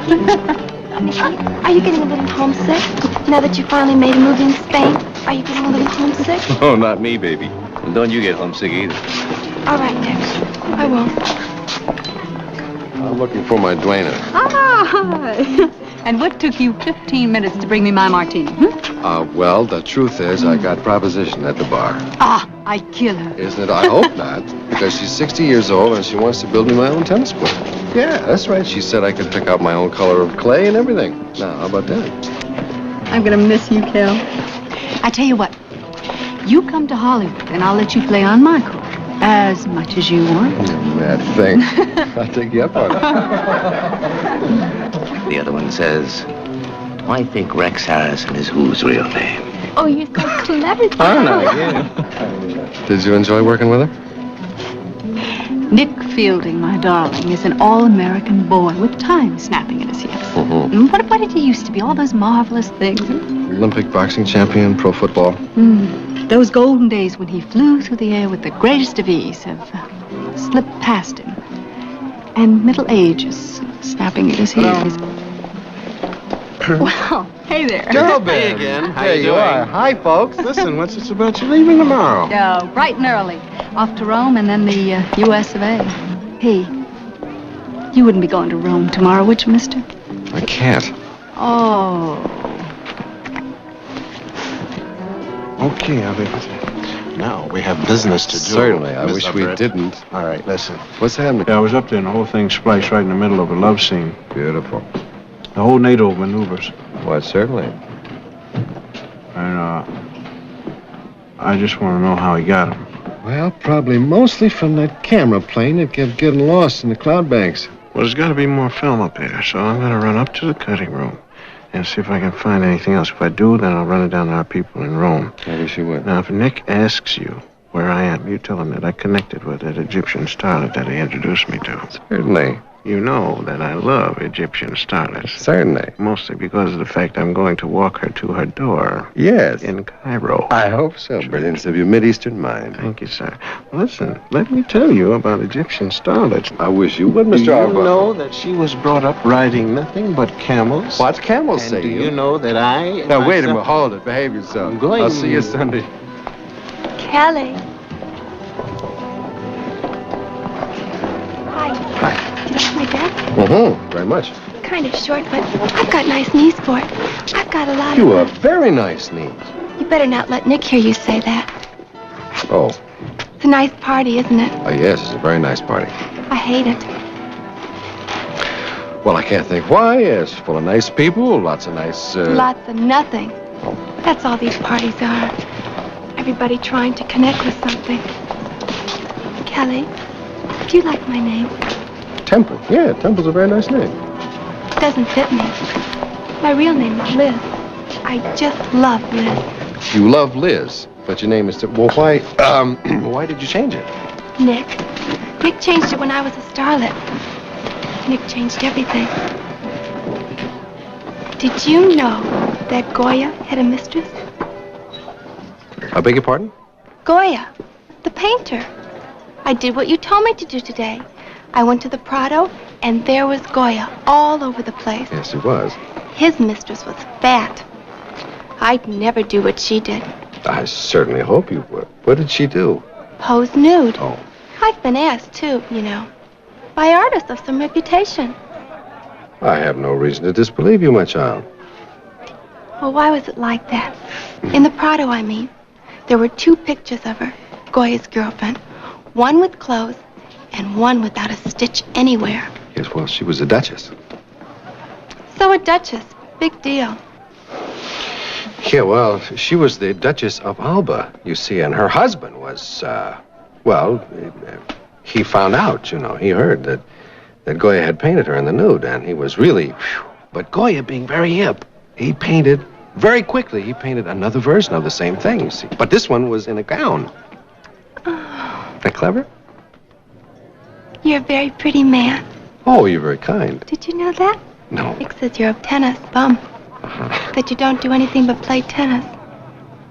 Are you getting a little homesick? Now that you finally made a move in Spain, are you getting a little homesick? Oh, not me, baby. And don't you get homesick either. All right, Nick. I won't. I'm looking for my duenna. Hi. And what took you 15 minutes to bring me my martini? Well, the truth is I got proposition at the bar. I'd kill her. Isn't it? I hope not, because she's 60 years old and she wants to build me my own tennis court. Yeah, that's right. She said I could pick out my own color of clay and everything. Now, how about that? I'm going to miss you, Kel. I tell you what. You come to Hollywood and I'll let you play on my court as much as you want. That thing. I'll take you up on it. The other one says, do I think Rex Harrison is whose real name? Oh, you're so clever. I don't know, yeah. Did you enjoy working with her? Nick Fielding, my darling, is an all-American boy with time snapping at his hips. Mm-hmm. What did he used to be? All those marvelous things. Olympic boxing champion, pro football. Those golden days when he flew through the air with the greatest of ease have slipped past him. And middle age is snapping at his heels. Well, hey there. Joe, Hey again. How There you you doing? are. Hi, folks. Listen, what's this about you leaving tomorrow? Bright and early. Off to Rome and then the U.S. of A. Hey, you wouldn't be going to Rome tomorrow, would you, mister? I can't. Oh. Okay, I'll be with you. Now, we have business to do. Certainly. I Miss wish we Everett. didn't. All right, listen. What's happening? Yeah, I was up there and the whole thing spliced right in the middle of a love scene. Beautiful. The whole NATO maneuvers. Why, certainly. And, I just want to know how he got them. Well, probably mostly from that camera plane that kept getting lost in the cloud banks. Well, there's got to be more film up there, so I'm going to run up to the cutting room and see if I can find anything else. If I do, then I'll run it down to our people in Rome. I wish you would. Now, if Nick asks you where I am, you tell him that I connected with that Egyptian starlet that he introduced me to. Certainly. You know that I love Egyptian starlets. Certainly. Mostly because of the fact I'm going to walk her to her door Yes. in Cairo. I hope so. Brilliance of your Mideastern mind. Thank you, sir. Listen, let me tell you about Egyptian starlets. I wish you would, Do Mr. you Arbuckle. know that she was brought up riding nothing but camels? What's camels And say? do you know that I... Now, wait a myself- minute. Hold it. Behave yourself. I'm going- I'll see you Sunday. Kelly. Hi. Do you like my dress? Mm-hmm. Very much. Kind of short, but I've got nice knees for it. I've got a lot You of... have very nice knees. You better not let Nick hear you say that. Oh. It's a nice party, isn't it? Oh, yes. It's a very nice party. I hate it. Well, I can't think why. It's full of nice people. Lots of nice, Lots of nothing. That's all these parties are. Everybody trying to connect with something. Kelly, do you like my name? Temple. Yeah, Temple's a very nice name. It doesn't fit me. My real name is Liz. I just love Liz. You love Liz, but your name is... Well, why... why did you change it? Nick. Nick changed it when I was a starlet. Nick changed everything. Did you know that Goya had a mistress? I beg your pardon? Goya, the painter. I did what you told me to do today. I went to the Prado, and there was Goya all over the place. Yes, it was. His mistress was fat. I'd never do what she did. I certainly hope you would. What did she do? Pose nude. Oh. I've been asked, too, you know, by artists of some reputation. I have no reason to disbelieve you, my child. Well, why was it like that? In the Prado, I mean. There were 2 pictures of her, Goya's girlfriend. One with clothes, and one without a stitch anywhere. Yes, well, she was a duchess. So a duchess. Big deal. Yeah, well, she was the Duchess of Alba, you see, and her husband was, he found out, you know, he heard that Goya had painted her in the nude, and he was really, whew. But Goya, being very hip, he painted, very quickly, he painted another version of the same thing, you see. But this one was in a gown. Isn't that clever? You're a very pretty man. Oh, you're very kind. Did you know that? No. Nick says you're a tennis bum. That you don't do anything but play tennis.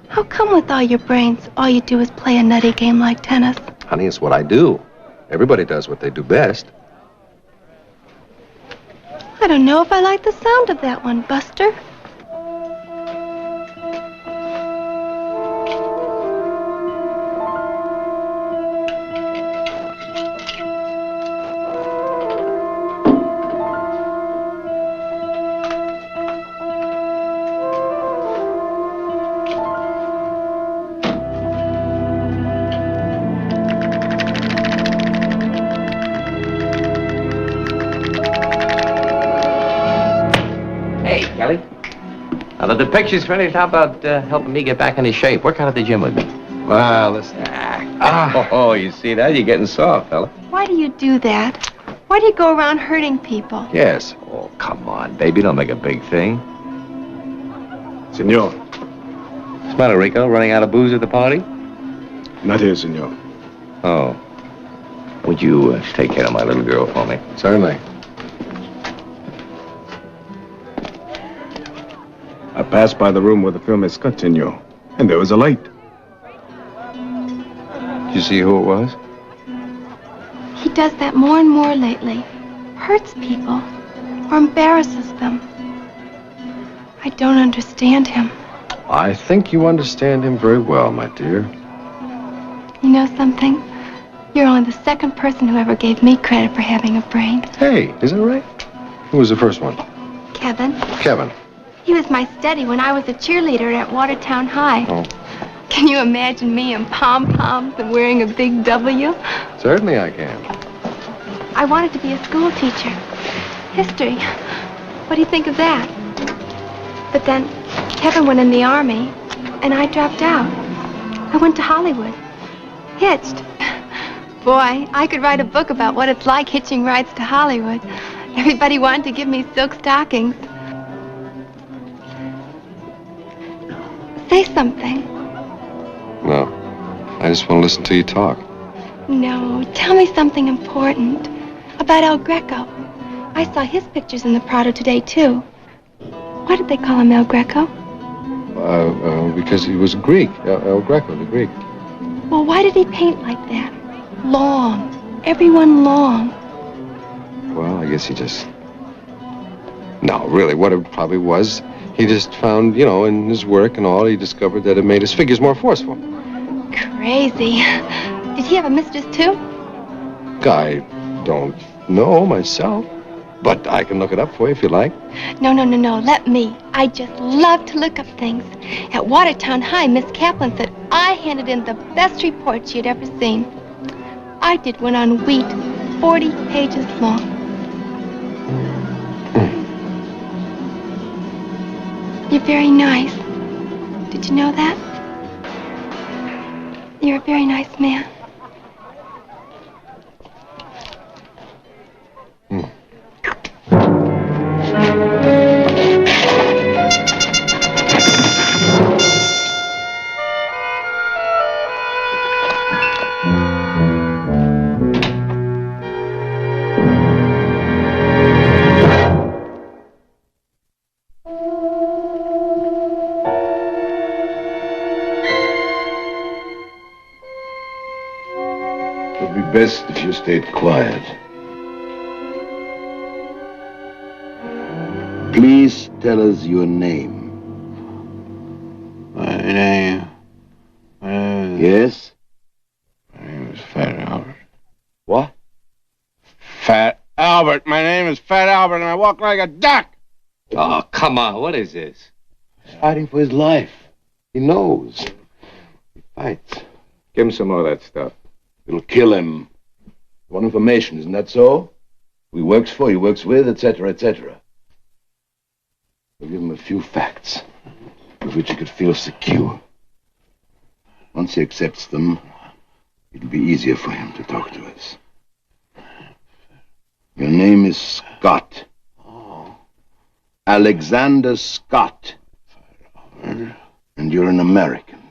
How come with all your brains, all you do is play a nutty game like tennis? Honey, it's what I do. Everybody does what they do best. I don't know if I like the sound of that one, Buster. Hey, Kelly. Now that the picture's finished, how about helping me get back into shape? Work out at the gym with me. Well, listen. Oh, you see that? You're getting soft, fella. Why do you do that? Why do you go around hurting people? Yes. Oh, come on, baby. Don't make a big thing. Senor. What's the matter, Rico? Running out of booze at the party? Not here, senor. Oh. Would you take care of my little girl for me? Certainly. I passed by the room where the film is cut, senor, and there was a light. Did you see who it was? He does that more and more lately. Hurts people or embarrasses them. I don't understand him. I think you understand him very well, my dear. You know something? You're only the second person who ever gave me credit for having a brain. Hey, is that right? Who was the first one? Kevin. Kevin. He was my steady when I was a cheerleader at Watertown High. Oh. Can you imagine me in pom-poms and wearing a big W? Certainly I can. I wanted to be a school teacher. History. What do you think of that? But then Kevin went in the Army, and I dropped out. I went to Hollywood. Hitched. Boy, I could write a book about what it's like hitching rides to Hollywood. Everybody wanted to give me silk stockings. Say something. No. I just want to listen to you talk. No, tell me something important. About El Greco. I saw his pictures in the Prado today, too. Why did they call him El Greco? Because he was Greek. El Greco, the Greek. Well, why did he paint like that? Long. Everyone long. Well, I guess he just... No, really, what it probably was, he just found, in his work and all, he discovered that it made his figures more forceful. Crazy. Did he have a mistress, too? I don't know myself, but I can look it up for you if you like. No. Let me. I just love to look up things. At Watertown High, Miss Kaplan said I handed in the best report she had ever seen. I did one on wheat, 40 pages long. You're very nice. Did you know that? You're a very nice man. It would be best if you stayed quiet. Please tell us your name. My name... Yes? My name is Fat Albert. What? Fat Albert. My name is Fat Albert, and I walk like a duck. Oh, come on. What is this? He's fighting for his life. He knows. He fights. Give him some more of that stuff. It'll kill him. You want information, isn't that so? Who he works for, he works with, etc., etc. We'll give him a few facts with which he could feel secure. Once he accepts them, it'll be easier for him to talk to us. Your name is Scott. Alexander Scott. And you're an American.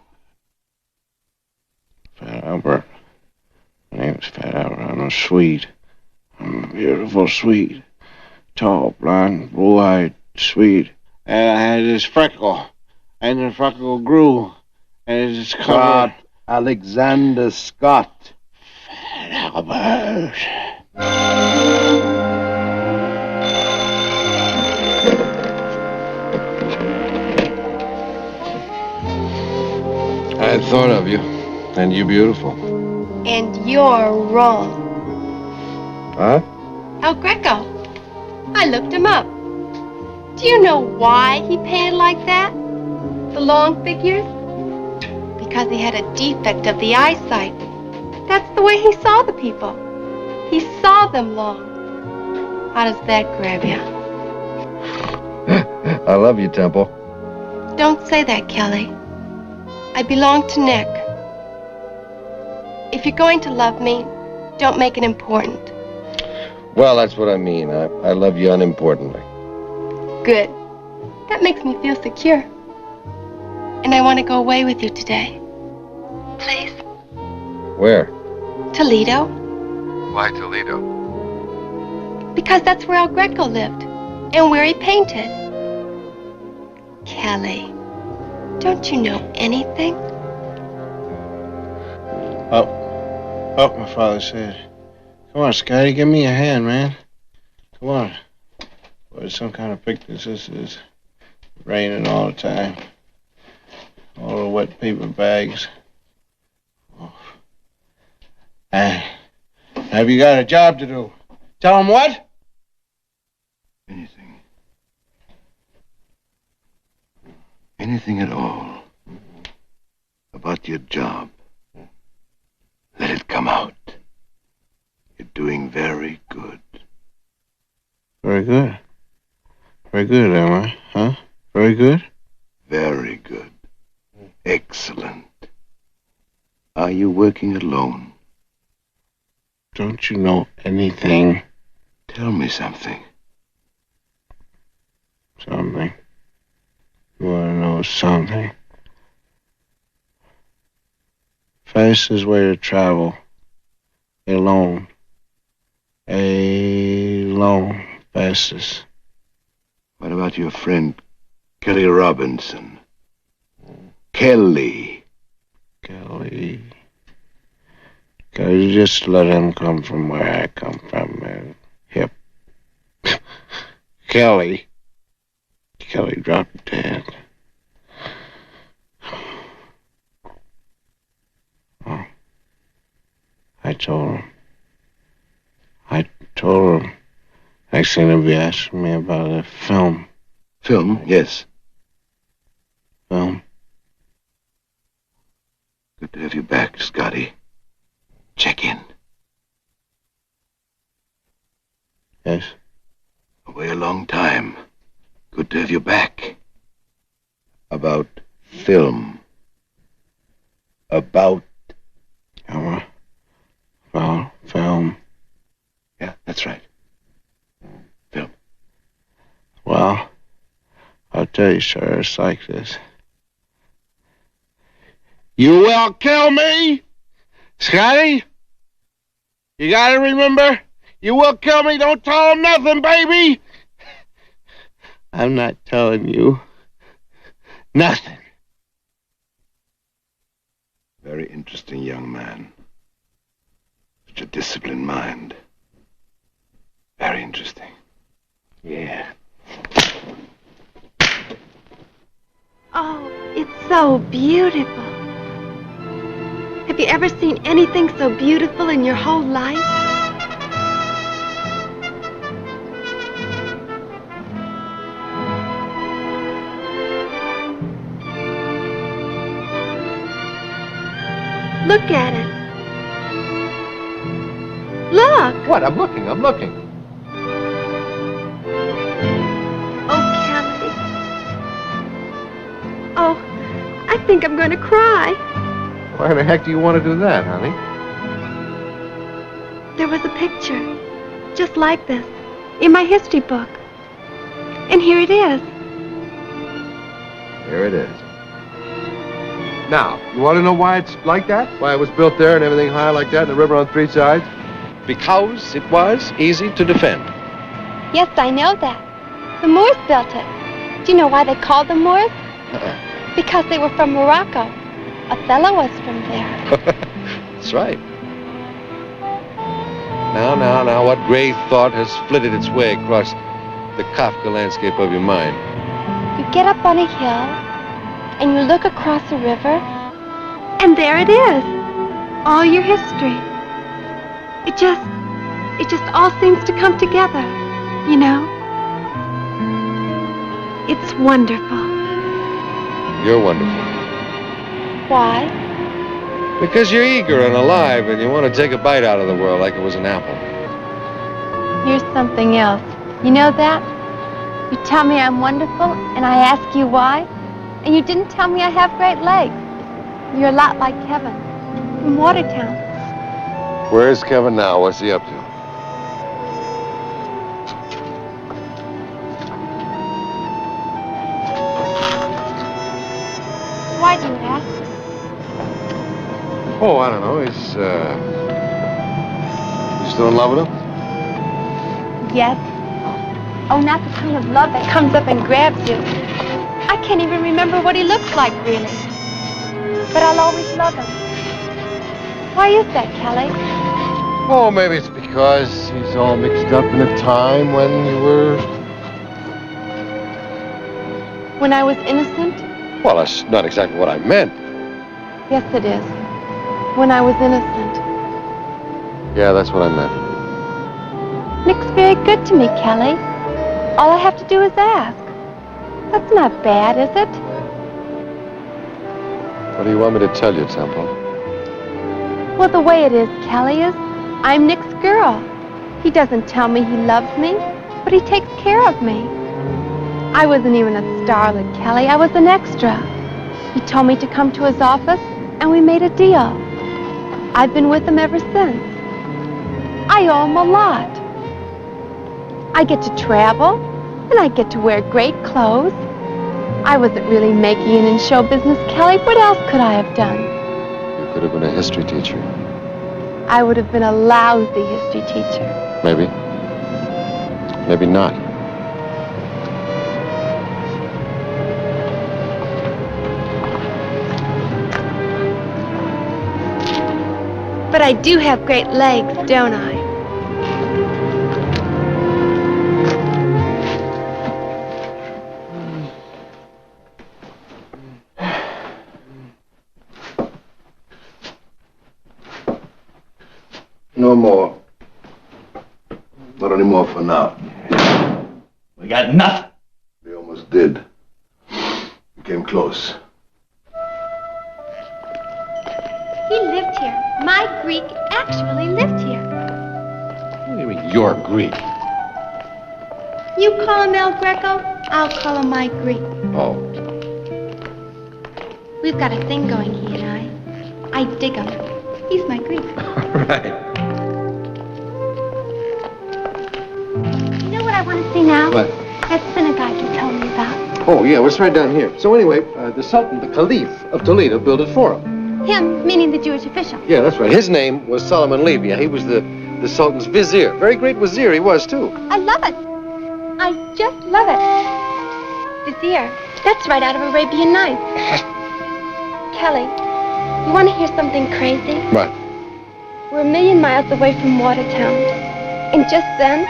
Fat Albert. My name is Fat Albert. I'm a Swede. I'm a beautiful Swede. Tall, blonde, blue-eyed Swede. And I had this freckle. And the freckle grew. And it's Scott. Alexander Scott. Fat Albert. And you beautiful. And you're wrong. Huh? El Greco. I looked him up. Do you know why he painted like that? The long figures? Because he had a defect of the eyesight. That's the way he saw the people. He saw them long. How does that grab you? I love you, Temple. Don't say that, Kelly. I belong to Nick. If you're going to love me, don't make it important. Well, that's what I mean. I love you unimportantly. Good. That makes me feel secure. And I want to go away with you today. Please. Where? Toledo. Why Toledo? Because that's where El Greco lived. And where he painted. Kelly, don't you know anything? Oh, my father said. Come on, Scotty, give me a hand, man. Come on. What is some kind of picnic this is? Raining all the time. All the wet paper bags. Oh. Have you got a job to do? Tell them what? Anything. Anything at all. About your job. Let it come out. You're doing very good. Very good. Very good, am I? Huh? Very good? Very good. Excellent. Are you working alone? Don't you know anything? Tell me something. Something. You want to know something? Fastest way to travel. Alone. Alone. Fastest. What about your friend, Kelly Robinson? Kelly. Kelly. You just let him come from where I come from, man. Hip. Kelly. Kelly dropped dead. Oh. I told him. Next thing they'll be asking me about a film. Film, yes. Film. Good to have you back, Scotty. Check in. Yes. Away a long time. Good to have you back. About film. About film. Yeah, that's right. Film. Well, I'll tell you, sir, it's like this. You will kill me, Scotty? You gotta remember, you will kill me. Don't tell him nothing, baby. I'm not telling you nothing. Very interesting young man. Such a disciplined mind. Very interesting. Yeah. Oh, it's so beautiful. Have you ever seen anything so beautiful in your whole life? Look at it. Look. What? I'm looking. Oh, Kelly. Oh, I think I'm going to cry. Why the heck do you want to do that, honey? There was a picture, just like this, in my history book. And here it is. Here it is. Now, you want to know why it's like that? Why it was built there and everything high like that and the river on three sides? Because it was easy to defend. Yes, I know that. The Moors built it. Do you know why they called them Moors? Because they were from Morocco. Othello was from there. That's right. Now, what gray thought has flitted its way across the Kafka landscape of your mind? You get up on a hill, and you look across the river, and there it is. all your history. It just all seems to come together, you know? It's wonderful. You're wonderful. Why? Because you're eager and alive and you want to take a bite out of the world like it was an apple. Here's something else. You know that? You tell me I'm wonderful, and I ask you why, and you didn't tell me I have great legs. You're a lot like Kevin from Watertown. Where's Kevin now? What's he up to? Why do you ask? Oh, I don't know. He's, you still in love with him? Yes. Oh, not the kind of love that comes up and grabs you. I can't even remember what he looks like, really. But I'll always love him. Why is that, Kelly? Oh, maybe it's because he's all mixed up in a time when you were... When I was innocent? Well, that's not exactly what I meant. Yes, it is. When I was innocent. Yeah, that's what I meant. Nick's very good to me, Kelly. All I have to do is ask. That's not bad, is it? What do you want me to tell you, Temple? Well, the way it is, Kelly, is I'm Nick's girl. He doesn't tell me he loves me, but he takes care of me. I wasn't even a starlet, Kelly. I was an extra. He told me to come to his office, and we made a deal. I've been with him ever since. I owe him a lot. I get to travel, and I get to wear great clothes. I wasn't really making it in show business, Kelly. What else could I have done? You could have been a history teacher. I would have been a lousy history teacher. Maybe. Maybe not. But I do have great legs, don't I? No more. Not anymore for now. We got nothing. We almost did. We came close. He lived here. My Greek actually lived here. What do you mean, you're Greek? You call him El Greco, I'll call him my Greek. Oh. We've got a thing going, he and I. I dig him. He's my Greek. Right. You know what I want to see now? What? That synagogue you told me about. Oh, yeah, well, it's right down here. So anyway, the Sultan, the Caliph of Toledo, built it for him. Him, meaning the Jewish official. Yeah, that's right. His name was Solomon Levy. Yeah, he was the Sultan's vizier. Very great vizier he was, too. I love it. I just love it. Vizier. That's right out of Arabian Nights. Kelly, you want to hear something crazy? What? We're a million miles away from Watertown. And just then,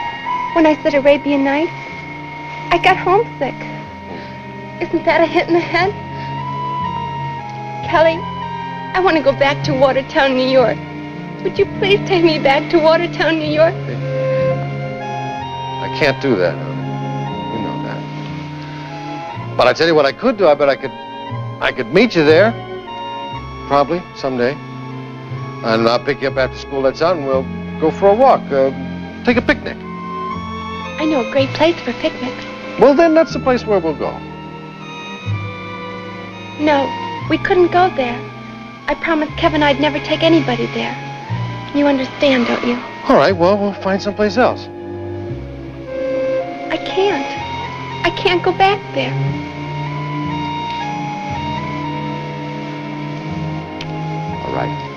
when I said Arabian Nights, I got homesick. Isn't that a hit in the head? Kelly, I want to go back to Watertown, New York. Would you please take me back to Watertown, New York? I can't do that. You know that. But I tell you what I could do. I bet I could meet you there. Probably, someday. And I'll pick you up after school lets out and we'll go for a walk. Take a picnic. I know a great place for picnics. Well, then that's the place where we'll go. No, we couldn't go there. I promised Kevin I'd never take anybody there. You understand, don't you? All right, well, we'll find someplace else. I can't. I can't go back there. All right.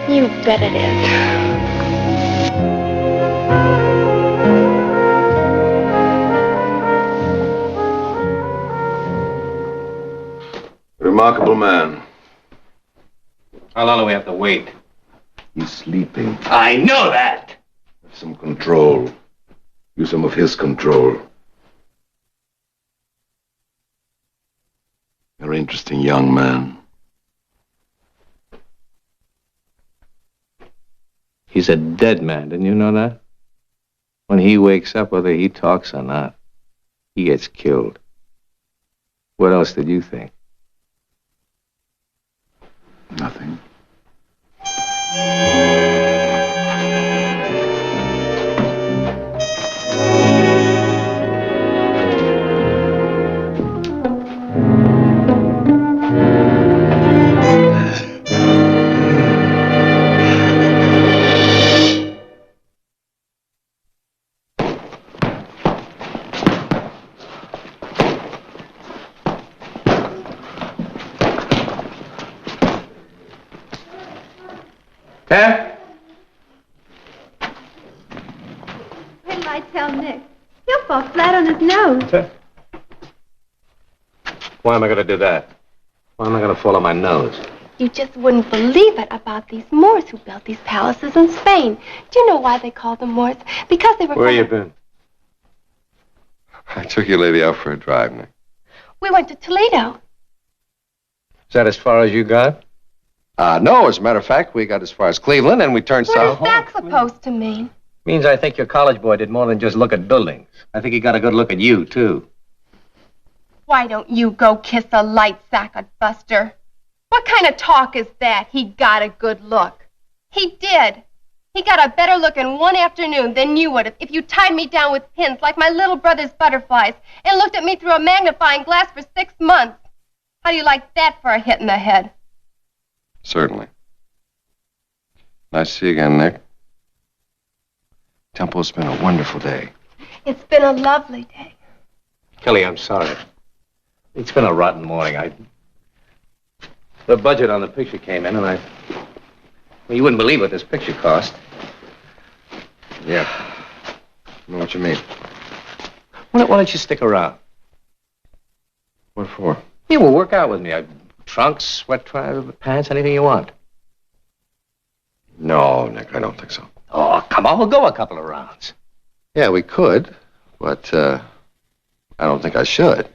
You bet it is. Remarkable man. How long do we have to wait? He's sleeping. I know that! Have some control. Use some of his control. You're an interesting young man. He's a dead man. Didn't you know that? When he wakes up, whether he talks or not, he gets killed. What else did you think? Nothing. Pam? Wait till I tell Nick. He'll fall flat on his nose. Why am I going to do that? Why am I going to fall on my nose? You just wouldn't believe it about these Moors who built these palaces in Spain. Do you know why they called them Moors? Because they were... Where you been? I took your lady out for a drive, Nick. We went to Toledo. Is that as far as you got? No, as a matter of fact, we got as far as Cleveland and we turned What south. is that supposed to mean? Means I think your college boy did more than just look at buildings. I think he got a good look at you, too. Why don't you go kiss a light sack, Buster? What kind of talk is that? He got a good look. He did. He got a better look in one afternoon than you would have if you tied me down with pins like my little brother's butterflies and looked at me through a magnifying glass for 6 months. How do you like that for a hit in the head? Certainly. Nice to see you again, Nick. Temple's been a wonderful day. It's been a lovely day. Kelly, I'm sorry. It's been a rotten morning. The budget on the picture came in, and well, you wouldn't believe what this picture cost. Yeah. I know what you mean. Why don't you stick around? What for? Yeah, well, work out with me. Trunks, sweat pants, anything you want. No, Nick, I don't think so. Oh, come on, we'll go a couple of rounds. Yeah, we could, but I don't think I should.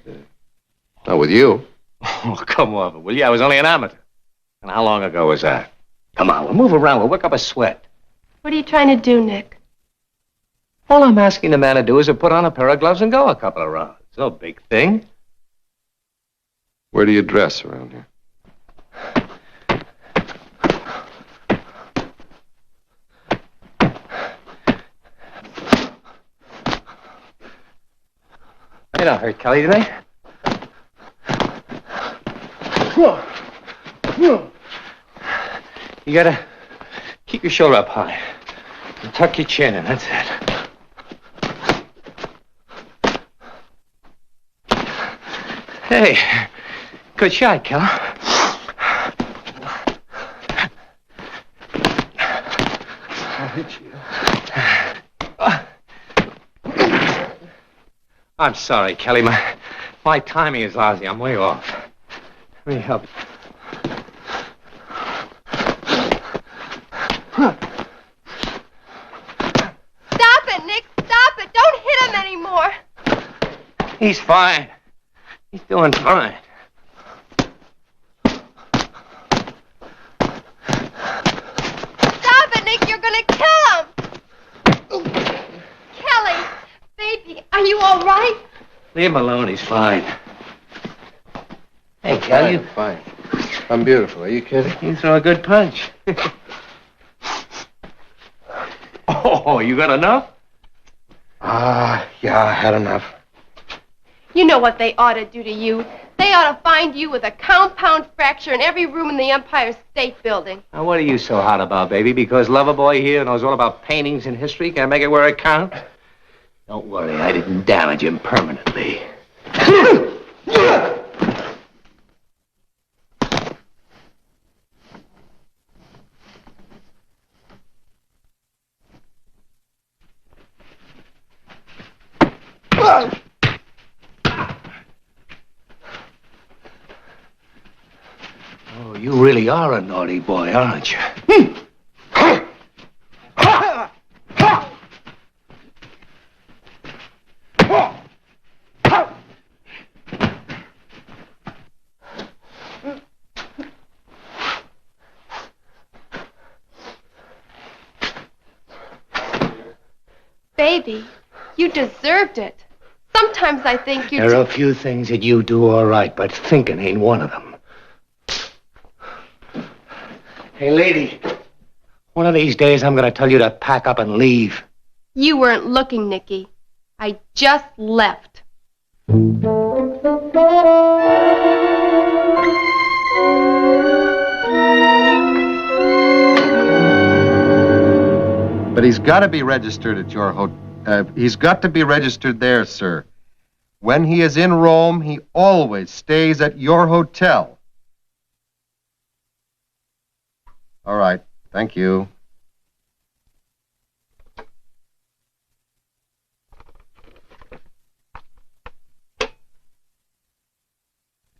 Not with you. Oh, come on, will you? I was only an amateur. And how long ago was that? Come on, we'll move around. We'll work up a sweat. What are you trying to do, Nick? All I'm asking the man to do is to put on a pair of gloves and go a couple of rounds. It's no big thing. Where do you dress around here? They don't hurt Kelly, do they? You gotta keep your shoulder up high. And tuck your chin in, that's it. Hey, good shot, Kelly. I'll hit you. I'm sorry, Kelly. My timing is lousy. I'm way off. Let me help. Stop it, Nick. Stop it. Don't hit him anymore. He's fine. He's doing fine. Stop it, Nick. You're going to kill him. Kelly, baby, are you all right? Leave him alone. He's fine. Hey, Kelly. Fine. I'm beautiful. Are you kidding? You throw a good punch. Oh, you got enough? Yeah, I had enough. You know what they ought to do to you? They ought to find you with a compound fracture in every room in the Empire State Building. Now, what are you so hot about, baby? Because Loverboy here knows all about paintings and history. Can I make it where it counts? Don't worry, I didn't damage him permanently. Oh, you really are a naughty boy, aren't you? Baby, you deserved it. Sometimes I think you... There are a few things that you do all right, but thinking ain't one of them. Hey, lady, one of these days I'm going to tell you to pack up and leave. You weren't looking, Nicky. I just left. But he's got to be registered at your hotel. He's got to be registered there, sir. When he is in Rome, he always stays at your hotel. All right. Thank you.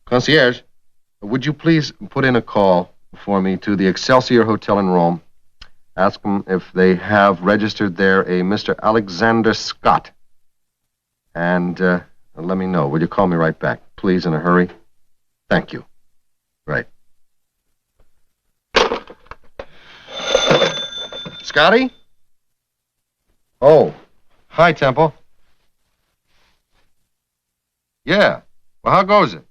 Concierge, would you please put in a call for me to the Excelsior Hotel in Rome? Ask them if they have registered there a Mr. Alexander Scott. And let me know. Will you call me right back? Please, in a hurry. Thank you. Right. Scotty? Oh, hi, Temple. Yeah. Well, how goes it?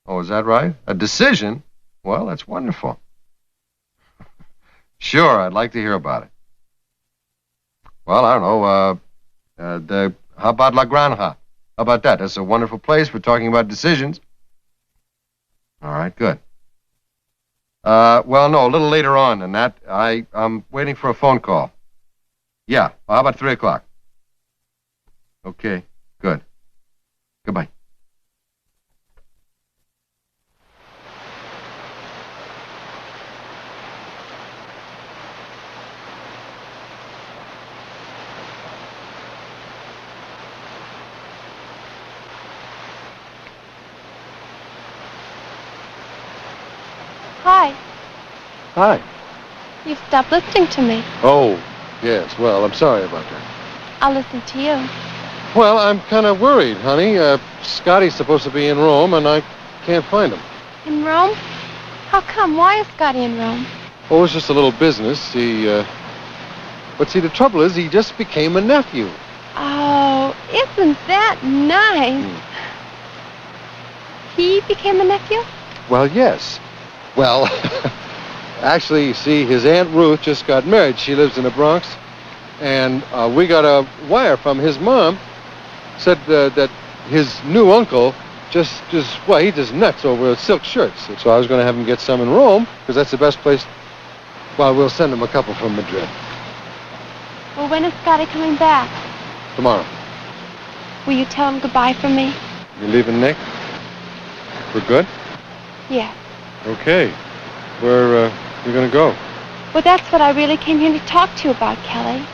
Oh, is that right? A decision? Well, that's wonderful. Sure, I'd like to hear about it. Well, I don't know, how about La Granja? How about that? That's a wonderful place. We're talking about decisions. All right, good. Well, no, a little later on than that. I'm waiting for a phone call. Yeah, well, how about 3 o'clock? Okay, good. Goodbye. Hi. Hi. You've stopped listening to me. Oh, yes, well, I'm sorry about that. I'll listen to you. Well, I'm kind of worried, honey. Scotty's supposed to be in Rome, and I can't find him. In Rome? How come? Why is Scotty in Rome? Oh, it's just a little business. But see, the trouble is, he just became a nephew. Oh, isn't that nice? He became a nephew? Well, yes. Well, actually, you see, his Aunt Ruth just got married. She lives in the Bronx. And we got a wire from his mom. Said that his new uncle he's just nuts over silk shirts. So I was going to have him get some in Rome, because that's the best place. Well, we'll send him a couple from Madrid. Well, when is Scotty coming back? Tomorrow. Will you tell him goodbye from me? You leaving, Nick? We're good? Yes. Okay. Where you going to go? Well, that's what I really came here to talk to you about, Kelly.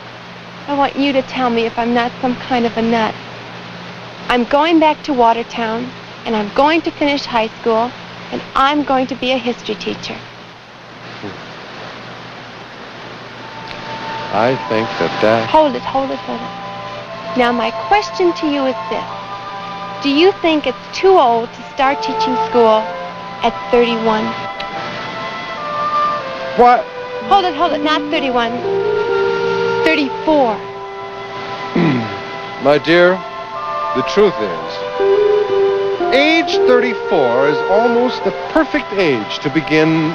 I want you to tell me if I'm not some kind of a nut. I'm going back to Watertown, and I'm going to finish high school, and I'm going to be a history teacher. I think that... Hold it. Now, my question to you is this. Do you think it's too old to start teaching school at 31? What? Hold it, not 31. 34. My dear, the truth is, age 34 is almost the perfect age to begin,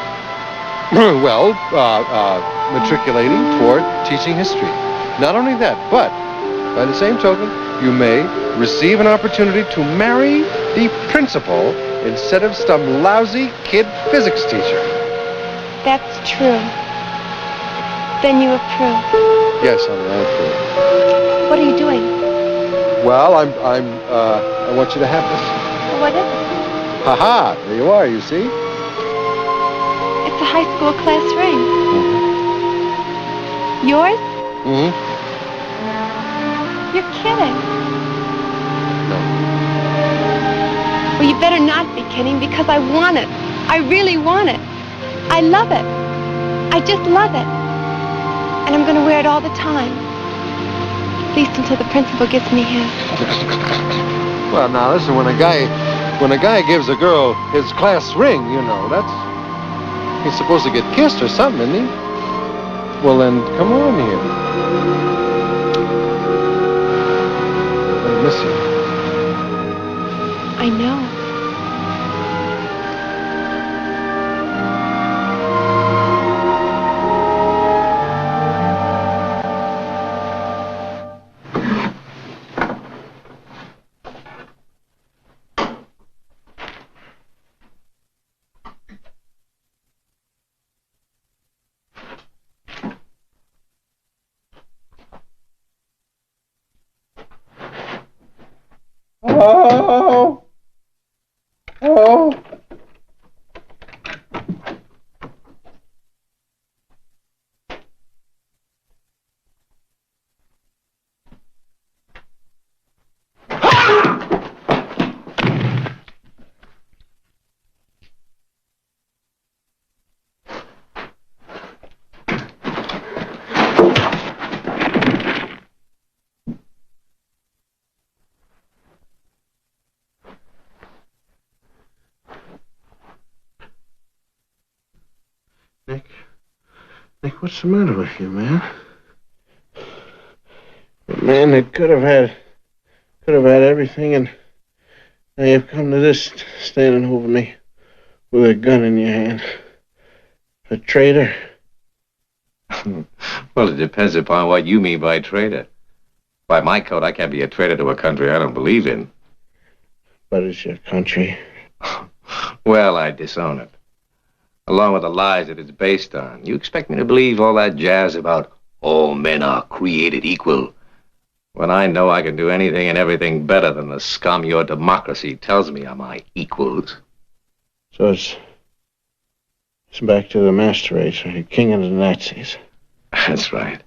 matriculating toward teaching history. Not only that, but by the same token, you may receive an opportunity to marry the principal instead of some lousy kid physics teacher. That's true. Then you approve. Yes, honey, I approve. What are you doing? Well, I want you to have this. Well, what is it? Ha-ha, there you are, you see? It's a high school class ring. Mm-hmm. Yours? Mm-hmm. You're kidding. No. Well, you better not be kidding, because I want it. I really want it. I love it. I just love it. And I'm going to wear it all the time. At least until the principal gets me his. Well, now, listen, when a guy gives a girl his class ring, you know, he's supposed to get kissed or something, isn't he? Well, then, come on here. I miss you. I know. Oh! Oh! Nick, what's the matter with you, man? A man that could have had everything, and now you've come to this, standing over me with a gun in your hand. A traitor? Well, it depends upon what you mean by traitor. By my code, I can't be a traitor to a country I don't believe in. But it's your country. Well, I disown it. Along with the lies that it's based on. You expect me to believe all that jazz about all men are created equal, when I know I can do anything and everything better than the scum your democracy tells me are my equals. So it's back to the master race, the king of the Nazis. That's right.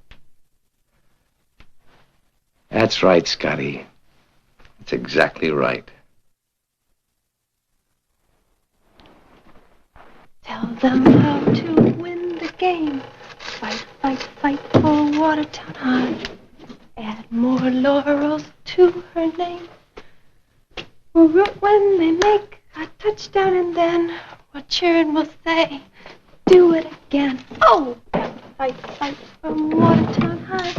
That's right, Scotty. That's exactly right. Tell them how to win the game. Fight, fight, fight for Watertown High. Add more laurels to her name. We'll root when they make a touchdown, and then we'll cheer and we'll say, do it again. Oh! Fight, fight from Watertown High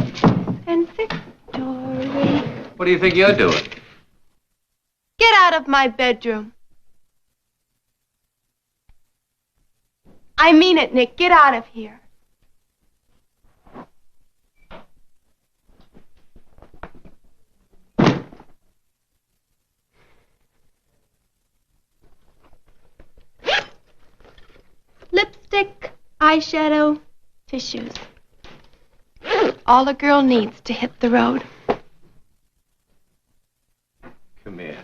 and victory. What do you think you're doing? Get out of my bedroom. I mean it, Nick. Get out of here. Lipstick, eyeshadow, tissues. All a girl needs to hit the road. Come here.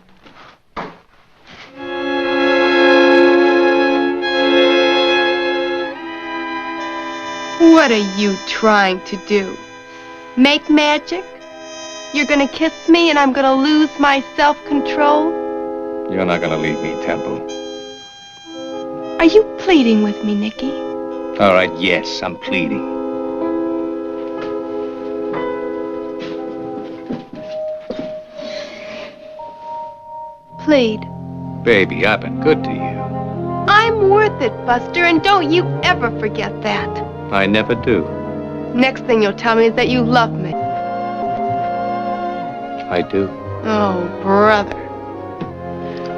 What are you trying to do? Make magic? You're gonna kiss me and I'm gonna lose my self-control? You're not gonna leave me, Temple. Are you pleading with me, Nicky? All right, yes, I'm pleading. Plead. Baby, I've been good to you. I'm worth it, Buster, and don't you ever forget that. I never do. Next thing you'll tell me is that you love me. I do. Oh, brother.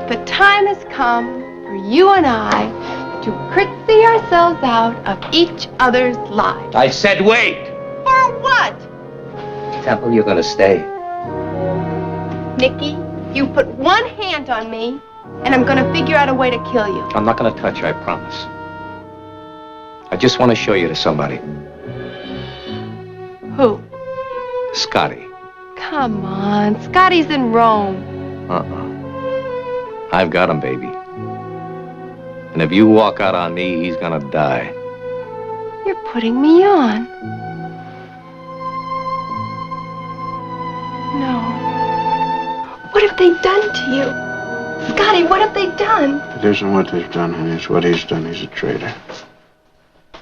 The time has come for you and I to curtsy ourselves out of each other's lives. I said wait! For what? Temple, you're gonna stay. Nicky, you put one hand on me, and I'm gonna figure out a way to kill you. I'm not gonna touch you, I promise. I just want to show you to somebody. Who? Scotty. Come on, Scotty's in Rome. I've got him, baby. And if you walk out on me, he's gonna die. You're putting me on. No. What have they done to you? Scotty, what have they done? It isn't what they've done, honey. It's what he's done. He's a traitor.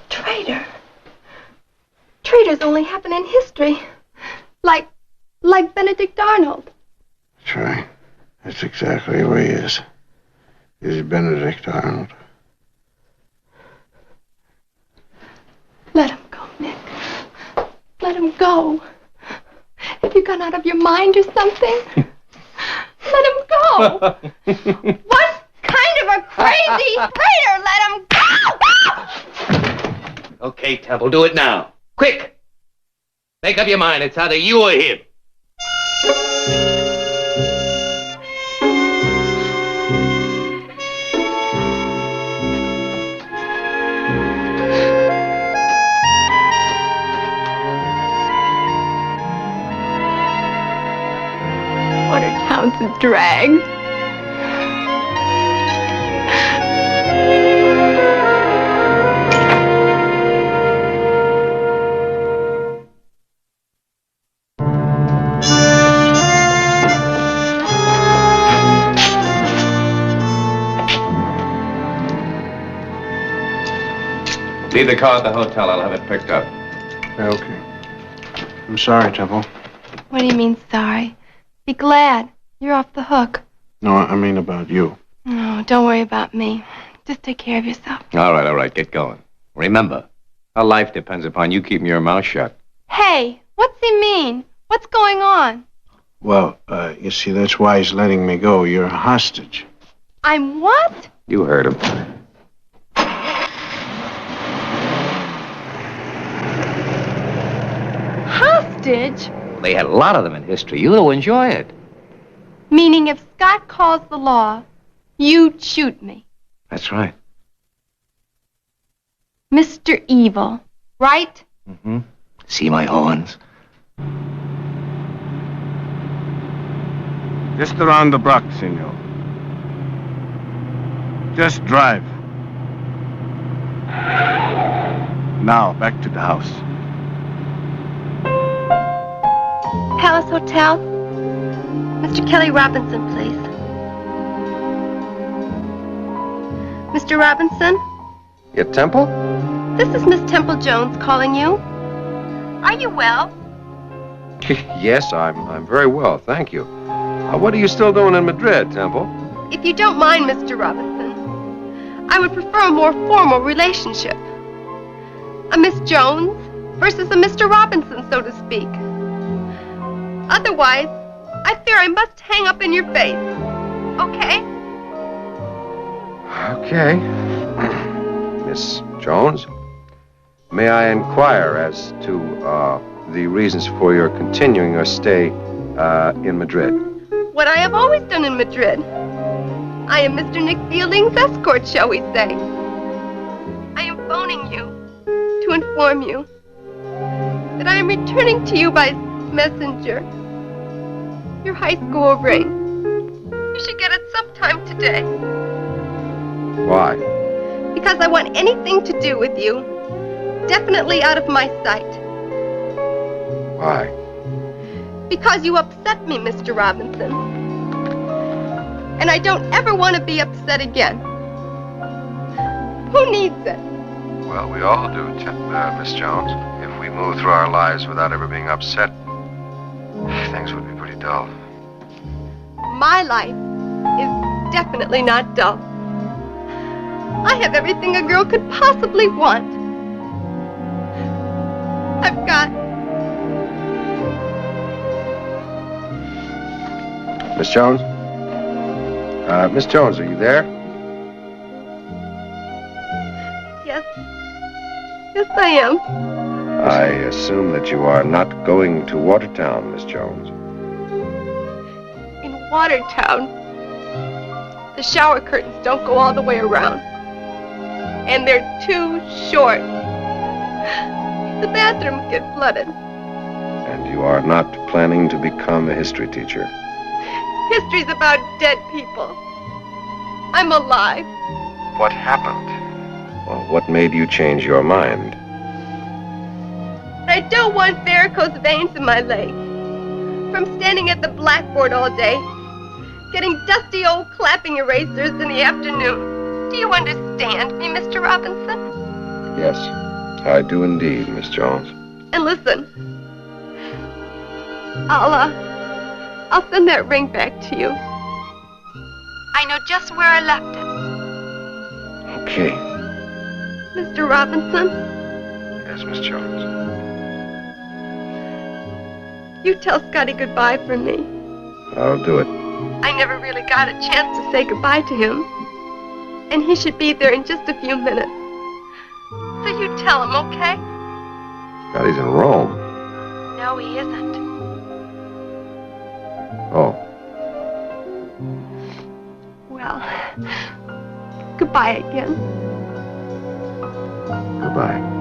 Traitor? Traitors only happen in history. Like Benedict Arnold. That's right. That's exactly where he is. He's Benedict Arnold. Let him go, Nick. Let him go. Have you gone out of your mind or something? Let him go. What kind of a crazy traitor let him go? Okay, Temple, do it now. Quick! Make up your mind. It's either you or him. Watertown's a drag. Leave the car at the hotel. I'll have it picked up. Okay. I'm sorry, Temple. What do you mean, sorry? Be glad. You're off the hook. No, I mean about you. No, don't worry about me. Just take care of yourself. All right. Get going. Remember, our life depends upon you keeping your mouth shut. Hey, what's he mean? What's going on? Well, you see, that's why he's letting me go. You're a hostage. I'm what? You heard him. Hostage? They had a lot of them in history. You'll enjoy it. Meaning if Scott calls the law, you'd shoot me. That's right. Mr. Evil, right? Mm-hmm. See my horns? Just around the block, senor. Just drive. Now, back to the house. Palace Hotel. Mr. Kelly Robinson, please. Mr. Robinson, Your Temple? this is Miss Temple Jones calling you. Are you well? Yes, I'm very well, thank you. What are you still doing in Madrid, Temple? If you don't mind, Mr. Robinson, I would prefer a more formal relationship. A Miss Jones versus a Mr. Robinson, so to speak. Otherwise, I fear I must hang up in your face. Okay? Okay. Miss Jones, may I inquire as to the reasons for your continuing your stay in Madrid? What I have always done in Madrid. I am Mr. Nick Fielding's escort, shall we say. I am phoning you to inform you that I am returning to you by messenger your high school ring. You should get it sometime today. Why? Because I want anything to do with you definitely out of my sight. Why? Because you upset me, Mr. Robinson. And I don't ever want to be upset again. Who needs it? Well, we all do, Miss Jones. If we move through our lives without ever being upset, things would be pretty dull. My life is definitely not dull. I have everything a girl could possibly want. I've got... Miss Jones? Miss Jones, are you there? Yes. Yes, I am. I assume that you are not going to Watertown, Miss Jones. In Watertown, the shower curtains don't go all the way around. And they're too short. The bathrooms get flooded. And you are not planning to become a history teacher. History's about dead people. I'm alive. What happened? Well, what made you change your mind? I don't want varicose veins in my leg. From standing at the blackboard all day, getting dusty old clapping erasers in the afternoon. Do you understand me, Mr. Robinson? Yes, I do indeed, Miss Jones. And listen, I'll send that ring back to you. I know just where I left it. Okay. Mr. Robinson? Yes, Miss Jones. You tell Scotty goodbye for me. I'll do it. I never really got a chance to say goodbye to him. And he should be there in just a few minutes. So you tell him, okay? Scotty's in Rome. No, he isn't. Oh. Well, goodbye again. Goodbye.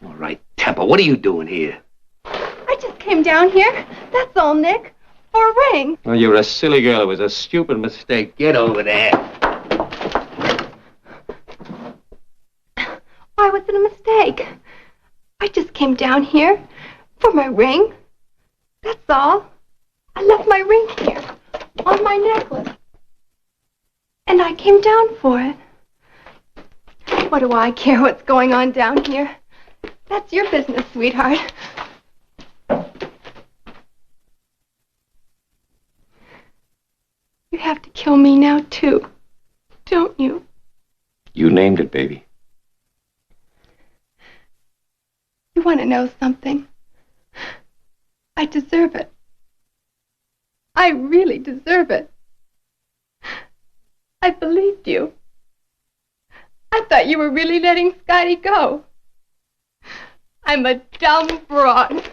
All right, Temple, what are you doing here? I just came down here. That's all, Nick. For a ring. Well, you're a silly girl. It was a stupid mistake. Get over there. Why was it a mistake? I just came down here for my ring. That's all. I left my ring here on my necklace. And I came down for it. What do I care what's going on down here? That's your business, sweetheart. You have to kill me now, too, don't you? You named it, baby. You want to know something? I deserve it. I really deserve it. I believed you. I thought you were really letting Scotty go. I'm a dumb broad.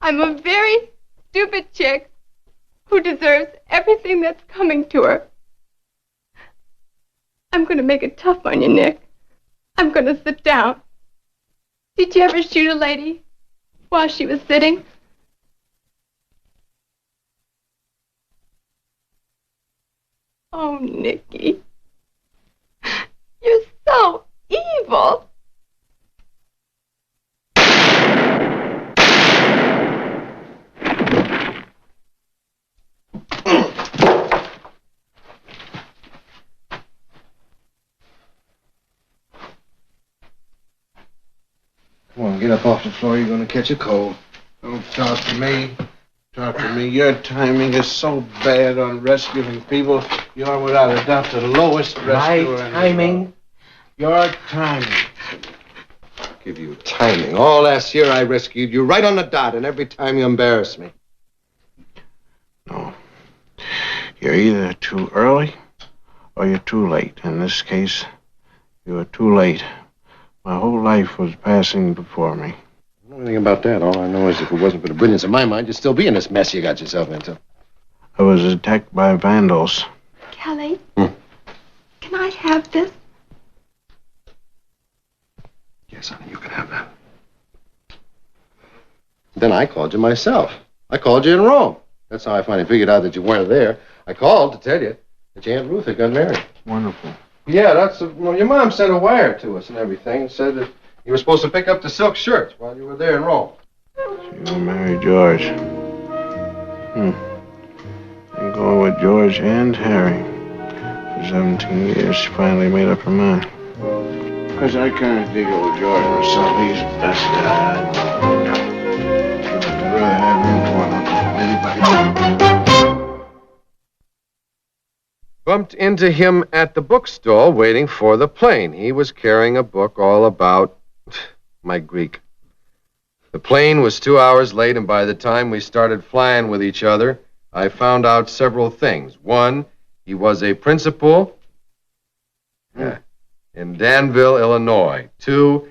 I'm a very stupid chick who deserves everything that's coming to her. I'm going to make it tough on you, Nick. I'm going to sit down. Did you ever shoot a lady while she was sitting? Oh, Nicky. You're so evil. Come on, get up off the floor. You're going to catch a cold. Don't talk to me. Talk to me. Your timing is so bad on rescuing people. You're without a doubt the lowest rescuer. My timing? Your timing. Give you timing. All last year I rescued you right on the dot, and every time you embarrass me. No. You're either too early or you're too late. In this case, you were too late. My whole life was passing before me. I don't know anything about that. All I know is if it wasn't for the brilliance of my mind, you'd still be in this mess you got yourself into. I was attacked by vandals. Kelly, can I have this? Yes, honey, you can have that. Then I called you myself. I called you in Rome. That's how I finally figured out that you weren't there. I called to tell you that your Aunt Ruth had got married. Wonderful. Yeah, well, your mom sent a wire to us and everything. Said that you were supposed to pick up the silk shirts while you were there in Rome. She married George. I'm going with George and Harry. For 17 years, she finally made up her mind. Because I kind of dig old George myself. He's the best guy I know. I'd rather have him for anybody. Bumped into him at the bookstall waiting for the plane. He was carrying a book all about my Greek. The plane was 2 hours late, and by the time we started flying with each other, I found out several things. One, he was a principal in Danville, Illinois. Two,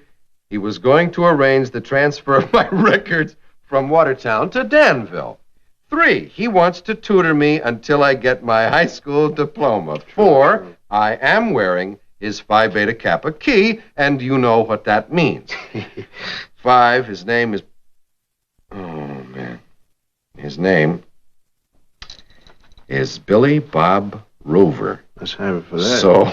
he was going to arrange the transfer of my records from Watertown to Danville. 3, he wants to tutor me until I get my high school diploma. 4, I am wearing his Phi Beta Kappa key, and you know what that means. 5, his name is... Oh, man. His name is Billy Bob Rover. Let's have it for that. So,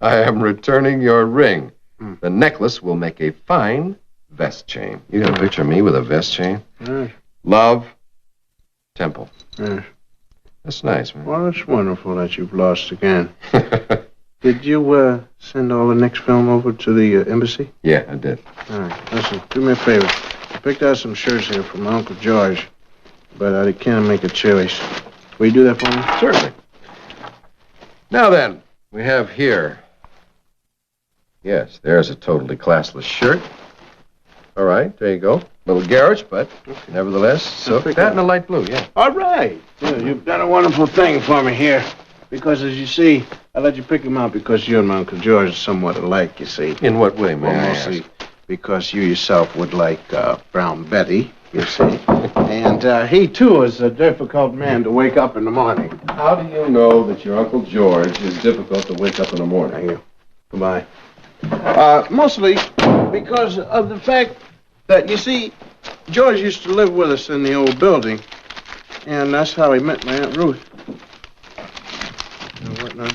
I am returning your ring. The necklace will make a fine vest chain. You got a picture of me with a vest chain? Love, Temple. That's nice, man. Well, it's wonderful that you've lost again. Did you send all the next film over to the embassy? Yeah, I did. All right. Listen, do me a favor. I picked out some shirts here from my Uncle George, but I can't make a choice. Will you do that for me? Certainly. Now then, we have here. Yes, there's a totally classless shirt. All right, there you go. Little garish, but nevertheless, so that in a light blue, yeah. All right. Yeah, you've done a wonderful thing for me here. Because, as you see, I let you pick them out because you and my Uncle George are somewhat alike, you see. In what way, may Well, I mostly ask? because you yourself would like Brown Betty, you see. And he, too, is a difficult man to wake up in the morning. How do you know that your Uncle George is difficult to wake up in the morning? Thank you. Goodbye. Mostly because of the fact that, you see, George used to live with us in the old building, and that's how he met my Aunt Ruth. And whatnot.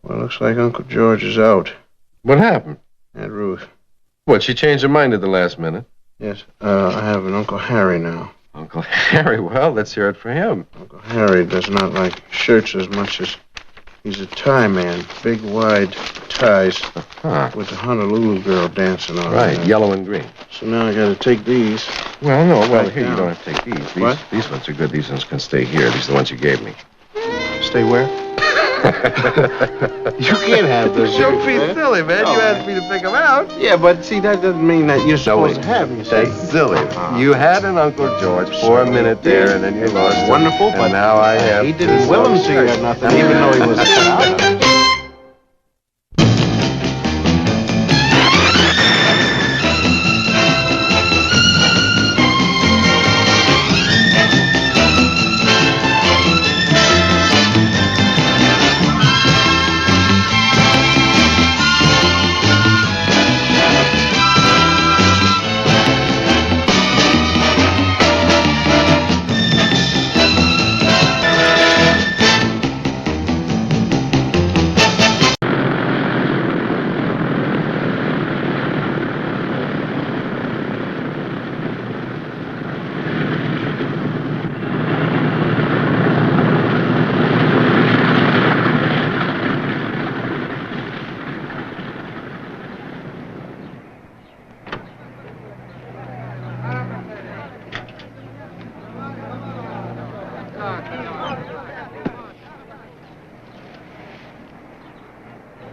Well, looks like Uncle George is out. What happened? Aunt Ruth. What, she changed her mind at the last minute? Yes, I have an Uncle Harry now. Uncle Harry, well, let's hear it for him. Uncle Harry does not like shirts as much as he's a tie man. Big, wide ties with the Honolulu girl dancing on Right, them. yellow and green. So now I gotta take these. Well, no, well, Right here, you down. don't have to take these. What? These ones are good. These ones can stay here. These are the ones you gave me. Stay where? You can't have those. Don't be man. silly, man. No, You asked me to pick them out. Yeah, but see, that doesn't mean that you're supposed to have them, you see. That's silly. You had an Uncle George for a minute there, and then you lost him. Wonderful, and but now I have he didn't will him to you or nothing, even though he was out.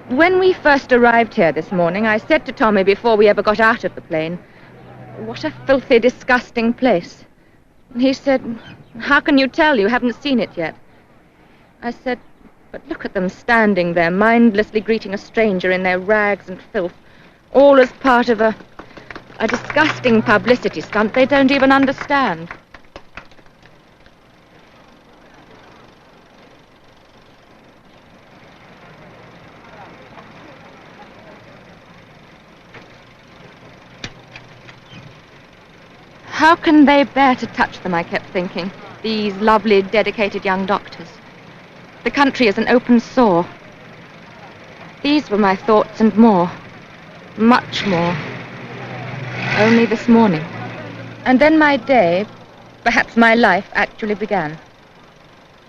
When we first arrived here this morning, I said to Tommy before we ever got out of the plane, "What a filthy, disgusting place." And he said, "How can you tell? You haven't seen it yet." I said, "But look at them standing there, mindlessly greeting a stranger in their rags and filth, all as part of a disgusting publicity stunt they don't even understand." How can they bear to touch them, I kept thinking, these lovely, dedicated young doctors. The country is an open sore. These were my thoughts and more, much more, only this morning. And then my day, perhaps my life, actually began.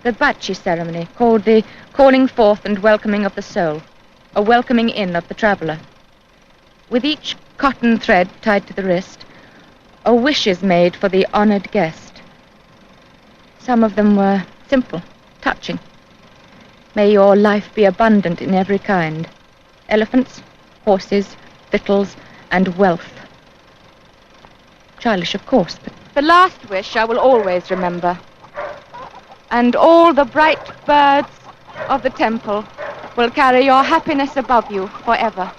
The Bachi ceremony, called the calling forth and welcoming of the soul, a welcoming in of the traveler. With each cotton thread tied to the wrist, a wish is made for the honored guest. Some of them were simple, touching. May your life be abundant in every kind. Elephants, horses, victuals, and wealth. Childish, of course, but the last wish I will always remember. And all the bright birds of the temple will carry your happiness above you forever.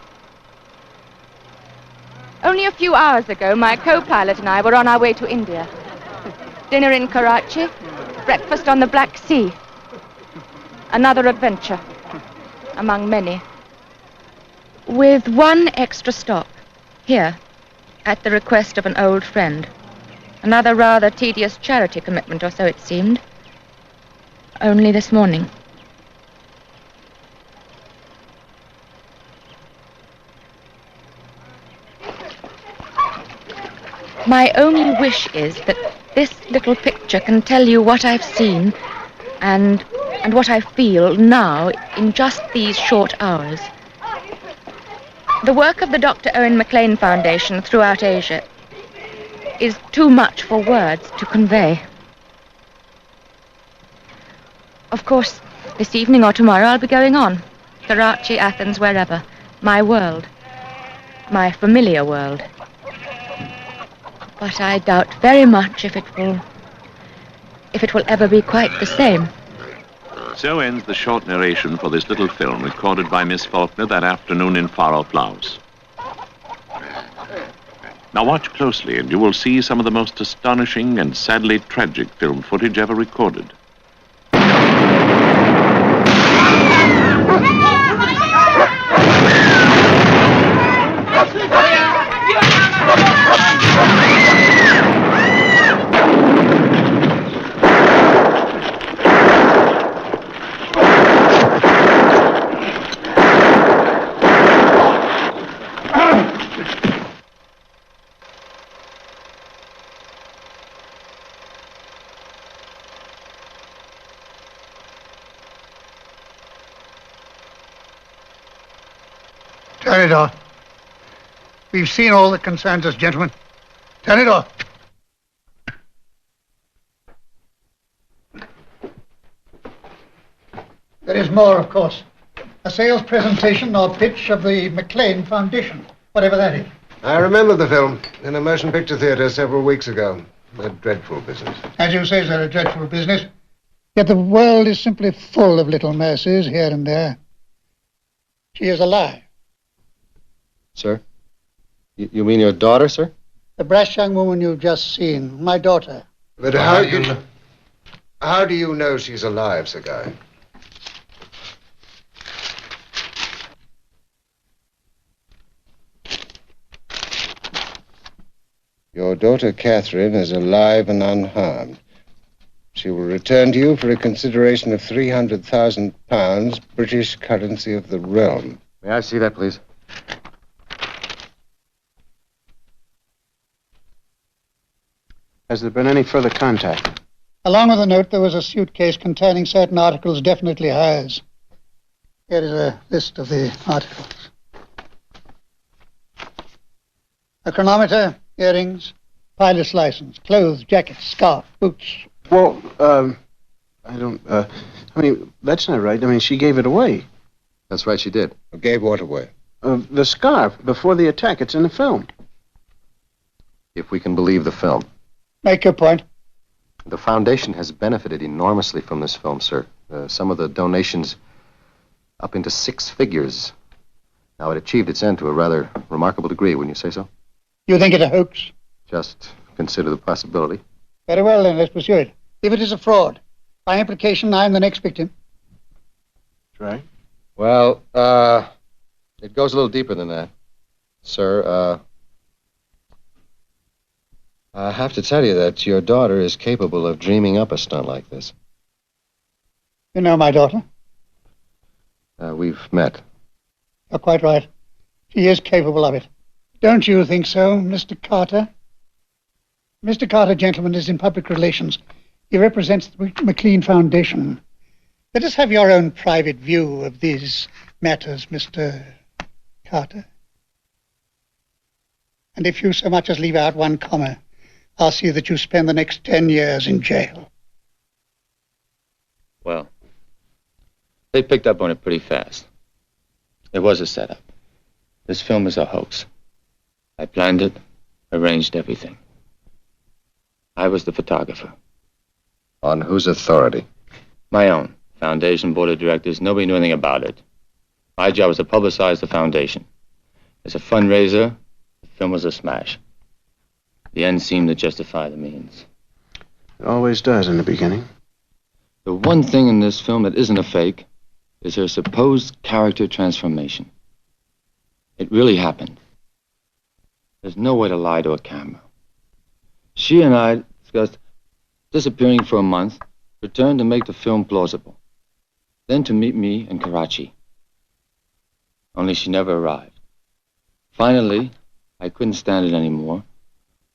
Only a few hours ago, my co-pilot and I were on our way to India. Dinner in Karachi, breakfast on the Black Sea. Another adventure, among many. With one extra stop, here, at the request of an old friend. Another rather tedious charity commitment, or so it seemed. Only this morning. My only wish is that this little picture can tell you what I've seen and what I feel now in just these short hours. The work of the Dr. Owen MacLean Foundation throughout Asia is too much for words to convey. Of course, this evening or tomorrow I'll be going on. Karachi, Athens, wherever. My world. My familiar world. But I doubt very much if it will ever be quite the same. So ends the short narration for this little film recorded by Miss Faulkner that afternoon in far-off Laos. Now watch closely and you will see some of the most astonishing and sadly tragic film footage ever recorded. Turn it off. We've seen all that concerns us, gentlemen. Turn it off. There is more, of course. A sales presentation or pitch of the MacLean Foundation, whatever that is. I remember the film in a motion picture theater several weeks ago. A dreadful business. As you say, sir, a dreadful business. Yet the world is simply full of little mercies here and there. She is alive. Sir? You mean your daughter, sir? The brash young woman you've just seen, my daughter. But how do you know she's alive, Sir Guy? Your daughter, Catherine, is alive and unharmed. She will return to you for a consideration of £300,000, British currency of the realm. May I see that, please? Has there been any further contact? Along with the note, there was a suitcase containing certain articles definitely hers. Here is a list of the articles. A chronometer, earrings, pilot's license, clothes, jacket, scarf, boots. Well, I mean, that's not right. I mean, she gave it away. That's right, she did. Gave what away? The scarf before the attack. It's in the film. If we can believe the film. Make your point. The foundation has benefited enormously from this film, sir. Some of the donations up into 6 figures. Now, it achieved its end to a rather remarkable degree, wouldn't you say so? You think it a hoax? Just consider the possibility. Very well, then, let's pursue it. If it is a fraud, by implication, I'm the next victim. That's right. Well, it goes a little deeper than that, sir. I have to tell you that your daughter is capable of dreaming up a stunt like this. You know my daughter? We've met. You're quite right. She is capable of it. Don't you think so, Mr. Carter? Mr. Carter, gentlemen, is in public relations. He represents the MacLean Foundation. Let us have your own private view of these matters, Mr. Carter. And if you so much as leave out one comma, I'll see that you spend the next 10 years in jail. Well, they picked up on it pretty fast. It was a setup. This film is a hoax. I planned it, arranged everything. I was the photographer. On whose authority? My own. Foundation board of directors. Nobody knew anything about it. My job was to publicize the foundation. As a fundraiser, the film was a smash. The end seemed to justify the means. It always does in the beginning. The one thing in this film that isn't a fake is her supposed character transformation. It really happened. There's no way to lie to a camera. She and I discussed disappearing for a month, returned to make the film plausible, then to meet me in Karachi. Only she never arrived. Finally, I couldn't stand it anymore,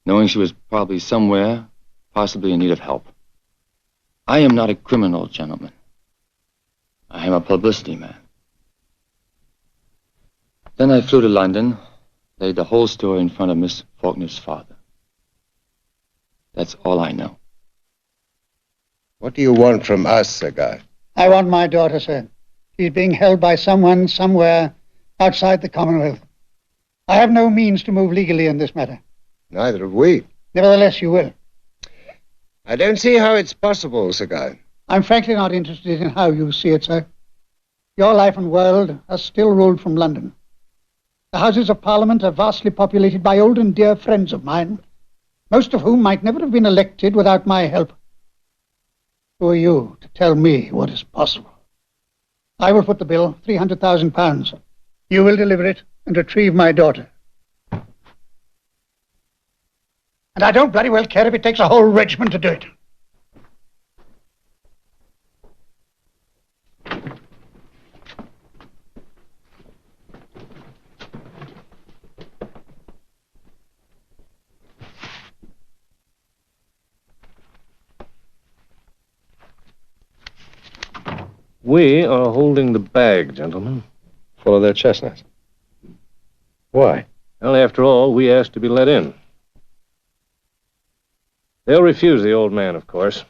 knowing she was probably somewhere, possibly in need of help. I am not a criminal, gentlemen. I am a publicity man. Then I flew to London, laid the whole story in front of Miss Faulkner's father. That's all I know. What do you want from us, Sir Guy? I want my daughter, sir. She's being held by someone somewhere outside the Commonwealth. I have no means to move legally in this matter. Neither have we. Nevertheless, you will. I don't see how it's possible, Sir Guy. I'm frankly not interested in how you see it, sir. Your life and world are still ruled from London. The Houses of Parliament are vastly populated by old and dear friends of mine, most of whom might never have been elected without my help. Who are you to tell me what is possible? I will put the bill, £300,000. You will deliver it and retrieve my daughter. And I don't bloody well care if it takes a whole regiment to do it. We are holding the bag, gentlemen. Full of their chestnuts. Why? Well, after all, we asked to be let in. They'll refuse the old man, of course.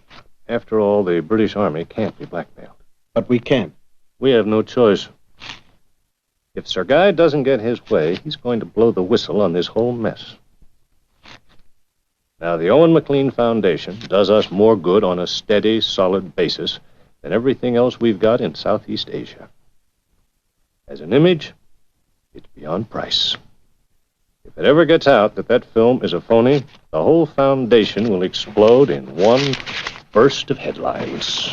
After all, the British Army can't be blackmailed. But we can. We have no choice. If Sir Guy doesn't get his way, he's going to blow the whistle on this whole mess. Now, the Owen McLean Foundation does us more good on a steady, solid basis than everything else we've got in Southeast Asia. As an image, it's beyond price. If it ever gets out that that film is a phony, the whole foundation will explode in one burst of headlines.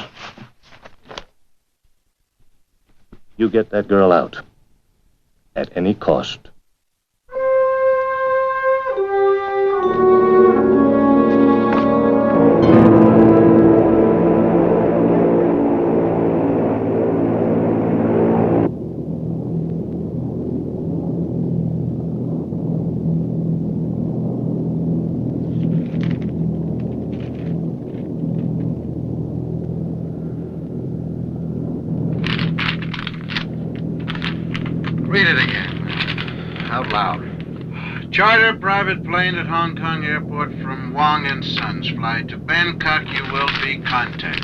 You get that girl out. At any cost. Read it again. Out loud. Charter private plane at Hong Kong Airport from Wong and Sons. Fly to Bangkok. You will be contacted.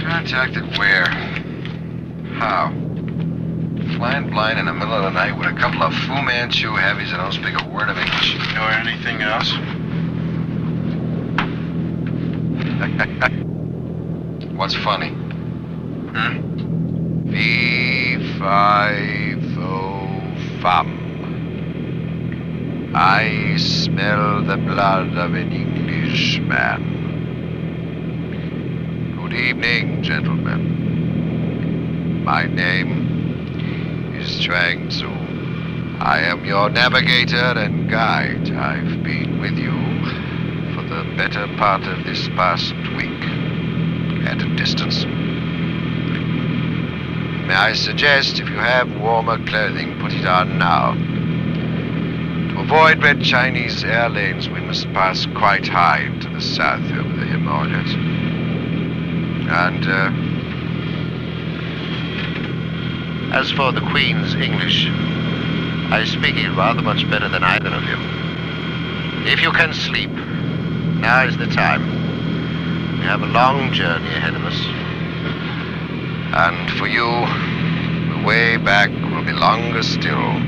Contacted where? How? Flying blind in the middle of the night with a couple of Fu Manchu heavies that don't speak a word of English. Or anything else? What's funny? Huh? Fee-fi-fo-fum. I smell the blood of an Englishman. Good evening, gentlemen. My name is Chuang Tzu. I am your navigator and guide. I've been with you for the better part of this past week, at a distance. May I suggest, if you have warmer clothing, put it on now. To avoid red Chinese air lanes, we must pass quite high into the south over the Himalayas. And, as for the Queen's English, I speak it rather much better than either of you. If you can sleep, now is the time. We have a long journey ahead of us. And for you, the way back will be longer still.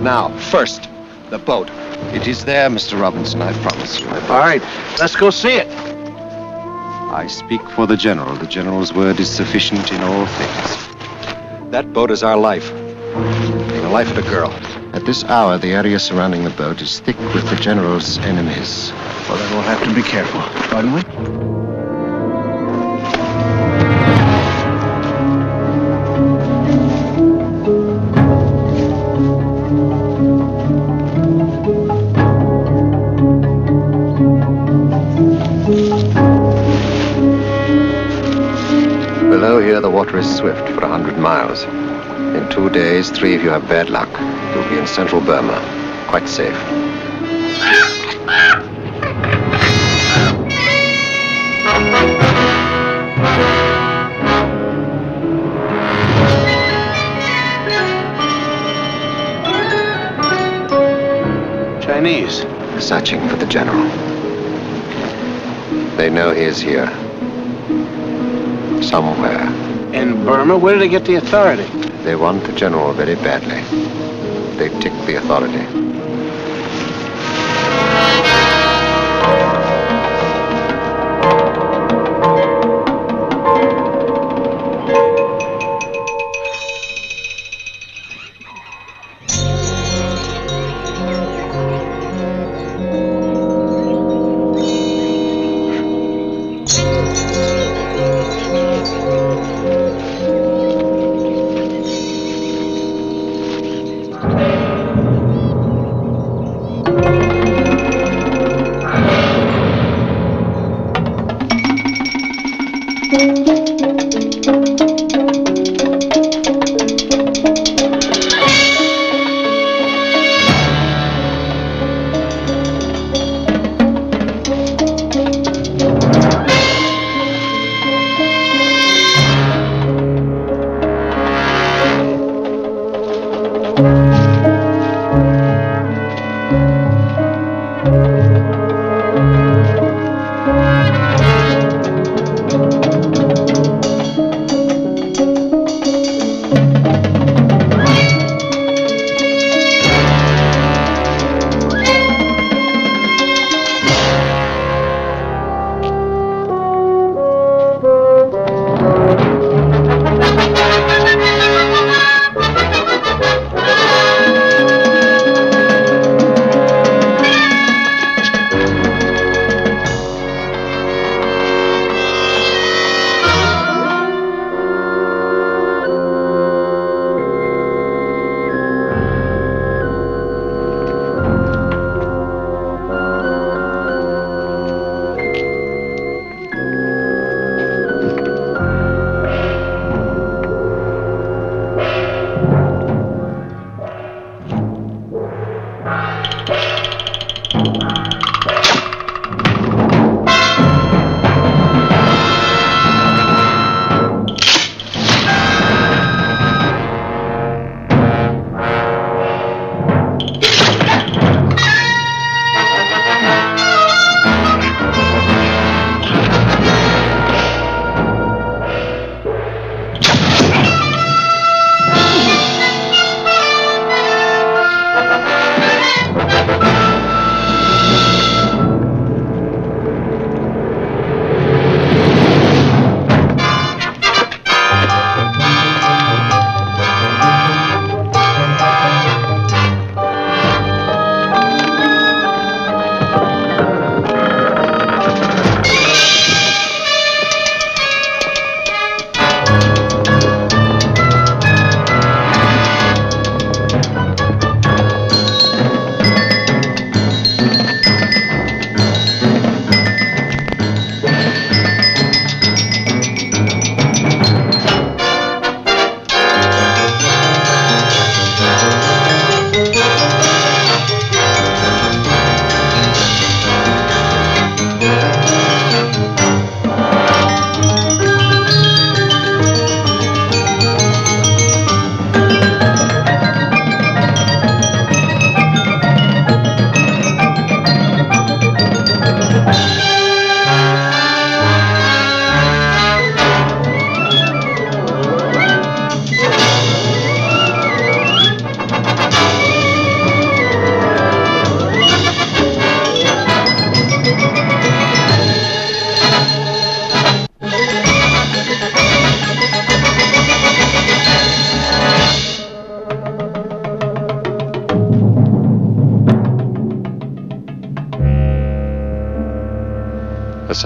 Now, first, the boat. It is there, Mr. Robinson, I promise you. All right, let's go see it. I speak for the General. The General's word is sufficient in all things. That boat is our life. The life of the girl. At this hour, the area surrounding the boat is thick with the General's enemies. Well, then we'll have to be careful. Pardon me? Below here, the water is swift for 100 miles. In 2 days, 3 of you have bad luck. You'll be in central Burma. Quite safe. Chinese. Searching for the General. They know he is here. Somewhere. In Burma? Where did they get the authority? They want the General very badly. They tick the authority.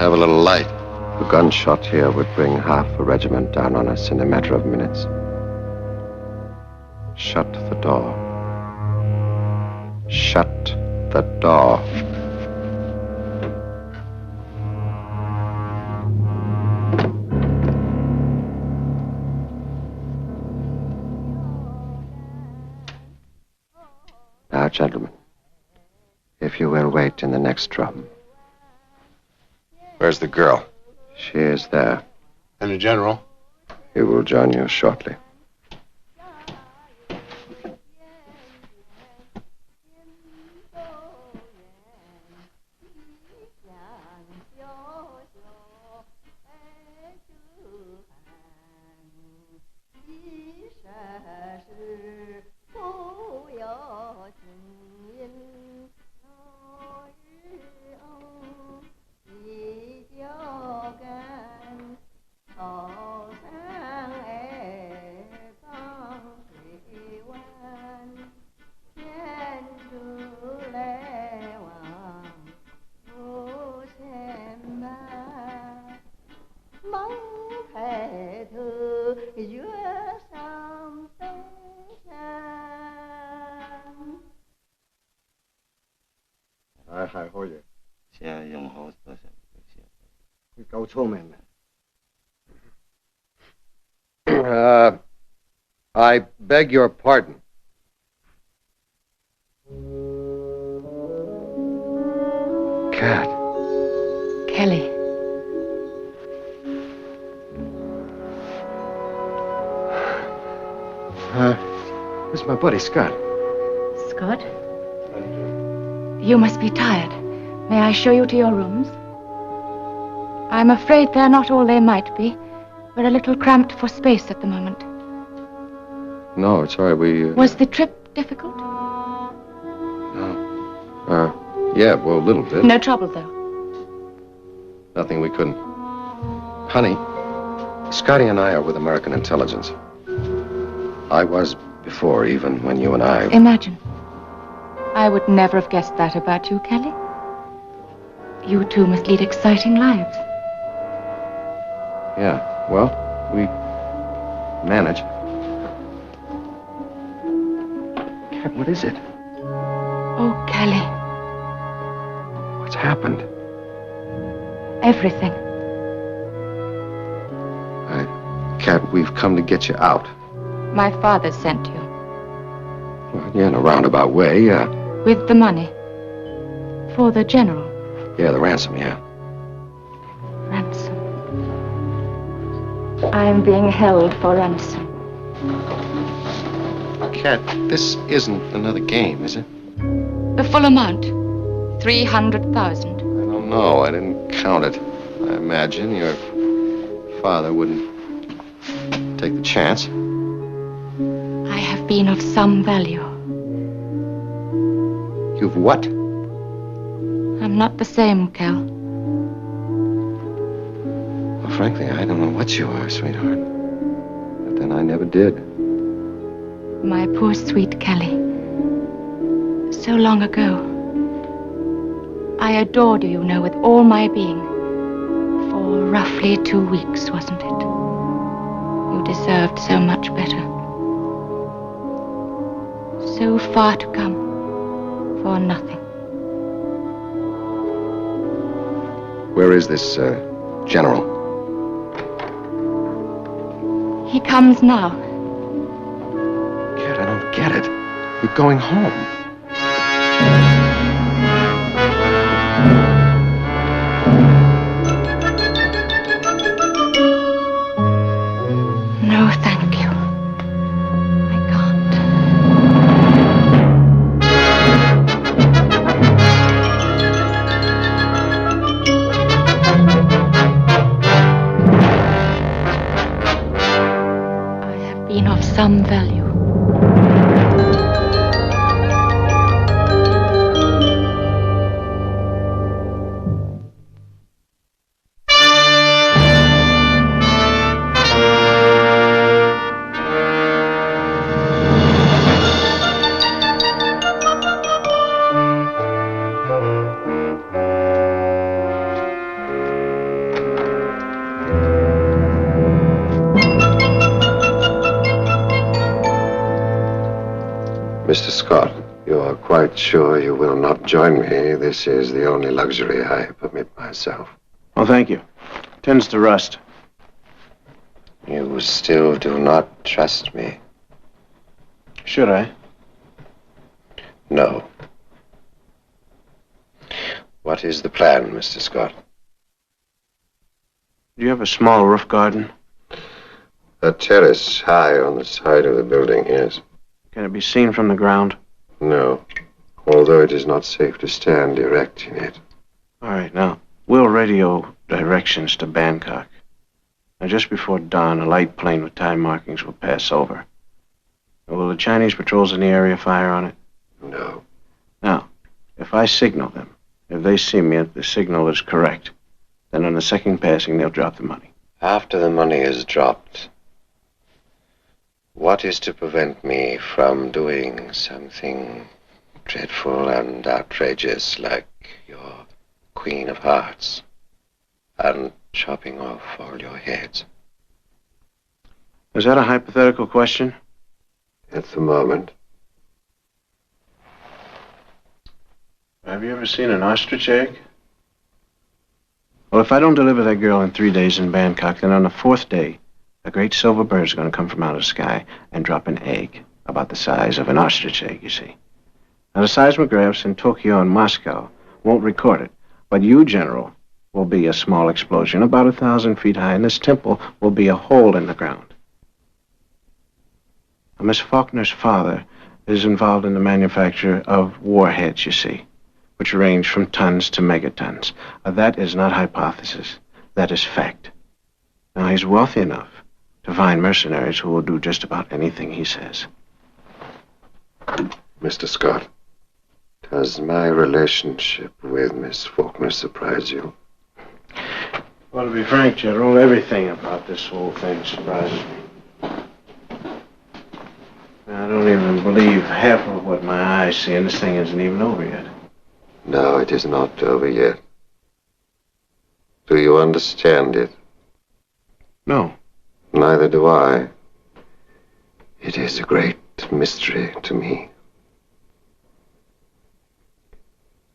have a little light. A gunshot here would bring half a regiment down on us in a matter of minutes. Shut the door. Shut the door. Now, gentlemen, if you will wait in the next room. Where's the girl? She is there. And the general? He will join you shortly. I beg your pardon. Cat. Kelly. This is my buddy, Scott. Scott? You must be tired. May I show you to your rooms? I'm afraid they're not all they might be. We're a little cramped for space at the moment. No, it's all right. Was the trip difficult? Yeah, well, a little bit. No trouble, though. Nothing we couldn't. Honey, Scotty and I are with American intelligence. I was before, even when you and I... Imagine. I would never have guessed that about you, Kelly. You two must lead exciting lives. Yeah, well, we manage. Cat, what is it? Oh, Kelly. What's happened? Everything. Cat, we've come to get you out. My father sent you. Well, yeah, in a roundabout way, yeah. With the money. For the general. Yeah, the ransom, yeah. Ransom. I am being held for ransom. Cat, this isn't another game, is it? The full amount. 300,000. I don't know. I didn't count it. I imagine your father wouldn't take the chance. I have been of some value. You've what? I'm not the same, Kel. Well, frankly, I don't know what you are, sweetheart. But then I never did. My poor sweet Kelly. So long ago. I adored you, you know, with all my being. For roughly 2 weeks, wasn't it? You deserved so much better. So far to come. For nothing. Where is this, general? He comes now. Cat, I don't get it. You're going home. No, thank you. I can't. I have been of some value. Mr. Scott, you are quite sure you will not join me? This is the only luxury I permit myself. Well, thank you. Tends to rust. You still do not trust me? Should I? No. What is the plan, Mr. Scott? Do you have a small roof garden? A terrace high on the side of the building, yes. Can it be seen from the ground? No, although it is not safe to stand erect in it. All right, now, we'll radio directions to Bangkok. Now, just before dawn, a light plane with time markings will pass over. Now, will the Chinese patrols in the area fire on it? No. Now, if I signal them, if they see me and the signal is correct, then on the second passing, they'll drop the money. After the money is dropped, what is to prevent me from doing something dreadful and outrageous like your Queen of Hearts and chopping off all your heads? Is that a hypothetical question? At the moment. Have you ever seen an ostrich egg? Well, if I don't deliver that girl in 3 days in Bangkok, then on the 4th day, a great silver bird is going to come from out of the sky and drop an egg about the size of an ostrich egg, you see. Now, the seismographs in Tokyo and Moscow won't record it, but you, General, will be a small explosion about 1,000 feet high, and this temple will be a hole in the ground. Now, Miss Faulkner's father is involved in the manufacture of warheads, you see, which range from tons to megatons. That is not hypothesis. That is fact. Now, he's wealthy enough to find mercenaries who will do just about anything he says. Mr. Scott, does my relationship with Miss Faulkner surprise you? Well, to be frank, General, everything about this whole thing surprises me. I don't even believe half of what my eyes see, and this thing isn't even over yet. No, it is not over yet. Do you understand it? No. Neither do I. It is a great mystery to me.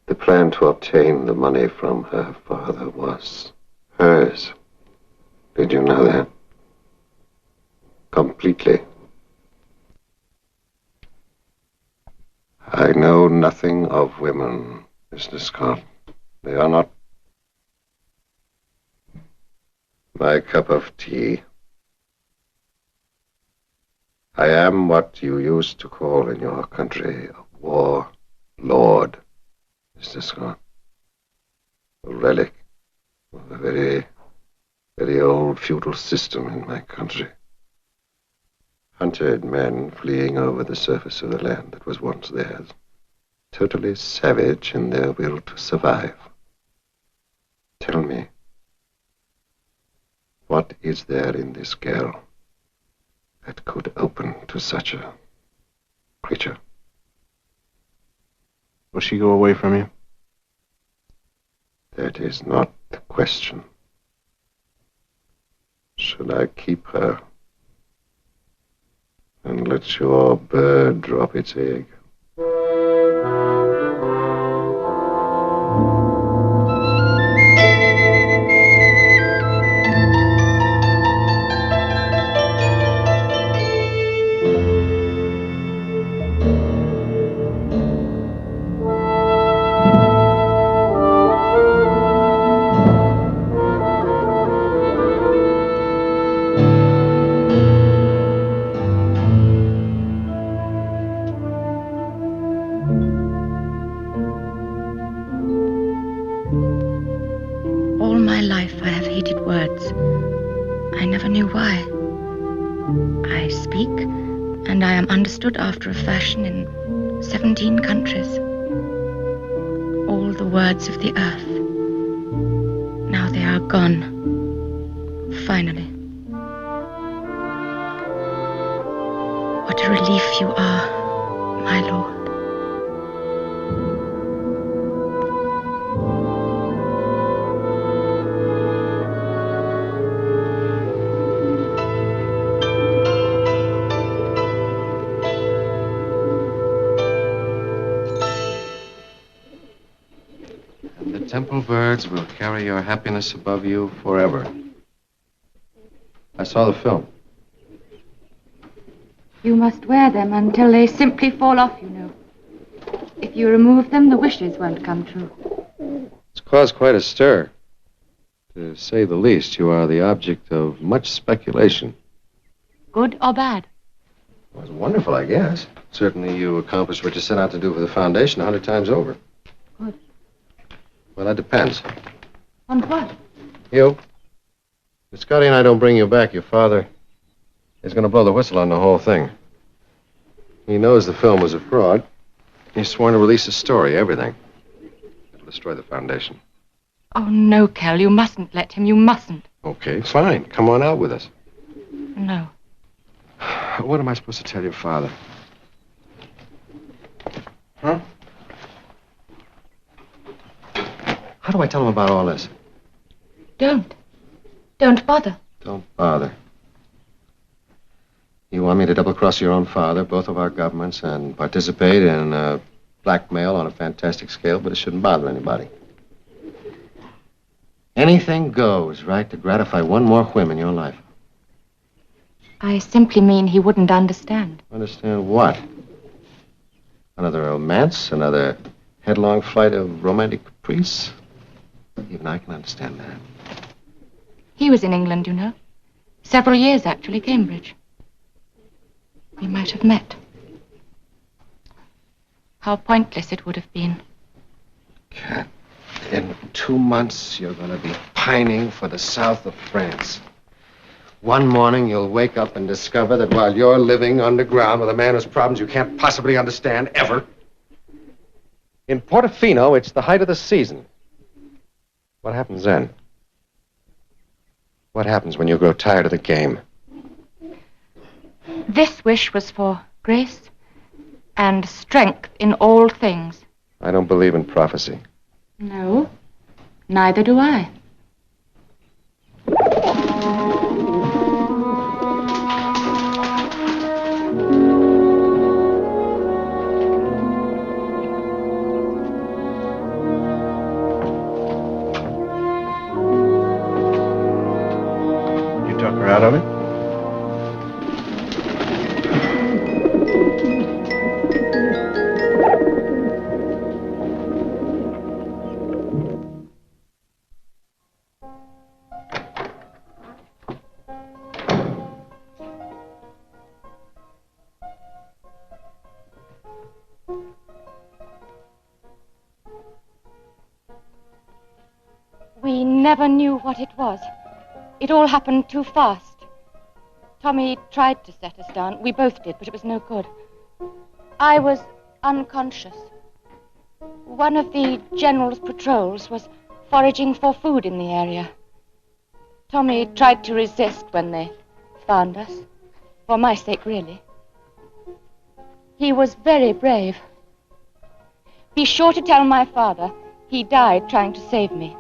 The plan to obtain the money from her father was hers. Did you know that? Completely. I know nothing of women, Mr. Scott. They are not my cup of tea. I am what you used to call in your country a war lord, Mr. Scott. A relic of a very, very old feudal system in my country. Hunted men fleeing over the surface of the land that was once theirs. Totally savage in their will to survive. Tell me, what is there in this girl that could open to such a creature? Will she go away from you? That is not the question. Should I keep her and let your bird drop its egg? All my life I have hated words. I never knew why. I speak, and I am understood after a fashion in 17 countries. All the words of the earth. Now they are gone. Finally. What a relief you are, my lord. purple birds will carry your happiness above you forever. I saw the film. You must wear them until they simply fall off, you know. If you remove them, the wishes won't come true. It's caused quite a stir. To say the least, you are the object of much speculation. Good or bad? Well, it's wonderful, I guess. Certainly you accomplished what you set out to do for the foundation 100 times over. Good. Well, that depends. On what? You. If Scotty and I don't bring you back, your father is going to blow the whistle on the whole thing. He knows the film was a fraud. He's sworn to release the story, everything. It'll destroy the foundation. Oh, no, Cal, you mustn't let him. You mustn't. Okay, fine. Come on out with us. No. What am I supposed to tell your father? Huh? How do I tell him about all this? Don't. Don't bother. Don't bother. You want me to double-cross your own father, both of our governments, and participate in blackmail on a fantastic scale, but it shouldn't bother anybody. Anything goes, right, to gratify one more whim in your life. I simply mean he wouldn't understand. Understand what? Another romance? Another headlong flight of romantic caprice? Even I can understand that. He was in England, you know. Several years, actually, Cambridge. We might have met. How pointless it would have been. Cat, in 2 months, you're going to be pining for the south of France. One morning, you'll wake up and discover that while you're living underground with a man whose problems you can't possibly understand ever, in Portofino, it's the height of the season. What happens then? What happens when you grow tired of the game? This wish was for grace and strength in all things. I don't believe in prophecy. No, neither do I. You talk her out of it? We never knew what it was. It all happened too fast. Tommy tried to set us down. We both did, but it was no good. I was unconscious. One of the general's patrols was foraging for food in the area. Tommy tried to resist when they found us. For my sake, really. He was very brave. Be sure to tell my father he died trying to save me.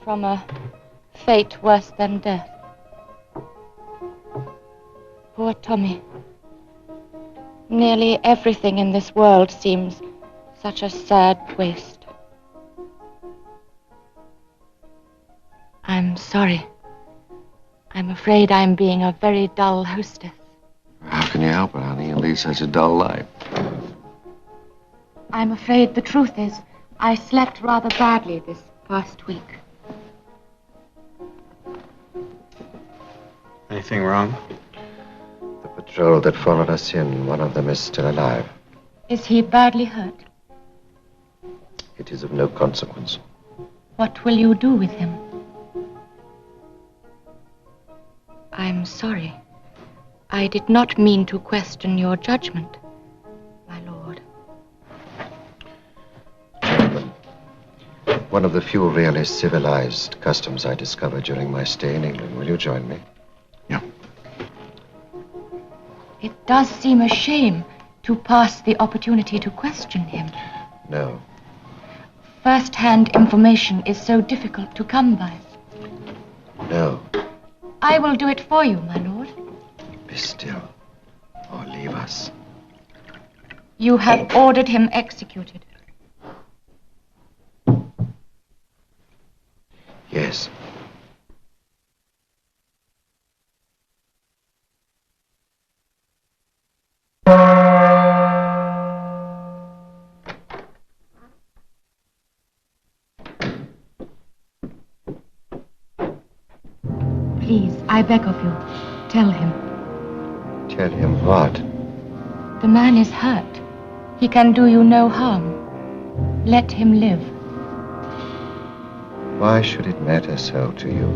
From a fate worse than death. Poor Tommy. Nearly everything in this world seems such a sad waste. I'm sorry. I'm afraid I'm being a very dull hostess. How can you help it, honey? You lead such a dull life. I'm afraid the truth is I slept rather badly this past week. Anything wrong? The patrol that followed us in, one of them is still alive. Is he badly hurt? It is of no consequence. What will you do with him? I'm sorry. I did not mean to question your judgment, my lord. Gentlemen, one of the few really civilized customs I discovered during my stay in England. Will you join me? It does seem a shame to pass the opportunity to question him. No. First-hand information is so difficult to come by. No. I will do it for you, my lord. Be still, or leave us. You have ordered him executed. Yes. Please, I beg of you, tell him. Tell him what? The man is hurt. He can do you no harm. Let him live. Why should it matter so to you?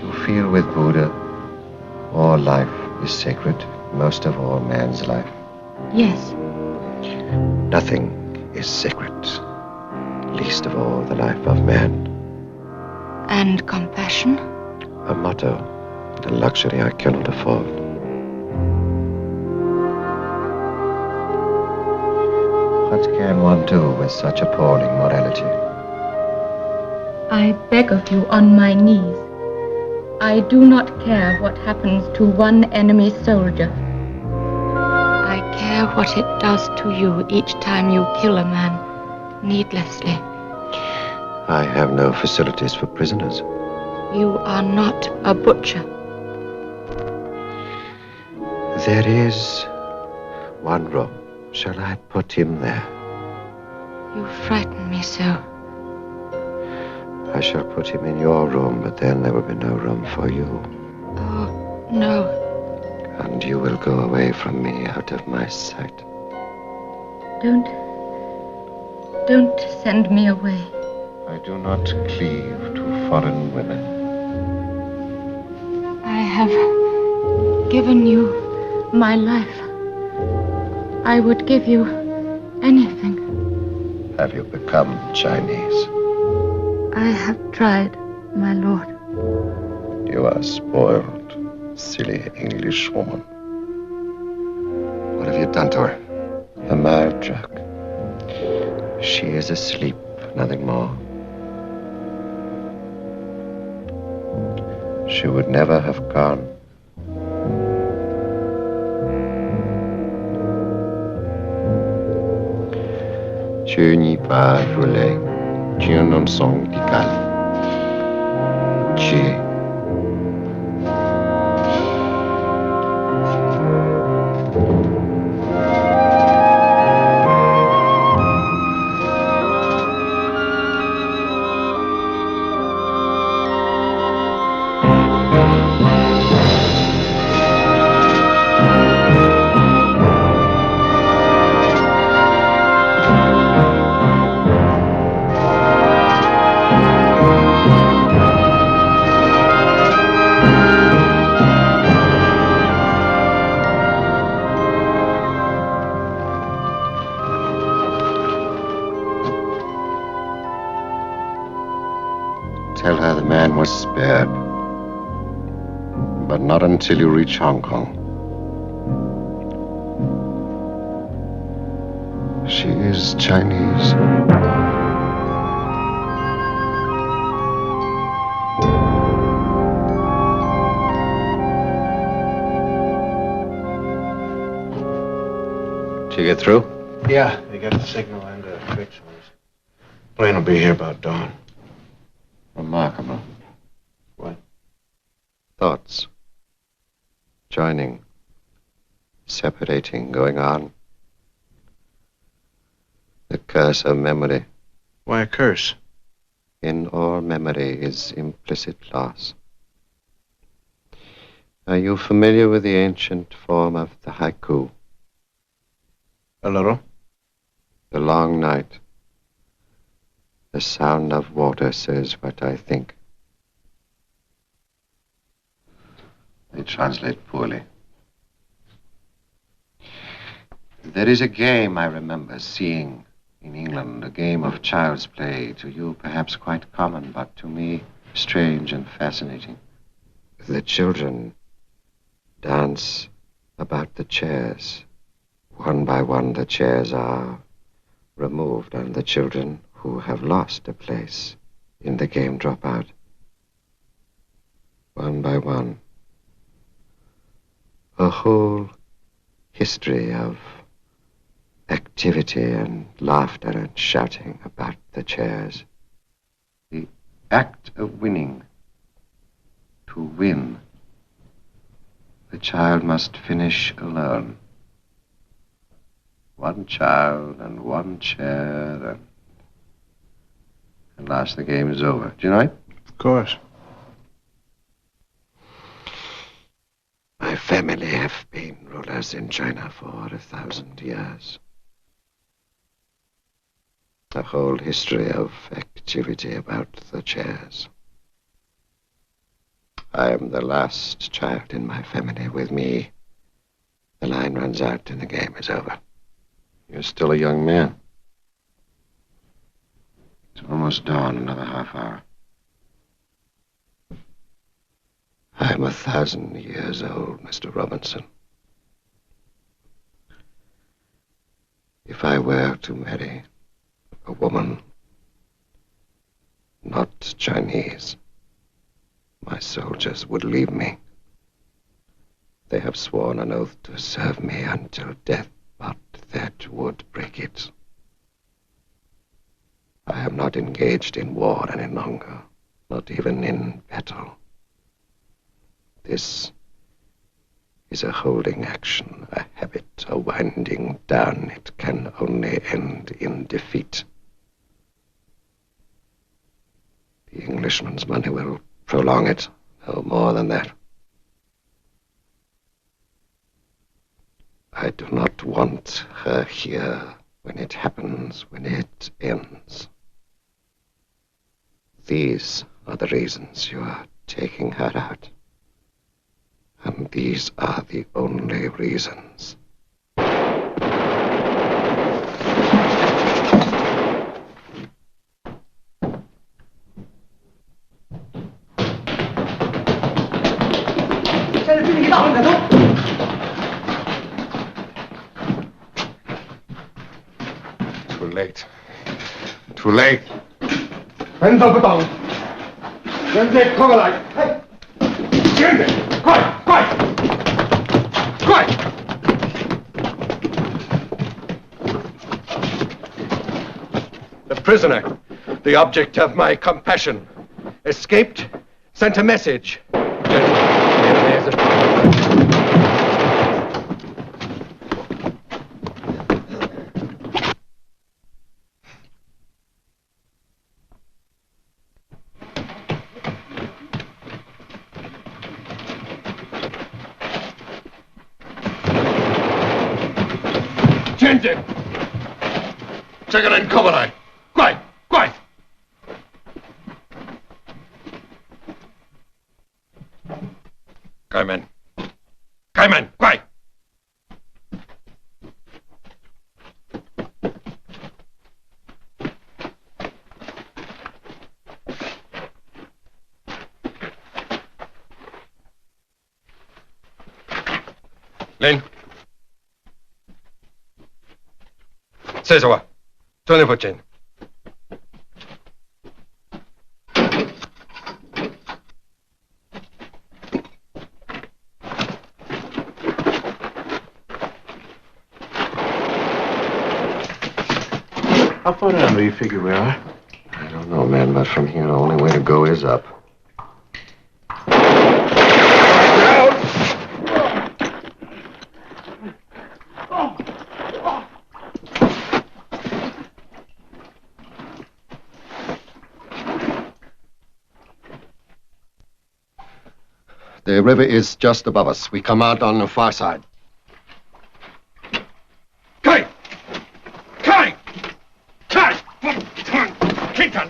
You feel with Buddha, all life is sacred, most of all man's life. Yes. Nothing is sacred, least of all the life of man. And compassion? A motto, a luxury I cannot afford. What can one do with such appalling morality? I beg of you on my knees. I do not care what happens to one enemy soldier. I care what it does to you each time you kill a man needlessly. I have no facilities for prisoners. You are not a butcher. There is one room. Shall I put him there? You frighten me so. I shall put him in your room, but then there will be no room for you. Oh, no. And you will go away from me, out of my sight. Don't send me away. I do not cleave to foreign women. I have given you my life. I would give you anything. Have you become Chinese? I have tried, my lord. You are spoiled, silly English woman. What have you done to her? A mild drug. She is asleep, nothing more. She would never have gone. Tu n'y pas voler, tu non son pical. Tu. Tell her the man was spared. But not until you reach Hong Kong. She is Chinese. Did you get through? Yeah, they got the signal and the fix on us. Plane will be here about dawn. Remarkable. What? Thoughts. Joining. Separating, going on. The curse of memory. Why a curse? In all memory is implicit loss. Are you familiar with the ancient form of the haiku? A little. The long night. The sound of water says what I think. They translate poorly. There is a game I remember seeing in England, a game of child's play, to you perhaps quite common, but to me strange and fascinating. The children dance about the chairs. One by one the chairs are removed and the children who have lost a place in the game drop out. One by one. A whole history of activity and laughter and shouting about the chairs. The act of winning. To win, the child must finish alone. One child and one chair, and last the game is over. Do you know it? Of course. My family have been rulers in China for 1,000 years. A whole history of activity about the chairs. I am the last child in my family. With me, the line runs out and the game is over. You're still a young man. It's almost dawn, another half hour. I'm 1,000 years old, Mr. Robinson. If I were to marry a woman not Chinese, my soldiers would leave me. They have sworn an oath to serve me until death, but that would break it. I am not engaged in war any longer, not even in battle. This is a holding action, a habit, a winding down. It can only end in defeat. The Englishman's money will prolong it, no more than that. I do not want her here when it happens, when it ends. These are the reasons you are taking her out. And these are the only reasons. Too late. Too late. 人都不懂，人家靠过来，哎，紧点，快快快！ The prisoner, the object of my compassion, escaped, sent a message. Gentlemen, 这个人靠过来，快快！ 开门！开门！快！ Lin， 46，坐那附近。 How far down do you figure we are? I don't know, man, but from here, the only way to go is up. The river is just above us. We come out on the far side. Kai! Kai! Kai! Kitan!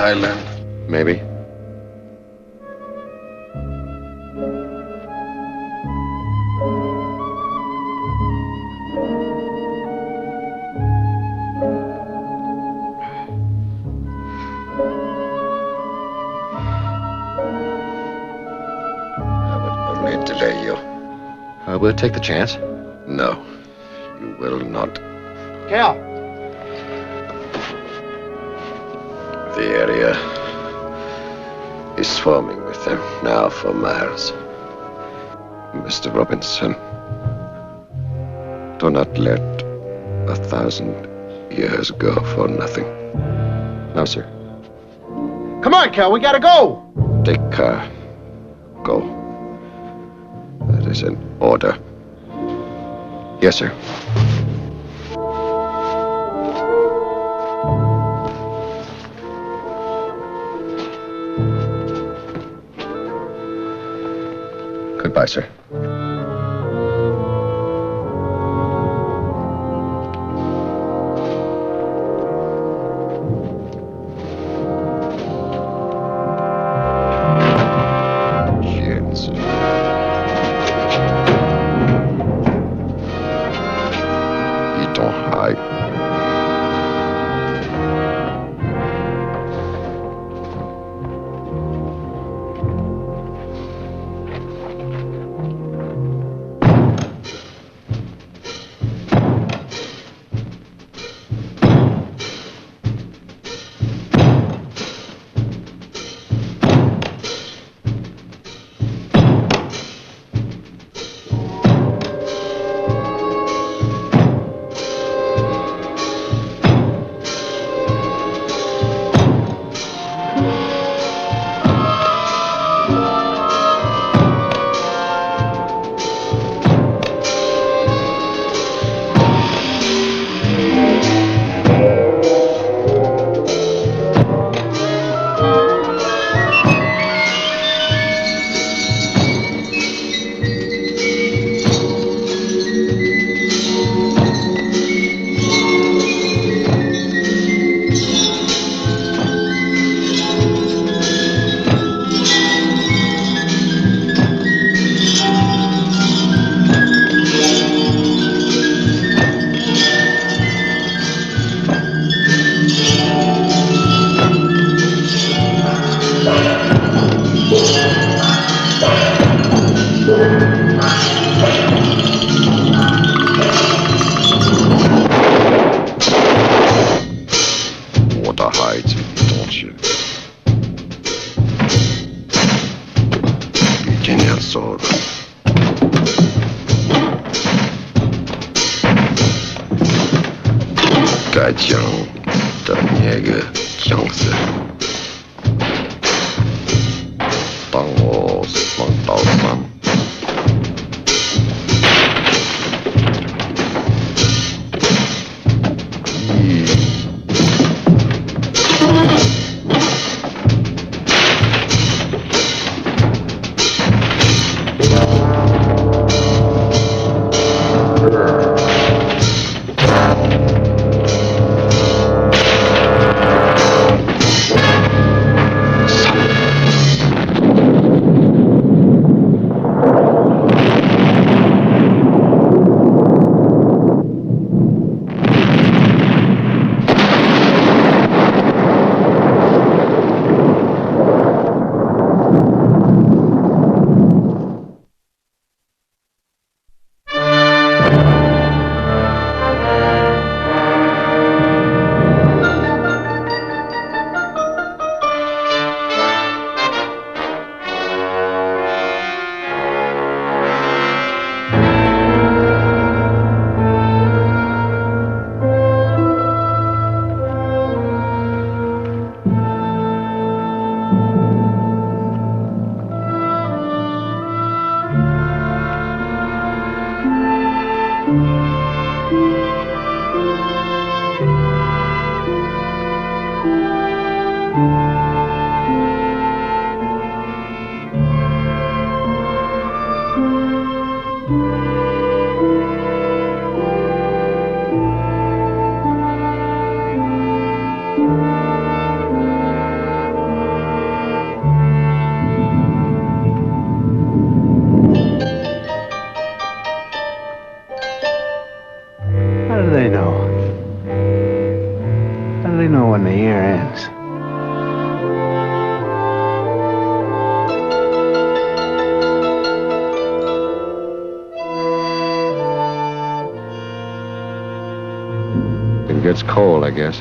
Thailand? Maybe. Only delay you. We'll take the chance. No, you will not. Cal. The area is swarming with them now for miles. Mr. Robinson, do not let 1,000 years go for nothing. No, sir. Come on, Cal, we gotta go. Take care. Go. That is an order. Yes, sir. Goodbye, sir. gets cold, I guess.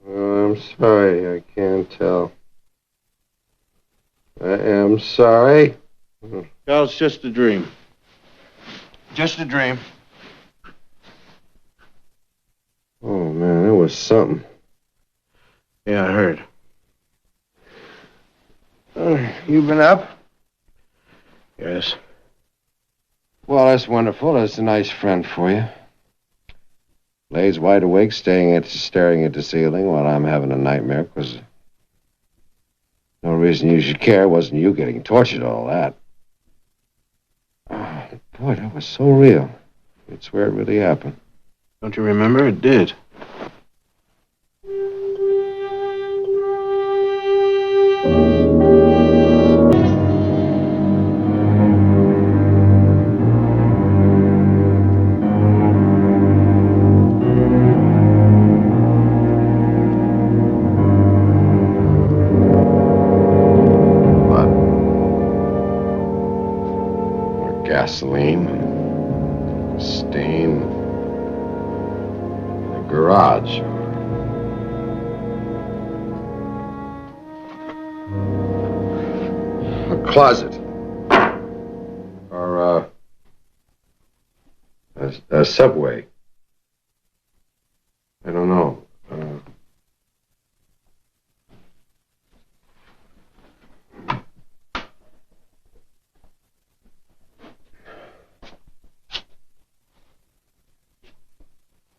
I'm sorry, I can't tell. I am sorry. Well, it's just a dream. Just a dream. Oh, man, that was something. Yeah, I heard. You been up? Yes. Well, that's wonderful. That's a nice friend for you. Lays wide awake, staring at the ceiling while I'm having a nightmare, because no reason you should care. It wasn't you getting tortured, all that. Oh, boy, that was so real. You'd swear it really happened. Don't you remember? It did. Gasoline, stain, the garage. A closet. Or, a subway. I don't know.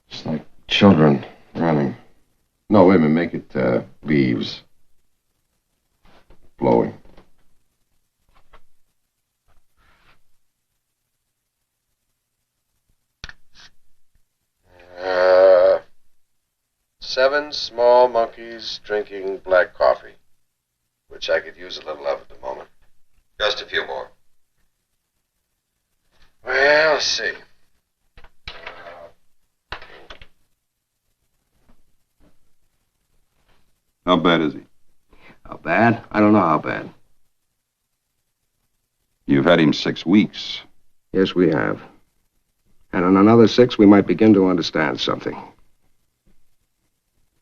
It's like children running. No, wait a minute. Make it leaves blowing. 7 small monkeys drinking black coffee, which I could use a little of at the moment. Just a few more. Well, let's see. How bad is he? How bad? I don't know how bad. You've had him 6 weeks. Yes, we have. And in another 6, we might begin to understand something.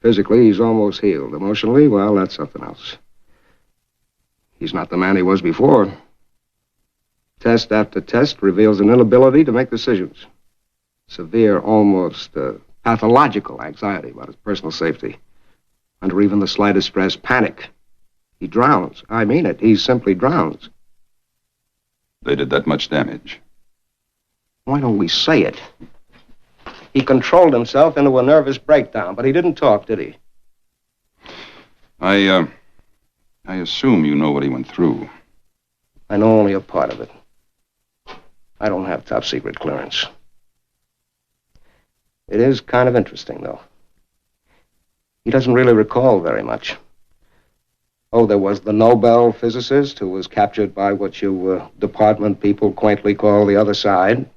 Physically, he's almost healed. Emotionally, well, that's something else. He's not the man he was before. Test after test reveals an inability to make decisions. Severe, almost pathological anxiety about his personal safety. Under even the slightest stress, panic. He drowns. I mean it. He simply drowns. They did that much damage. Why don't we say it? He controlled himself into a nervous breakdown, but he didn't talk, did he? I assume you know what he went through. I know only a part of it. I don't have top secret clearance. It is kind of interesting, though. He doesn't really recall very much. Oh, there was the Nobel physicist who was captured by what you department people quaintly call the other side.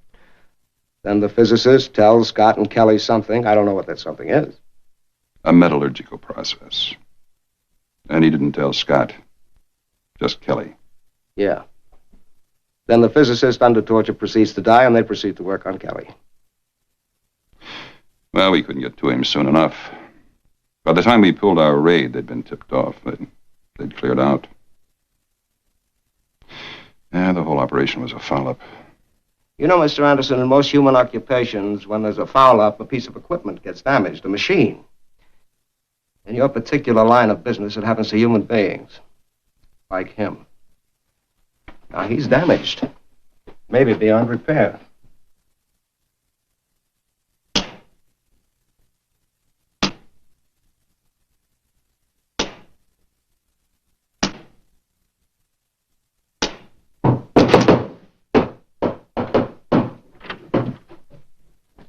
Then the physicist tells Scott and Kelly something. I don't know what that something is. A metallurgical process. And he didn't tell Scott. Just Kelly. Yeah. Then the physicist under torture proceeds to die, and they proceed to work on Kelly. Well, we couldn't get to him soon enough. By the time we pulled our raid, they'd been tipped off. They'd cleared out. Yeah, the whole operation was a foul-up. You know, Mr. Anderson, in most human occupations, when there's a foul-up, a piece of equipment gets damaged, a machine. In your particular line of business, it happens to human beings. Like him. Now, he's damaged. Maybe beyond repair.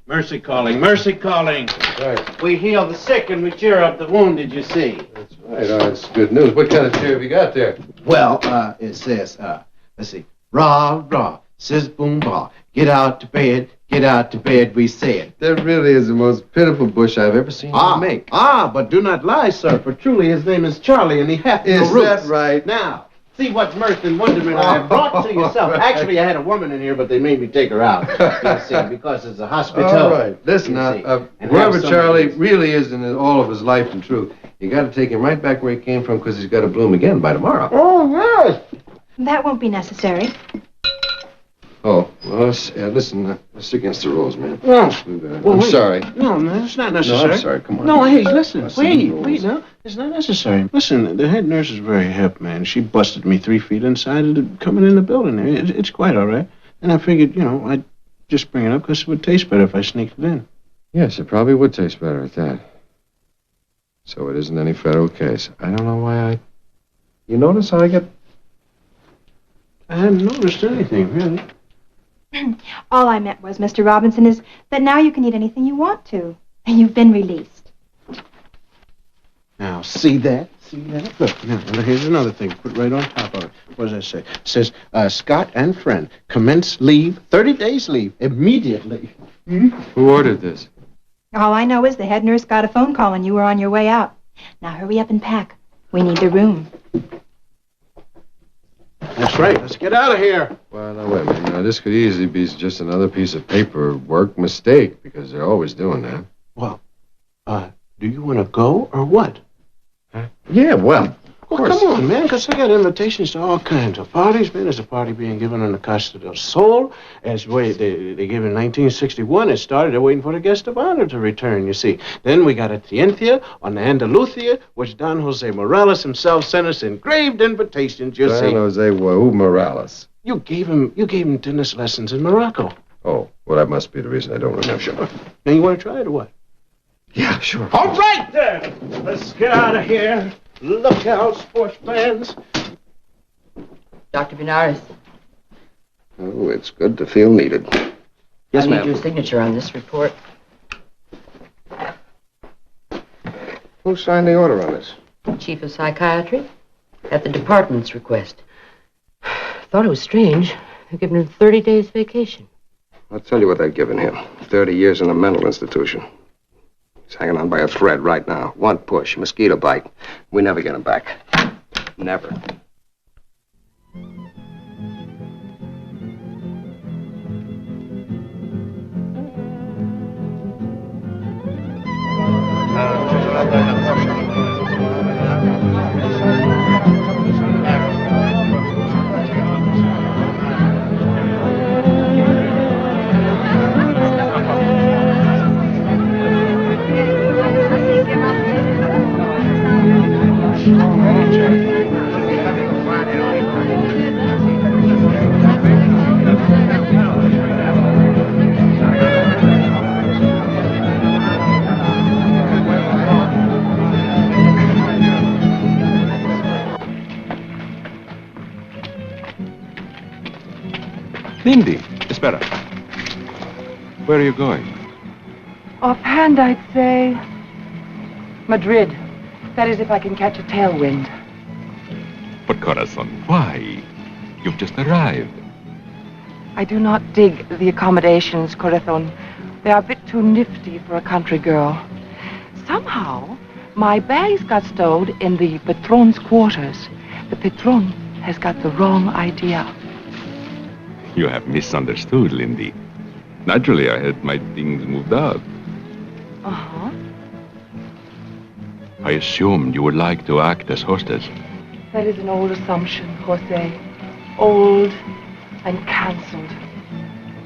Mercy calling, mercy calling. Right. We heal the sick and we cheer up the wounded, you see. That's right. Oh, that's good news. What kind of cheer have you got there? Well, it says, let's see. Rah, rah, says boom, bah. Get out to bed, we said. That really is the most pitiful bush I've ever seen you make. But do not lie, sir, for truly his name is Charlie and he hath no Is roots. that right? Now, see what mirth and wonderment I have brought to yourself. Right. Actually, I had a woman in here, but they made me take her out, you see, because it's a hospital. All right. Listen, you see, and whoever have some Charlie of these. really is in all of his life and truth, you got to take him right back where he came from because he's got to bloom again by tomorrow. Oh, yes. That won't be necessary. Oh, well, listen, that's against the rules, man. No. I'm Well, wait. sorry. No, man, it's not necessary. No, I'm sorry. Come on. No, hey, listen. That's the rules. Wait, no. It's not necessary. Listen, the head nurse is very hip, man. She busted me 3 feet inside of coming in the building. It's quite all right. And I figured, I'd just bring it up because it would taste better if I sneaked it in. Yes, it probably would taste better at that. So it isn't any federal case. I don't know why You notice how I get... I hadn't noticed anything, really. All I meant was, Mr. Robinson, is that now you can eat anything you want to. And you've been released. Now, see that? See that? Look, now, here's another thing. Put right on top of it. What does that say? It says, Scott and friend, commence leave, 30 days leave, immediately. Who ordered this? All I know is the head nurse got a phone call and you were on your way out. Now hurry up and pack. We need the room. That's right. Let's get out of here. Well, now, wait a minute. Now, this could easily be just another piece of paperwork mistake, because they're always doing that. Well, do you want to go or what? Huh? Yeah, well, Well, come on, man, because I got invitations to all kinds of parties, man. There's a party being given on the Costa del Sol. As they gave in 1961. It started. They're waiting for the guest of honor to return, you see. Then we got a Tientia on the Andalusia, which Don Jose Morales himself sent us engraved invitations, you see. San Jose, who Morales? You gave him tennis lessons in Morocco. Oh, well, that must be the reason I don't remember. Sure. Now, you want to try it or what? Yeah, sure. All right, then. Let's get out of here. Look out, sports fans. Dr. Benares, Oh, it's good to feel needed. Yes, I need ma'am. your signature on this report. Who signed the order on this? Chief of Psychiatry, at the department's request. Thought it was strange. They're giving him 30 days vacation. I'll tell you what they've given him. 30 years in a mental institution. He's hanging on by a thread right now. One push, mosquito bite. We never get him back. Never. Lindy, espera. Where are you going? Offhand, I'd say Madrid. That is, if I can catch a tailwind. But Corazon, why? You've just arrived. I do not dig the accommodations, Corazon. They are a bit too nifty for a country girl. Somehow, my bags got stowed in the patron's quarters. The patron has got the wrong idea. You have misunderstood, Lindy. Naturally, I had my things moved out. Uh-huh. I assumed you would like to act as hostess. That is an old assumption, Jose. Old and cancelled.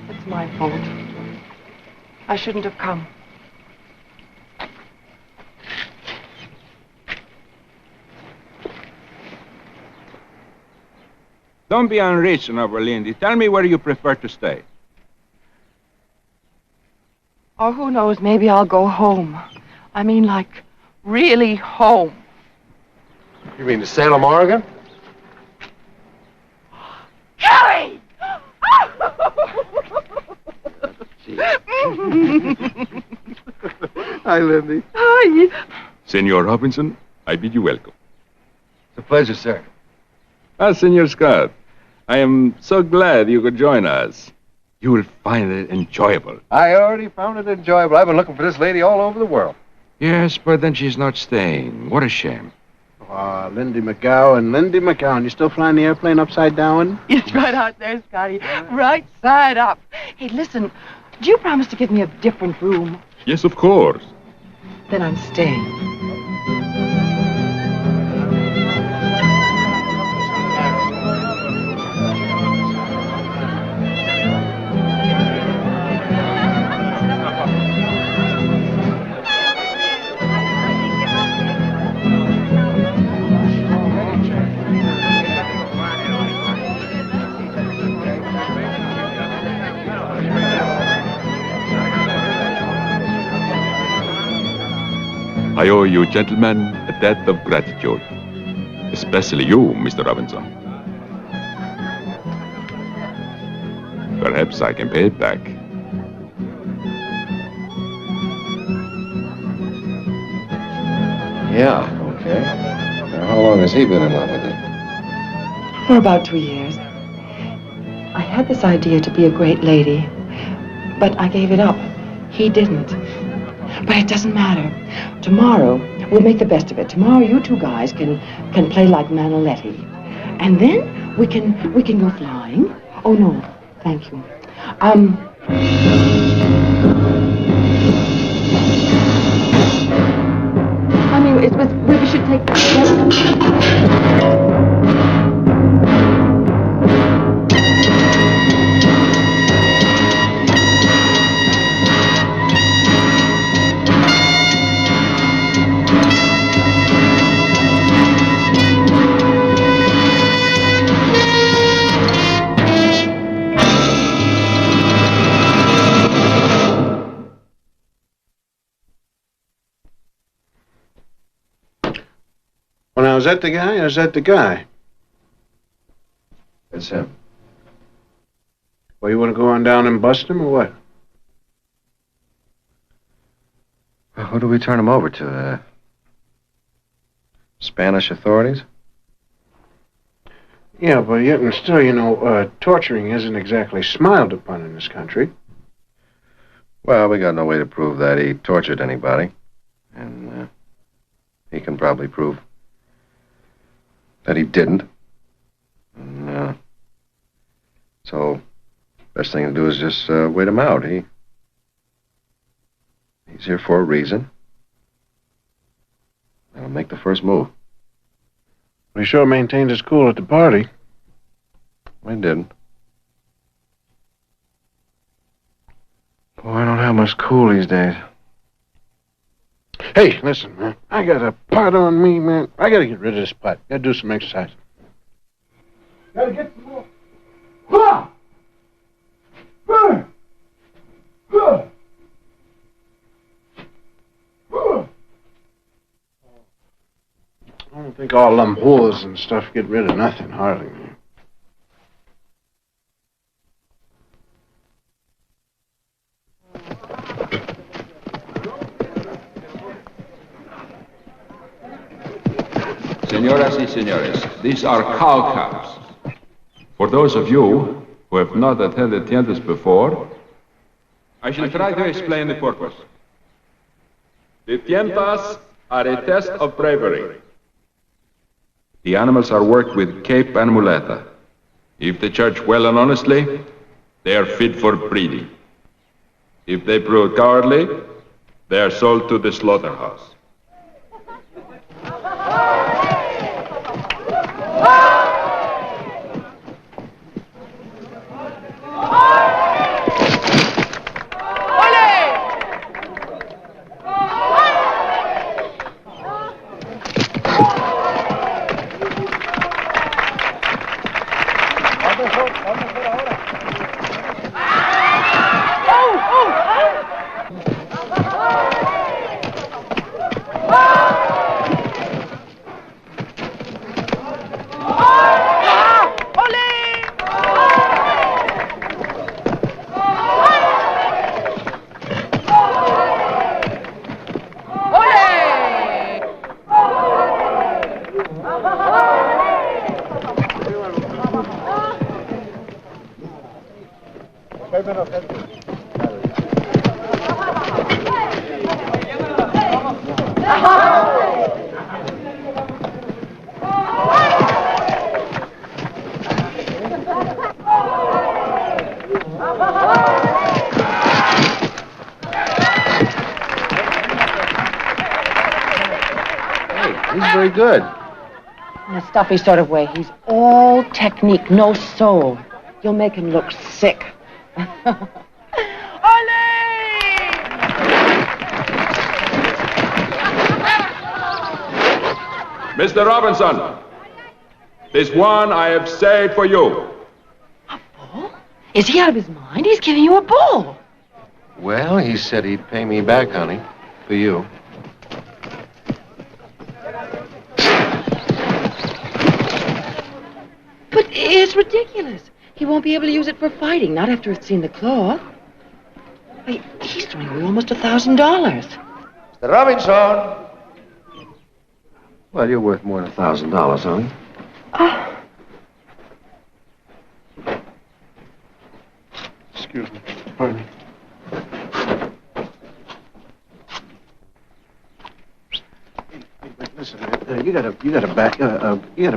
It's my fault. I shouldn't have come. Don't be unreasonable, Lindy. Tell me where you prefer to stay. Or who knows, maybe I'll go home. I mean, like, really home. You mean to Salem, Oregon? Harry! Hi, Lindy. Hi. Senor Robinson, I bid you welcome. It's a pleasure, sir. Senor Scott, I am so glad you could join us. You will find it enjoyable. I already found it enjoyable. I've been looking for this lady all over the world. Yes, but then she's not staying. What a shame. Lindy McGowan, Lindy McGowan. You still flying the airplane upside down? It's right out there, Scotty. Right side up. Hey, listen, do you promise to give me a different room? Yes, of course. Then I'm staying. I owe you, gentlemen, a debt of gratitude. Especially you, Mr. Robinson. Perhaps I can pay it back. Yeah, okay. Now, how long has he been in love with you? For about 2 years. I had this idea to be a great lady, but I gave it up. He didn't. But it doesn't matter. Tomorrow, we'll make the best of it. Tomorrow, you two guys can play like Manoletti. And then we can go flying. Oh, no. Thank you. I mean, we should take... Well, now, is that the guy or is that the guy? It's him. Well, you want to go on down and bust him or what? Well, who do we turn him over to? Spanish authorities? Yeah, but yet and still, you know, torturing isn't exactly smiled upon in this country. Well, we got no way to prove that he tortured anybody. And he can probably prove that he didn't. And, so, best thing to do is just wait him out. He's here for a reason. I'll make the first move. He sure maintained his cool at the party. I didn't. Boy, I don't have much cool these days. Hey, listen, man. I got a pot on me, man. I gotta get rid of this pot. Gotta do some exercise. Gotta get some more. I don't think all them whores and stuff get rid of nothing, hardly, man. Señoras y señores, these are cow calves. For those of you who have not attended tiendas before, I shall try to explain the purpose. The tiendas are a test of bravery. The animals are worked with cape and muleta. If they charge well and honestly, they are fit for breeding. If they prove cowardly, they are sold to the slaughterhouse. He's very good. In a stuffy sort of way. He's all technique, no soul. You'll make him look sick. Mr. Robinson, this one I have saved for you. Is he out of his mind? He's giving you a bull. Well, he said he'd pay me back, honey. For you. But it's ridiculous. He won't be able to use it for fighting, not after it's seen the claw. Hey, he's throwing away almost $1,000. Mr. Robinson! Well, you're worth more than $1,000, honey. Excuse me. Pardon me. Listen, man, you got a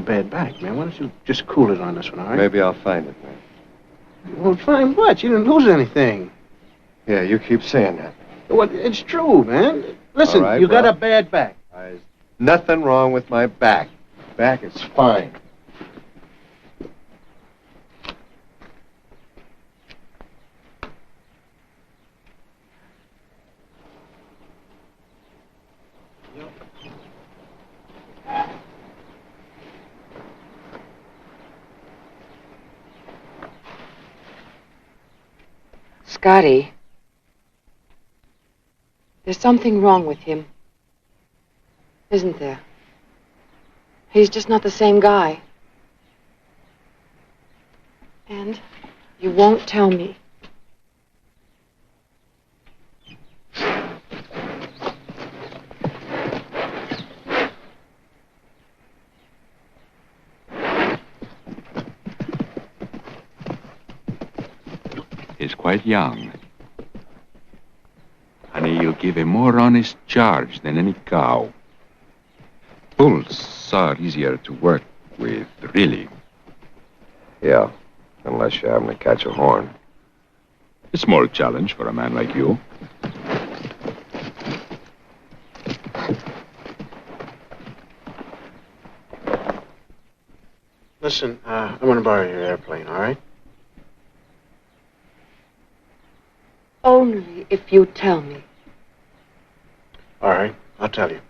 bad back, man. Why don't you just cool it on this one, all right? Maybe I'll find it, man. Well, find what? You didn't lose anything. Yeah, you keep saying that. Well, it's true, man. Listen, All right, you got well, a bad back. There's nothing wrong with my back. Back is fine. Scotty, there's something wrong with him. Isn't there? He's just not the same guy. And you won't tell me. He's quite young. Honey, you give a more honest charge than any cow. Bulls are easier to work with, really. Yeah, unless you happen to catch a horn. A small challenge for a man like you. Listen, I'm going to borrow your airplane, all right? Only if you tell me. All right, I'll tell you.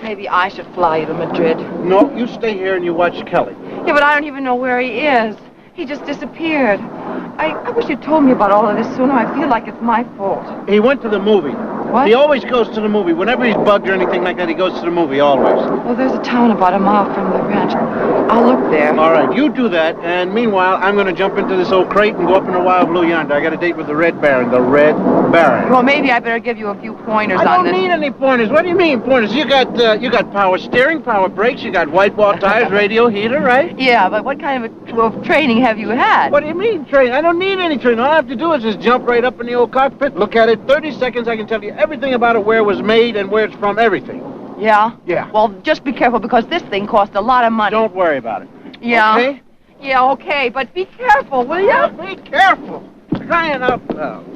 Maybe I should fly you to Madrid. No, you stay here and you watch Kelly. Yeah, but I don't even know where he is. He just disappeared. I wish you'd told me about all of this sooner. I feel like it's my fault. He went to the movie. What? He always goes to the movie. Whenever he's bugged or anything like that, he goes to the movie, always. Well, there's a town about a mile from the ranch. I'll look there. All right, you do that, and meanwhile, I'm going to jump into this old crate and go up in the Wild Blue yonder. I got a date with the Red Baron. The Red Baron. Well, maybe I better give you a few pointers I on don't this. need any pointers. What do you mean pointers? You got power steering, power brakes, you got white wall tires, radio heater, right? Yeah, but what kind of training have you had? What do you mean training? I don't need any training. All I have to do is just jump right up in the old cockpit, look at it, 30 seconds, I can tell you everything about it, where it was made and where it's from, everything. Yeah? Yeah. Well, just be careful because this thing cost a lot of money. Don't worry about it. Yeah? Okay? Yeah, okay, but be careful, will you? Be careful. Crying out loud.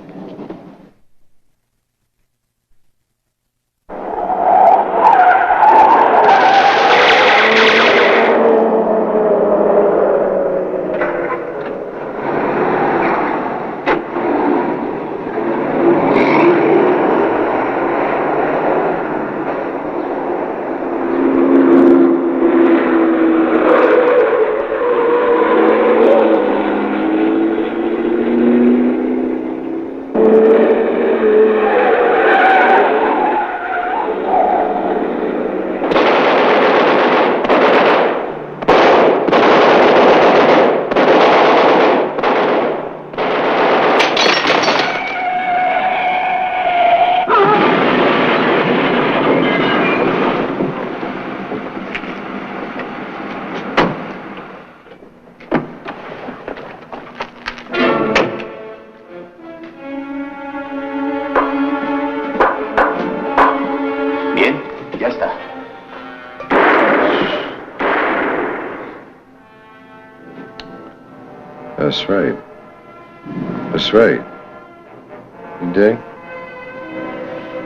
That's right. That's right. You dig?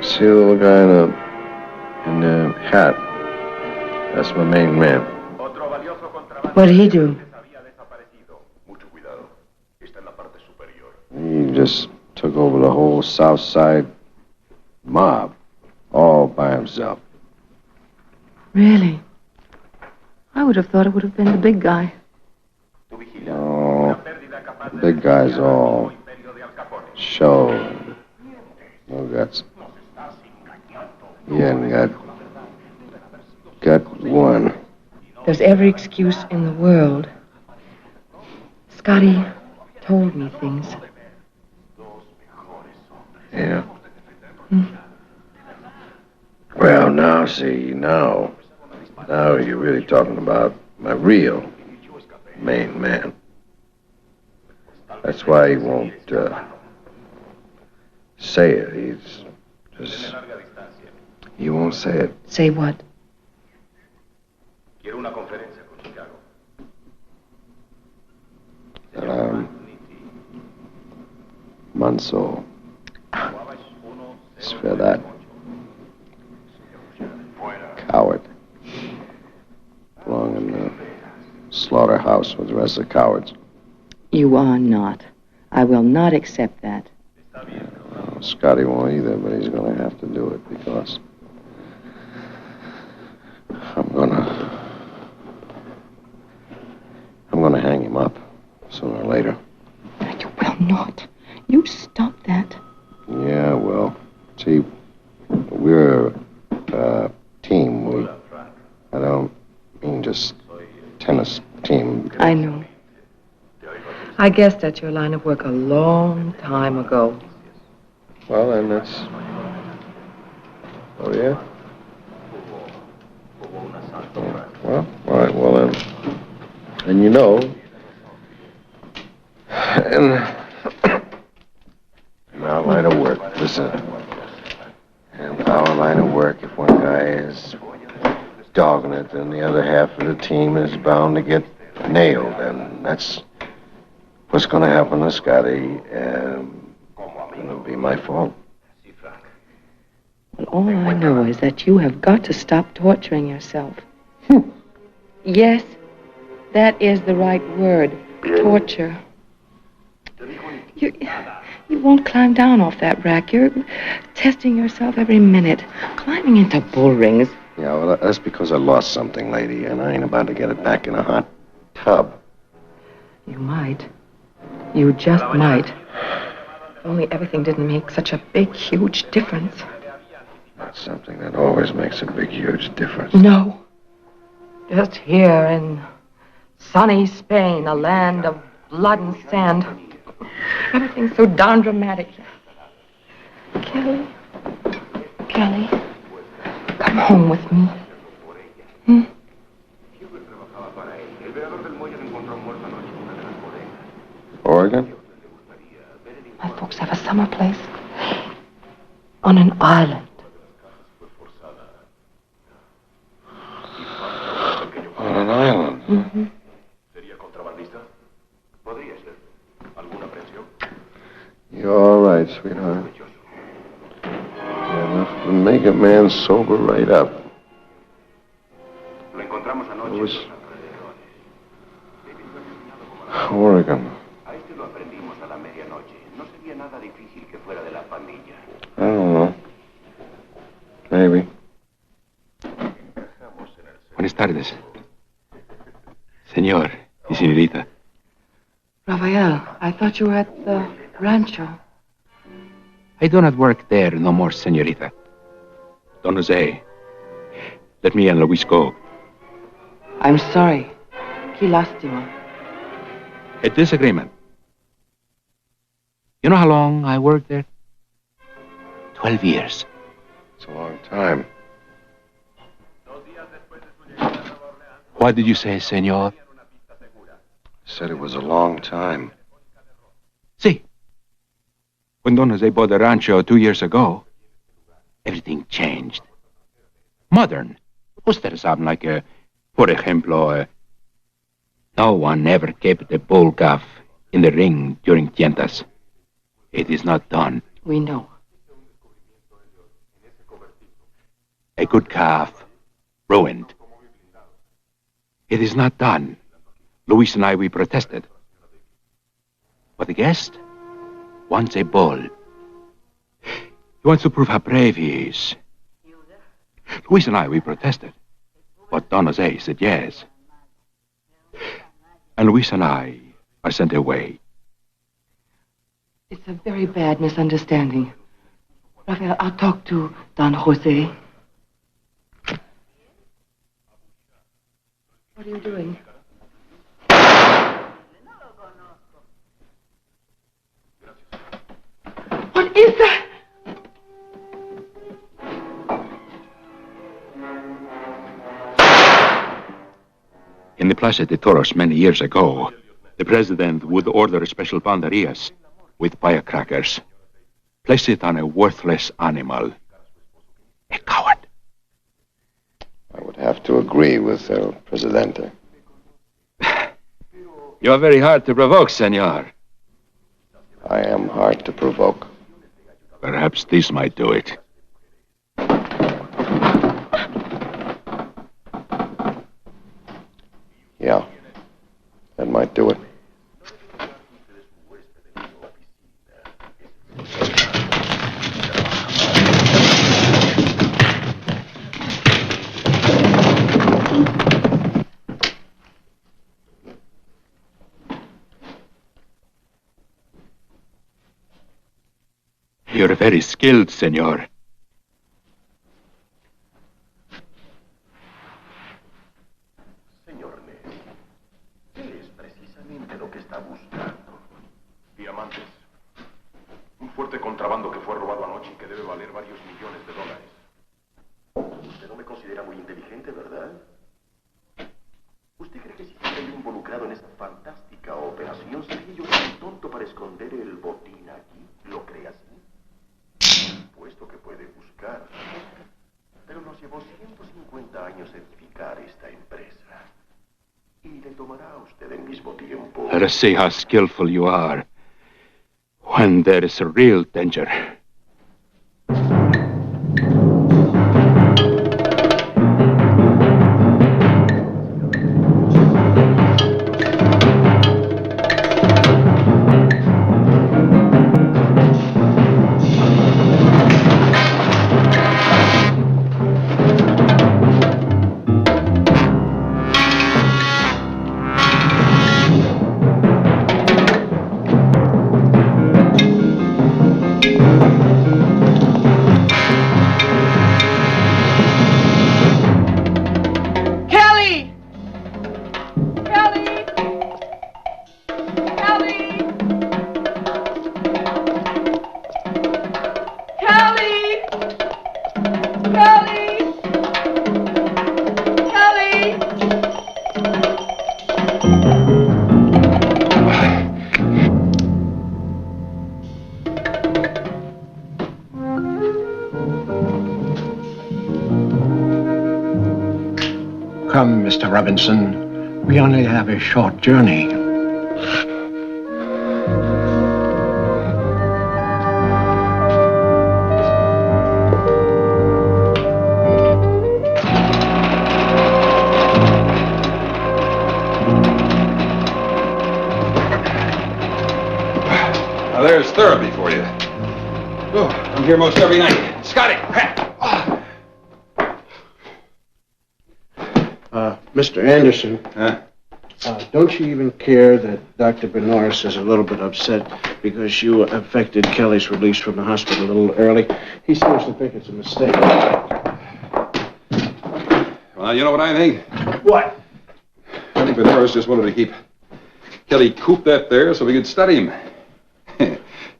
See the little guy in the hat? That's my main man. What did he do? He just took over the whole South Side mob, all by himself. Really? I would have thought it would have been the big guy. No, the big guy's all show and no guts. He hadn't got one. There's every excuse in the world. Scotty told me things. Yeah. Well, now, see, now you're really talking about my real main man. That's why he won't say it. He's just... He won't say it. Say what? That I'm Manso. It's for that coward. Belong in the slaughterhouse with the rest of the cowards. You are not. I will not accept that. Yeah, well, Scotty won't either, but he's going to have to do it because I'm going to hang him up sooner or later. You will not. You stop that. Yeah, well, see, we're a team. I don't mean just tennis team. I know. I guessed at your line of work a long time ago. Well, then that's... Oh, yeah? Well, all right, well, then... And you know... In our line of work, listen. In our line of work, if one guy is dogging it, then the other half of the team is bound to get nailed, and that's what's going to happen to Scotty, and it'll be my fault. Well, all I know is that you have got to stop torturing yourself. Yes, that is the right word. Torture. You won't climb down off that rack. You're testing yourself every minute, climbing into bull rings. Yeah, well, that's because I lost something, lady, and I ain't about to get it back in a hot tub. You might. You just might. If only everything didn't make such a big, huge difference. That's something that always makes a big, huge difference. No. Just here in sunny Spain, a land of blood and sand. Everything's so darn dramatic. Kelly. Kelly. Come home with me. Oregon? My folks have a summer place on an island. On an island? Mm-hmm. You're all right, sweetheart. Enough to make a man sober right up. It was Oregon. I don't know. Maybe. Buenas tardes. Señor y señorita. Rafael, I thought you were at the rancho. I do not work there no more, señorita. Don Jose, let me and Luis go. I'm sorry. Qué lástima. A disagreement. You know how long I worked there? 12 years. It's a long time. What did you say, señor? Said it was a long time. See. When Don Jose bought the rancho 2 years ago, everything changed. Modern. Ustedes saben, like, por ejemplo, no one ever kept the bull calf in the ring during tientas. It is not done. We know. A good calf, ruined. It is not done. Luis and I, we protested. But the guest wants a bull. He wants to prove how brave he is. Luis and I, we protested. But Don Jose said yes. And Luis and I are sent away. It's a very bad misunderstanding. Rafael, I'll talk to Don Jose. What are you doing? What is that? In the Plaza de Toros many years ago, the president would order special banderias with firecrackers. Place it on a worthless animal. A coward. I would have to agree with El Presidente. You are very hard to provoke, senor. I am hard to provoke. Perhaps this might do it. Yeah, that might do it. very skilled, senor. Señor Ney, ¿qué es precisamente lo que está buscando? Diamantes. Un fuerte contrabando que fue robado anoche y que debe valer varios millones de dólares. Usted no me considera muy inteligente, ¿verdad? ¿Usted cree que si estoy involucrado en esa fantástica operación, sería yo tan tonto para esconder el botín aquí? ¿Lo cree así? Puesto que puede buscar. Pero nos llevó 150 años edificar esta empresa. Y le tomará a usted el mismo tiempo. Let us see how skillful you are when there is a real danger. Kelly! Kelly! Kelly! Kelly! Kelly! Kelly! Come, Mr. Robinson. We only have a short journey. Now, there's therapy for you. Oh, I'm here most every night. Scotty! Mr. Anderson. Don't you even care that Dr. Benoris is a little bit upset because you affected Kelly's release from the hospital a little early? He seems to think it's a mistake. Well, you know what I think? What? I think Benoris just wanted to keep Kelly cooped up there so we could study him.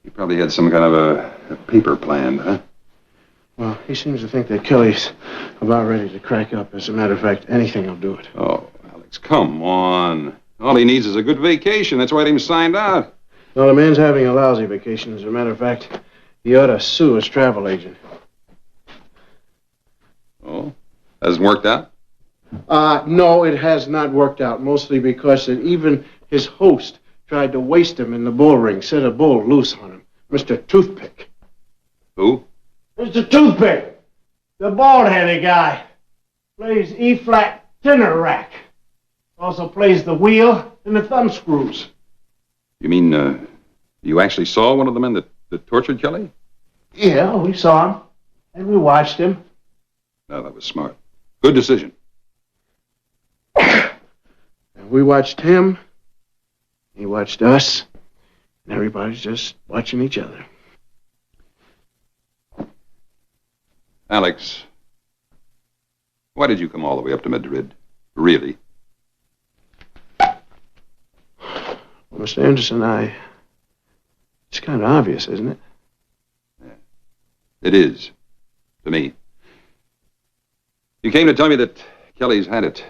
He probably had some kind of a paper planned, huh? Well, he seems to think that Kelly's about ready to crack up. As a matter of fact, anything will do it. Oh, Alex, come on. All he needs is a good vacation. That's why he signed out. No, the man's having a lousy vacation. As a matter of fact, he ought to sue his travel agent. Oh? Hasn't worked out? No, it has not worked out, mostly because that even his host tried to waste him in the bull ring, set a bull loose on him. Mr. Toothpick. Who? Mr. Toothpick, the bald-headed guy, plays E-flat tenor rack. Also plays the wheel and the thumb screws. You mean, you actually saw one of the men that tortured Kelly? Yeah, we saw him, and we watched him. No, that was smart. Good decision. And we watched him, he watched us, and everybody's just watching each other. Alex, why did you come all the way up to Madrid? Really? Mr. Anderson, it's kind of obvious, isn't it? It is, to me. You came to tell me that Kelly's had it.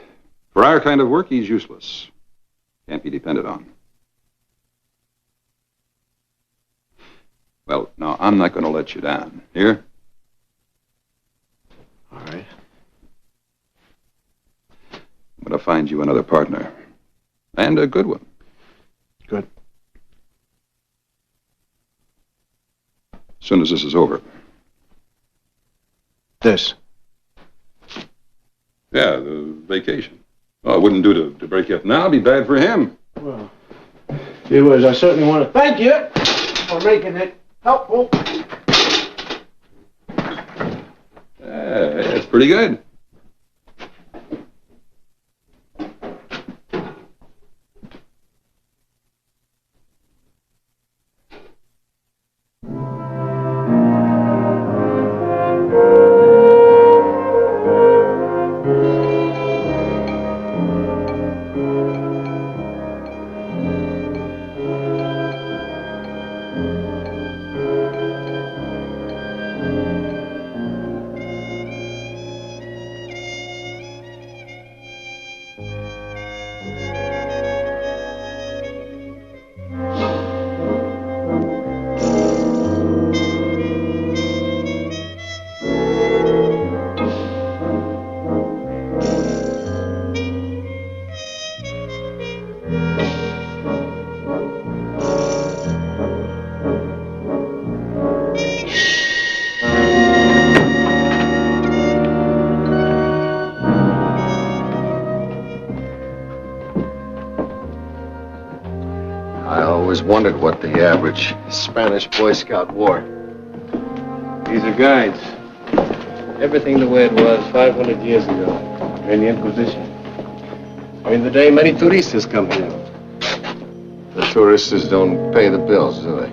For our kind of work, he's useless. Can't be depended on. Well, now, I'm not going to let you down. Here? All right. I'm going to find you another partner. And a good one. Good. As soon as this is over. This? Yeah, the vacation. Oh, it wouldn't do to break up now. It'd be bad for him. Well, gee whiz, I certainly want to thank you for making it helpful. That's pretty good. I always wondered what the average Spanish Boy Scout wore. These are guides. Everything the way it was 500 years ago, during the Inquisition. During the day, many turistas come here. The tourists don't pay the bills, do they?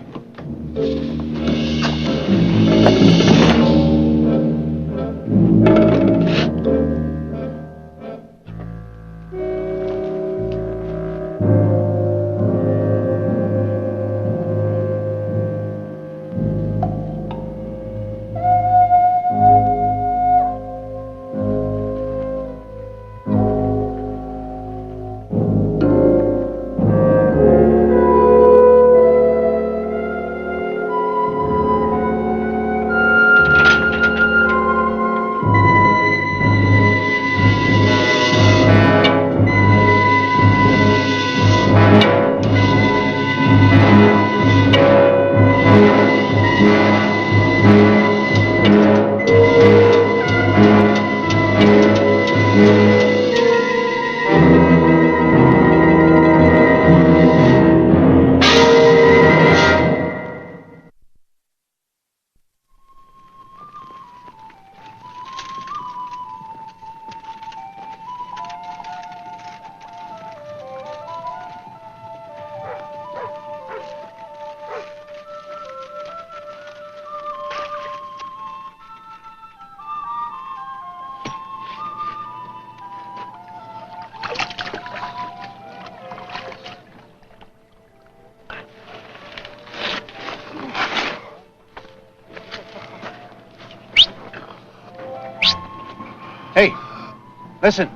Hey, listen.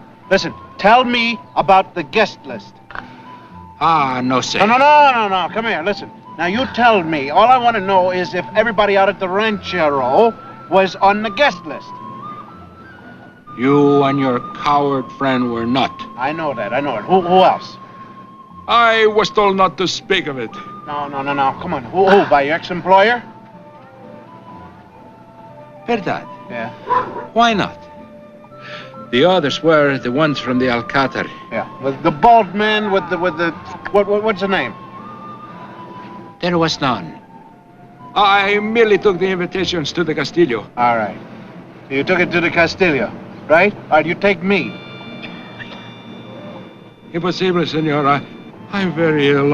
Tell me about the guest list. No, sir. No. Come here, listen. Now, you tell me. All I want to know is if everybody out at the ranchero was on the guest list. You and your coward friend were not. I know that. Who else? I was told not to speak of it. No. Come on. Who? By your ex-employer? Verdad. Yeah. Why not? The others were the ones from the Alcázar. Yeah. With the bald man with the what's the name? There was none. I merely took the invitations to the Castillo. All right. You took it to the Castillo, right? All right, you take me. Impossible, senor. I'm very ill.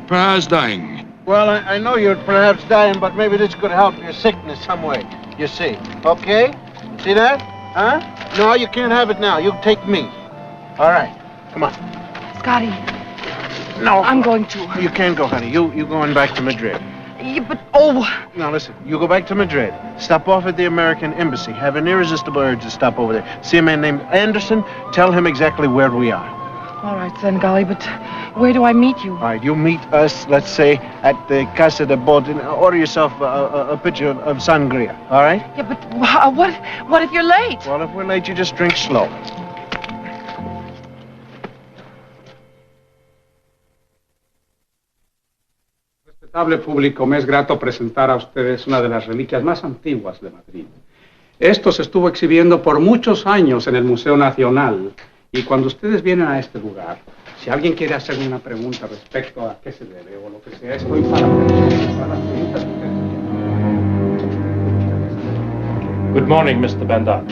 Perhaps dying. Well, I know you're perhaps dying, but maybe this could help your sickness some way. You see. Okay? See that? Huh? No, you can't have it now. You take me. All right. Come on. Scotty. No. I'm going to. You can't go, honey. You going back to Madrid. Yeah, but, Now, listen. You go back to Madrid. Stop off at the American Embassy. Have an irresistible urge to stop over there. See a man named Anderson. Tell him exactly where we are. All right, then, Golly, but where do I meet you? All right, you meet us, let's say, at the Casa de Bote. Order yourself a pitcher of sangria, all right? Yeah, but what if you're late? Well, if we're late, you just drink slow. Respetable público, me es grato presentar a ustedes una de las reliquias más antiguas de Madrid. Esto se estuvo exhibiendo por muchos años en el Museo Nacional. Y cuando ustedes vienen a este lugar, si alguien quiere hacerme una pregunta respecto a qué se debe o lo que sea, estoy para las preguntas que ustedes quieran. Good morning, Mr. Bandat.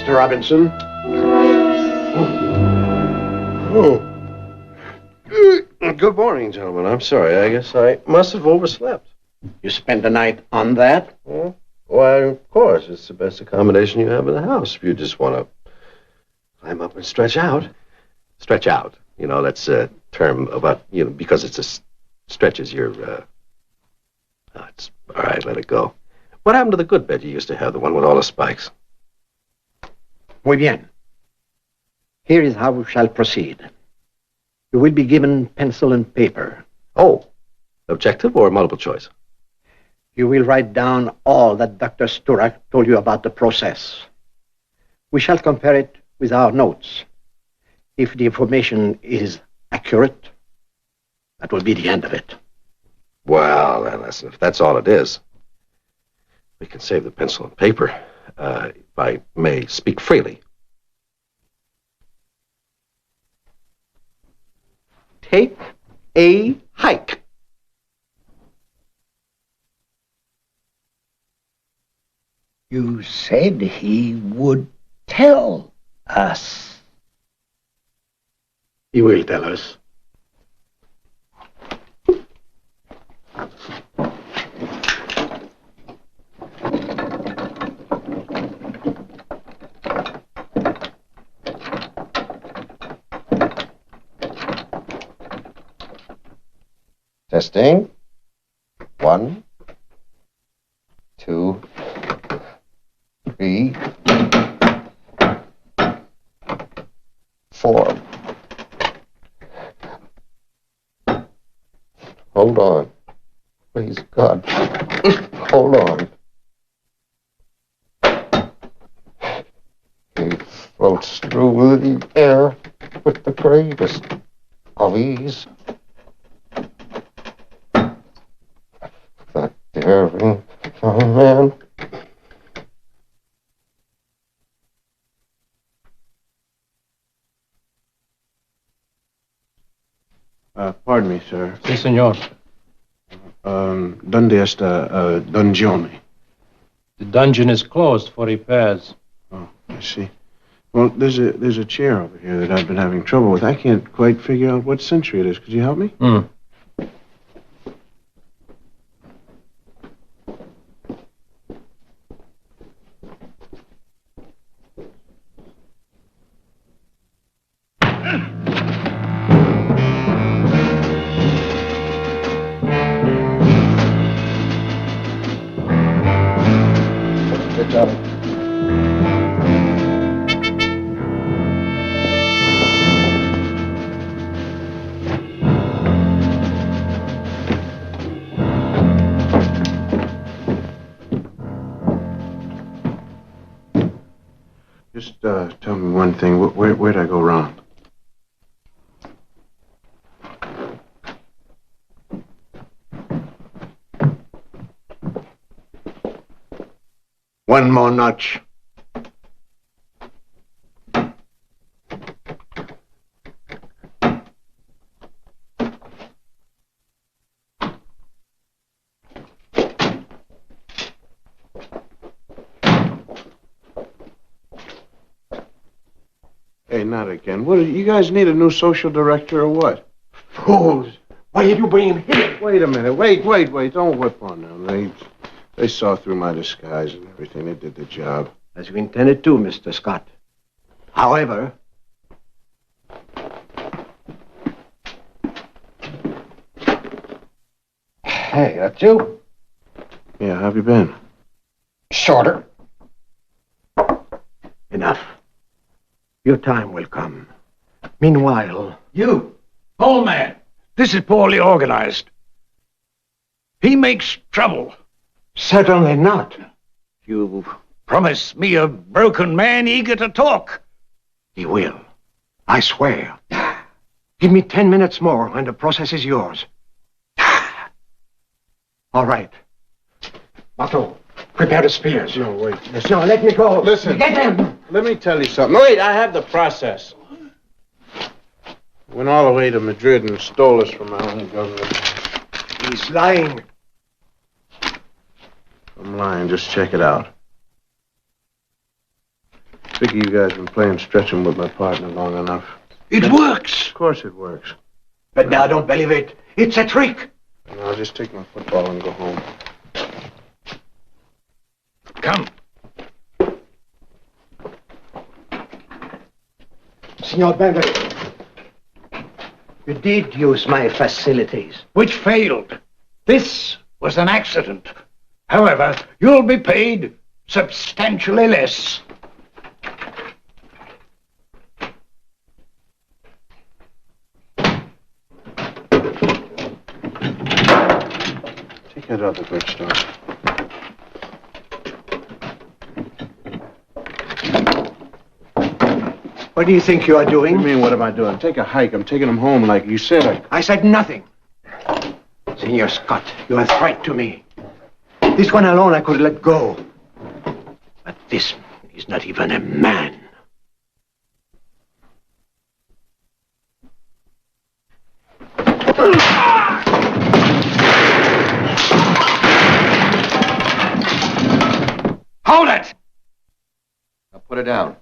Mr. Robinson. Oh. Good morning, gentlemen. I'm sorry. I guess I must have overslept. You spent the night on that? Why, of course. It's the best accommodation you have in the house. If you just want to climb up and stretch out. Stretch out. You know, that's a term about, because stretches your, it's all right, let it go. What happened to the good bed you used to have, the one with all the spikes? Muy bien. Here is how we shall proceed. You will be given pencil and paper. Oh, objective or multiple choice? You will write down all that Dr. Sturak told you about the process. We shall compare it with our notes. If the information is accurate, that will be the end of it. Well, then, listen, if that's all it is, we can save the pencil and paper, if I may speak freely. Take a hike. You said he would tell us. He will tell us. Testing. 1, 2, 3, 4. Hold on. Please, God. Hold on. He floats through the air with the greatest of ease. That daring young man. Pardon me, sir. Sí, señor. ¿Dónde está Dongione? The dungeon is closed for repairs. Oh, I see. Well, there's a chair over here that I've been having trouble with. I can't quite figure out what century it is. Could you help me? Good job. Just tell me one thing. Where'd I go wrong? One more notch. Hey, not again. What? You guys need a new social director or what? Fools! Why did you bring him here? Wait a minute. Wait. Don't whip on them. They saw through my disguise and everything. They did the job. As we intended to, Mr. Scott. However, Hey, that's you? Yeah, how have you been? Shorter. enough. Your time will come. Meanwhile... You, old man, this is poorly organized. He makes trouble. Certainly not. You promise me a broken man eager to talk. He will. I swear. Give me 10 minutes more and the process is yours. All right. Otto, prepare the spears. No, wait. No, let me go. Listen. Get them. Let me tell you something. Wait, I have the process. Went all the way to Madrid and stole us from our own government. He's lying. I'm lying. Just check it out. Figure you guys been playing stretching with my partner long enough. It works. Of course it works. But now don't believe it. It's a trick. And I'll just take my football and go home. Come. Signor Benver, you did use my facilities. Which failed. This was an accident. However, you'll be paid substantially less. Take that other good stuff. What do you think you are doing? What do you mean, what am I doing? Take a hike. I'm taking him home like you said. I said nothing. Senor Scott, you are threat to me. This one alone I could let go. But this is not even a man. Hold it! Now put it down.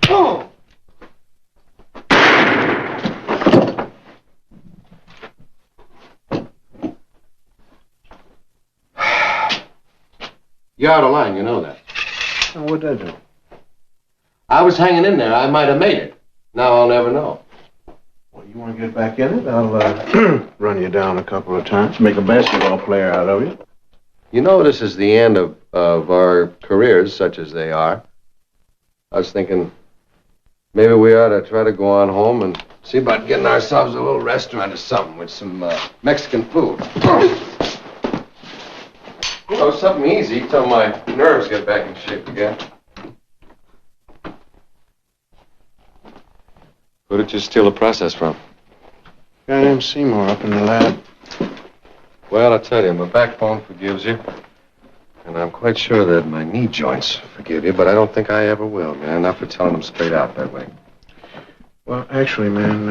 Oh! You're out of line, you know that. What'd I do? I was hanging in there. I might have made it. Now I'll never know. Well, you want to get back in it? I'll run you down a couple of times, make a basketball player out of you. You know this is the end of our careers, such as they are. I was thinking maybe we ought to try to go on home and see about getting ourselves a little restaurant or something with some Mexican food. You know, something easy till my nerves get back in shape again. Who did you steal the process from? Guy named Seymour up in the lab. Well, I tell you, my backbone forgives you. And I'm quite sure that my knee joints forgive you, but I don't think I ever will, man. Not for telling them straight out that way. Well, actually, man,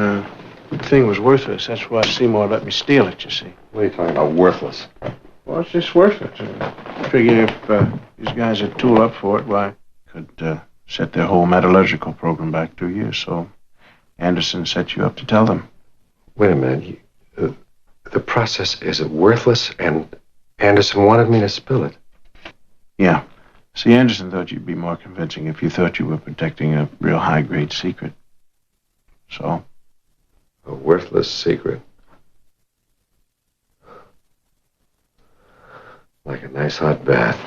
the thing was worthless. That's why Seymour let me steal it, you see. What are you talking about, worthless? Well, it's just worthless. I figure if these guys had tool up for it, why, could set their whole metallurgical program back 2 years, so Anderson set you up to tell them. Wait a minute. The process is worthless, and Anderson wanted me to spill it. Yeah. See, Anderson thought you'd be more convincing if you thought you were protecting a real high-grade secret. So? A worthless secret. Like a nice hot bath.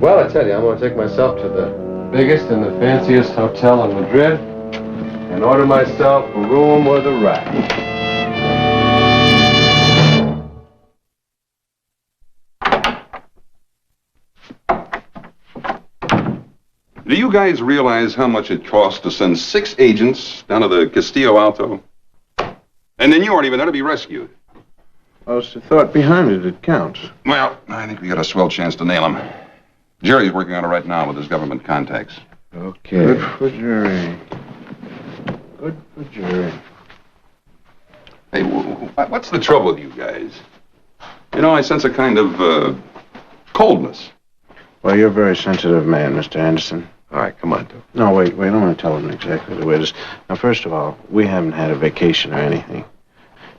Well, I tell you, I'm going to take myself to the biggest and the fanciest hotel in Madrid and order myself a room with a rack. Do you guys realize how much it costs to send 6 agents down to the Castillo Alto? And then you aren't even there to be rescued. Well, it's the thought behind it that counts. Well, I think we got a swell chance to nail him. Jerry's working on it right now with his government contacts. Okay. Good for Jerry. Good for Jerry. Hey, what's the trouble with you guys? You know, I sense a kind of coldness. Well, you're a very sensitive man, Mr. Anderson. All right, come on, Duke. No, wait, I want to tell him exactly the way it is. Now, first of all, we haven't had a vacation or anything.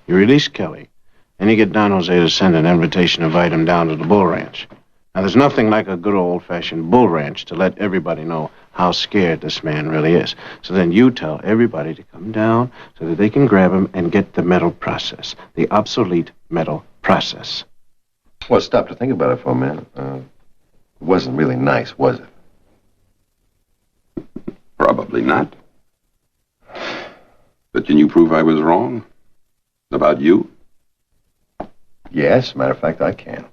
You release Kelly, and you get Don Jose to send an invitation to invite him down to the bull ranch. Now, there's nothing like a good old-fashioned bull ranch to let everybody know how scared this man really is. So then you tell everybody to come down so that they can grab him and get the metal process, the obsolete metal process. Well, stop to think about it for a minute. It wasn't really nice, was it? Probably not. But can you prove I was wrong? About you? Yes, matter of fact, I can.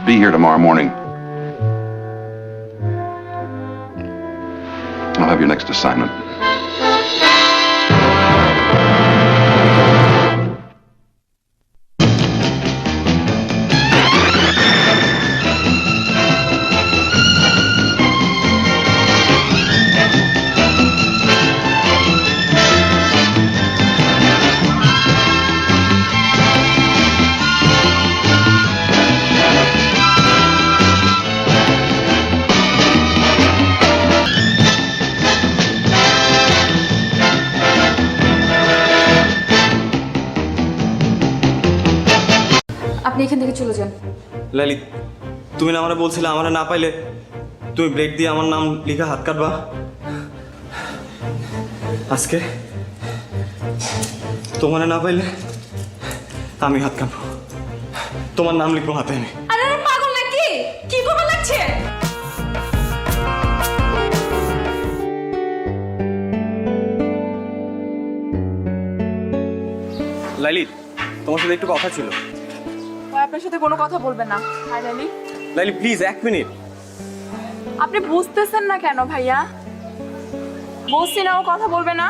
Be here tomorrow morning. I'll have your next assignment. এখান থেকে চলে যান। লাইলি, তুমি না আমারে বলছিলে আমারে না পাইলে তুমি ব্লেড দিয়ে আমার নাম লিখা হাত কাটবা। আজকে তোমারে না পাইলে আমি হাত কাটবো, তোমার নাম লিখবো হাতে আমি। আরে পাগল নাকি? কি করবে লাগছে? লাইলি, তোমার সাথে একটু কথা ছিল। আপনার সাথে কোনো কথা বলবেন না। Hi Laily. Laily please 1 minute. আপনি বুঝতেছেন না কেন ভাইয়া? বলছি না ও কথা বলবে না।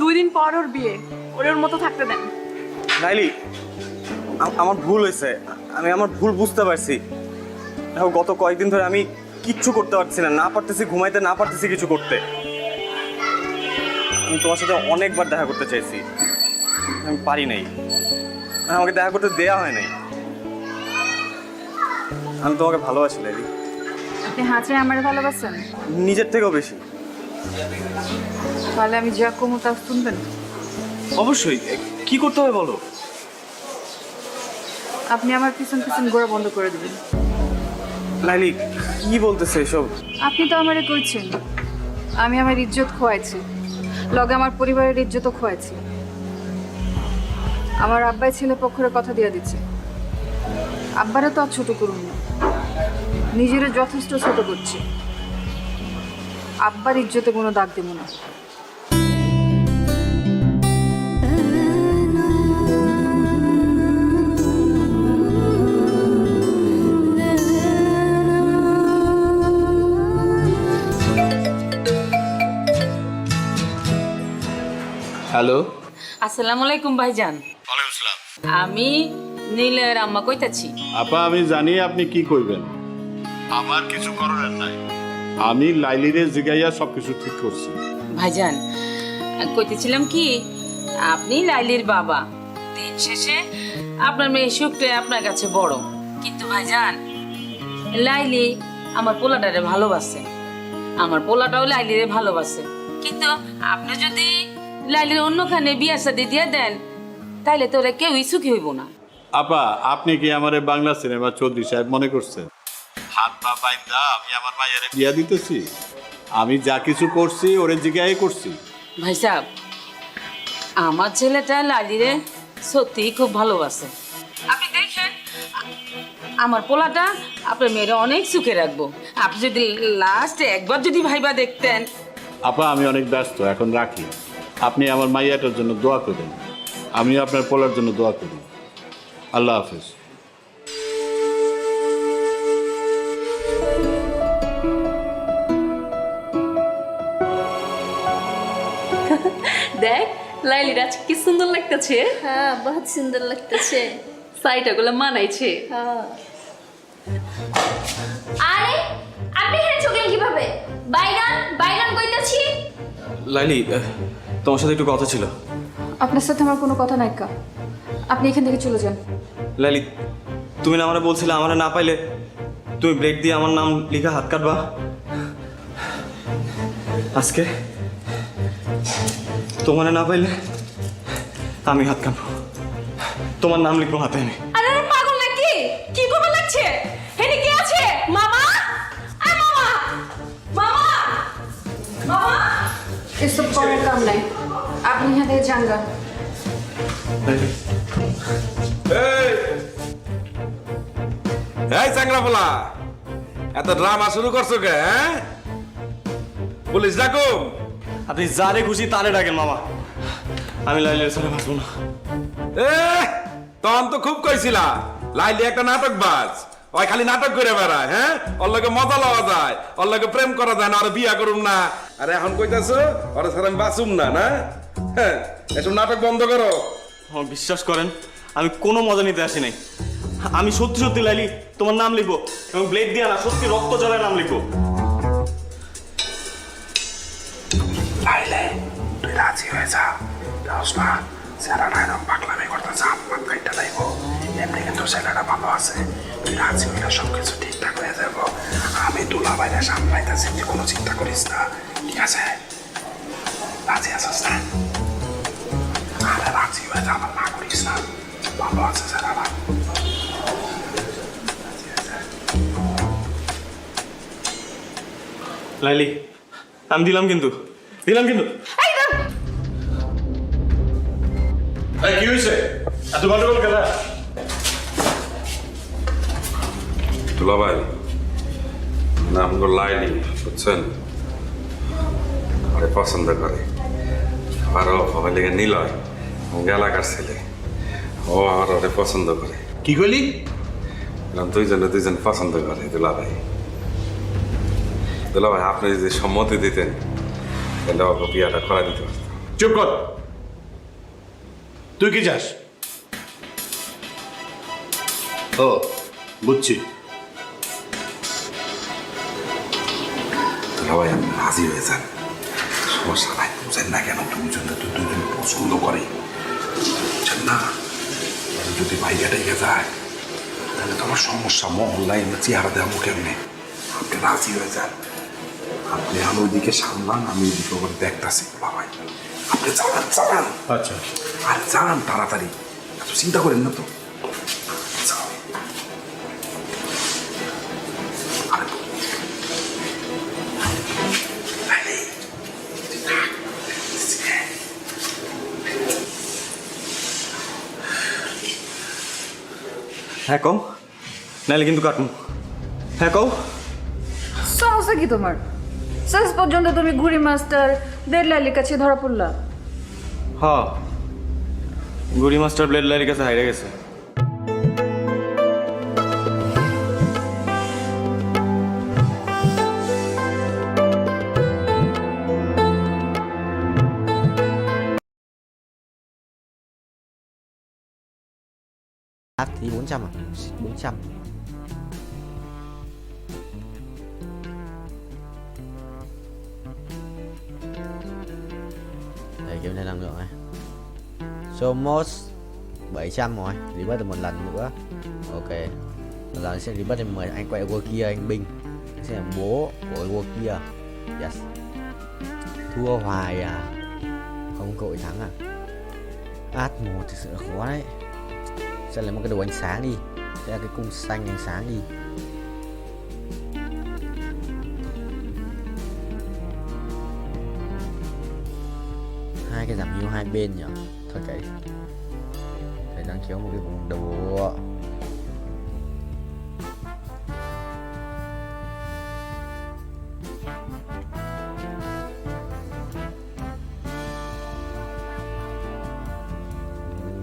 2 দিন পর ওর বিয়ে, ওর মতো থাকতে দেন। লাইলি, আমার ভুল হয়েছে, আমি আমার ভুল বুঝতে পারছি। দেখো গত কয়েকদিন ধরে আমি কিচ্ছু করতে পারছি না, না পারতেছি ঘুমাইতে, না পারতেছি কিছু করতে। আমি তোমার সাথে অনেকবার দেখা করতে চাইছি, আমি পারি নাই, আমাকে দেখা করতে দেয়া হয় নাই। আমি তোমাকে ভালোবাসি লাইলি। আপনি হাঁচে আমার ভালোবাসেন? নিজের থেকেও বেশি। তাহলে আমি যা কমু তা শুনবেন? অবশ্যই। কি করতে হবে বলো? আপনি আমার পিছন পিছন ঘোরা বন্ধ করে দিবেন। লাইলি, কি বলতেছে এসব? আপনি তো আমারে কইছেন আমি আমার ইজ্জত খোয়াইছি, লগে আমার পরিবারের ইজ্জতও খোয়াইছি। আমার আব্বাই ছেলে পক্ষের কথা দিয়ে দিচ্ছে। আব্বারে তো আর ছোট করুন না, নিজের যথেষ্ট ছোট করছি। আব্বার ইজ্জতে কোনো দাগ দেব না। হ্যালো, আসসালামু আলাইকুম ভাইজান। ওয়ালাইকুম আসসালাম। আমি নীলের আম্মা কইতাছি। আপা, আমি জানি আপনি কি কইবেন। আমার কিছু করার নাই, আমি লাইলিরে জিগাইয়া সবকিছু ঠিক করছি। ভাইজান, কইতেছিলাম কি, আপনি লাইলির বাবা, দিন শেষে আপনার মেয়ে সুখটা আপনার কাছে বড়। কিন্তু ভাইজান, লাইলি আমার পোলাটারে ভালোবাসে, আমার পোলাটাও লাইলিরে ভালোবাসে। কিন্তু আপনি যদি লাইলির অন্যখানে বিয়া শাদী দিয়ে দেন, তাইলে তো ওরা কেউই সুখী হইব না। আপা, আপনি কি আমারে বাংলা সিনেমা চৌধুরী সাহেব মনে করছেন? হাত পা বাইন্দা আমি আমার মায়ের বিয়া দিতেছি? আমি যা কিছু করছি ওরে জিগাই করছি। ভাই সাহেব, আমার ছেলেটা লালিরে সত্যিই খুব ভালোবাসে। আপনি দেখেন, আমার পোলাটা আপনার মেয়েরা অনেক সুখে রাখবো। আপনি যদি লাস্টে একবার যদি ভাইবা দেখতেন। আপা, আমি অনেক ব্যস্ত, এখন রাখি। আপনি আমার মাইয়াটার জন্য দোয়া করবেন, আমি আপনার পোলার জন্য দোয়া করি। আল্লাহ হাফেজ। দেখ লাইলির আজ কি সুন্দর লাগতেছে। হ্যাঁ, বহুত সুন্দর লাগতেছে। সাইটাগুলো মানাইছে। হ্যাঁ। আরে আপনি এখানে চকলেন কিভাবে? বাইগান বাইগান কইতাছি। লাইলি, তোমার সাথে একটু কথা ছিল। আপনার সাথে আমার কোনো কথা নাই কা, আপনি এখান থেকে চলে যান। লাইলি, তুমি না আমারে বলছিলে আমারে না পাইলে তুমি ব্লেড দিয়ে আমার নাম লিখা হাত কাটবা। আজকে তোমারে না পাইলে আমি হাত কাটবো, তোমার নাম লিখবো হাতে আমি। আরে পাগল নাকি? কি করবে লাগছে? হেনি কি আছে? মামা, আরে মামা, মামা, মামা। এসব করার কাম নাই, আপনি এখান থেকে যান গা। এই চাংরাফলা, এত ড্রামা শুরু করছো কে? হ্যাঁ, পুলিশ ডাকো। আপনি যারে খুশি তারে ডাকেন মামা, আমি লাইলের সাথে বাঁচবো না। তখন তো খুব কইছিলা লাইলি একটা নাটক বাজ, ওই খালি নাটক করে বেড়ায়। হ্যাঁ, ওর লগে মজা লওয়া যায়, ওর লগে প্রেম করা যায় না, আর বিয়া করুম না। আর এখন কইতাছো ওর সাথে আমি বাঁচুম না? না, হ্যাঁ, এসব নাটক বন্ধ করো। বিশ্বাস করেন, আমি কোনো মজা নিতে আসি নাই। আমি সত্যি সত্যি লাইলি তোমার নাম লিখবো, এবং ব্লেড দিয়ে না, সত্যি রক্ত জলের নাম লিখবো। লাইলে, তুই রাজি হয়ে যা। না ছেলেটা এরকম পাগলামি করতেছে, আমার কাইটা লাইব। এমনি কিন্তু ছেলেটা ভালো আছে, তুই রাজি হইলে সবকিছু ঠিকঠাক হয়ে যাব। আমি দুলা বাইরে সামলাইতেছি, তুই কোনো চিন্তা করিস না, ঠিক আছে? রাজি আছিস না? আরে রাজি হয়ে যা, আমার না করিস না। ভালো আছে স্যার আমার। লাইলি, আমি দিলাম কিন্তু। কি হয়েছে এত গন্ডগোল কেন? দুলা ভাই নাম গো লাইলি, বুঝছেন? আরে পছন্দ করে, আরো হবে লেগে নিলয় এলাকার ছেলে, ও আর ওরে পছন্দ করে। কি কইলি? দুইজন পছন্দ করে দুলা ভাই। দুলা ভাই আপনি যদি সম্মতি দিতেন তাহলে ওকে বিয়াটা করা দিতে পারতাম। চুপ কর, তুই কি চাস? ও বুঝছি। দুলা ভাই আপনি রাজি হয়ে যান, সমস্যা নাই। বুঝেন না কেন দুজন তো দুজন পছন্দ করে, বুঝছেন না? যদি ভাইয়াটা এগিয়ে যায় তাহলে তো আমার সমস্যা, মহল্লায় চেহারা দেওয়া কেমনে? আপনি রাজি হয়ে যান, আপনি আমি ওইদিকে সামলান, আমি ওইদিকে ওখানে দেখতেছি। ভাই আপনি চালান। আচ্ছা আর যান তাড়াতাড়ি, এত চিন্তা করেন না তো। হ্যাঁ কও, নাইলে কিন্তু কাটুন। হ্যাঁ কও। সমস্যা কি তোমার? শেষ পর্যন্ত তুমি ঘুড়ি মাস্টার ব্লেড লাইলির কাছে ধরা পড়লা। হ্যাঁ, গুড়ি মাস্টার ব্লেড লাইলির কাছে হাইরে গেছে। Thì 400 à? 400. Đây kiểm tra năng lượng này. Somos 700 rồi, rebuff được một lần nữa. Ok. Giờ sẽ rebuff thêm 10 anh quay qua kia anh binh. Sẽ là bố của qua kia. Yes. Thua hoài à? Không cội thắng à? Át một thực sự là khó đấy. Sẽ lấy một cái đồ ánh sáng đi, sẽ là cái cung xanh ánh sáng đi. Hai cái giảm hiệu hai bên nhỉ? Thôi cái phải đang kéo một cái vùng đồ.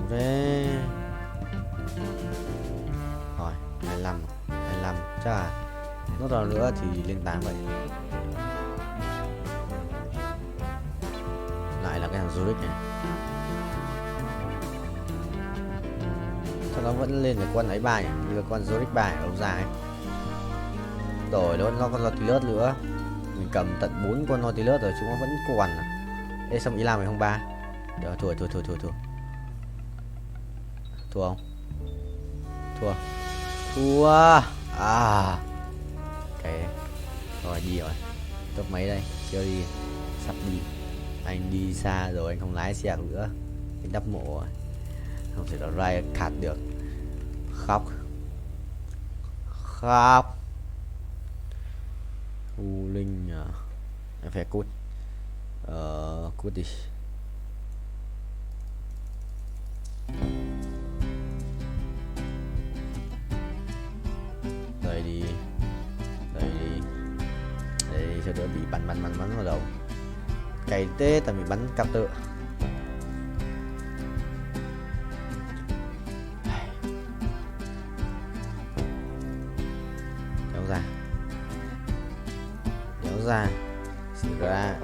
Về rồi 25 chắc là nốt nào nữa thì lên 8 vậy. Lại là cái thằng Zurich này, sao nó vẫn lên cái con ấy bài như là con Zurich bài ở đâu ra ấy. Đổi nó con Nautilus nữa, mình cầm tận 4 con Nautilus rồi chúng nó vẫn còn à. Ê xong ý làm mày không ba được, thua không? Thua à. Ok rồi, đi rồi. Top mấy đây? Chưa đi, sắp đi. Anh đi xa rồi, anh không lái xe nữa, anh đắp mộ rồi, không thể nào rai khát được. Khóc U Linh à. Em phải cút. Cút đi. Đây đi cho đỡ bị bắn vào đầu. Cày tê tại mình bắn cặp tự. Kéo ra xì ra.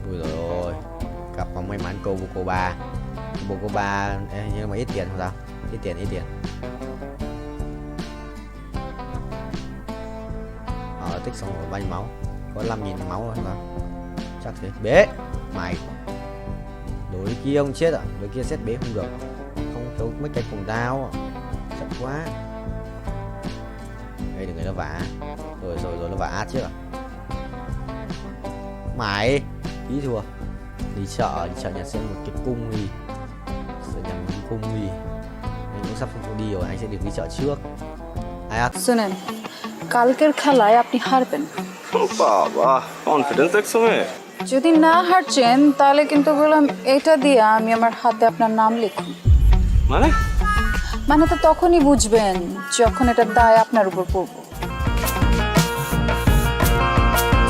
Ui rồi ôi, cặp không may mắn cô ba nhưng mà ít tiền không sao, ít tiền. Tích xong rồi bao nhiêu máu? Có 5.000 máu rồi sao? Chắc thế. Bế mày, đối kia ông chết à? Đối kia xét bế không được, không thiếu mấy cái cùng đao, chậm quá. Đây đừng người nó vả rồi nó vả át chứ à? Mày tí thua đi chợ nhà xem một cái cung đi, sẽ nhà một cái cung đi. Anh cũng sắp không đi rồi, anh sẽ được đi chợ trước. আয়াত শুনেন, কালকের খেলায় আপনি হারবেন। বাবা, confidence দেখছো মেয়ে? যদি না হারছেন তাহলে কিন্তু বললাম এটা দিয়ে আমি আমার হাতে আপনার নাম লিখুন। মানে? মানে তো তখনই বুঝবেন যখন এটা দায় আপনার উপর পড়বে।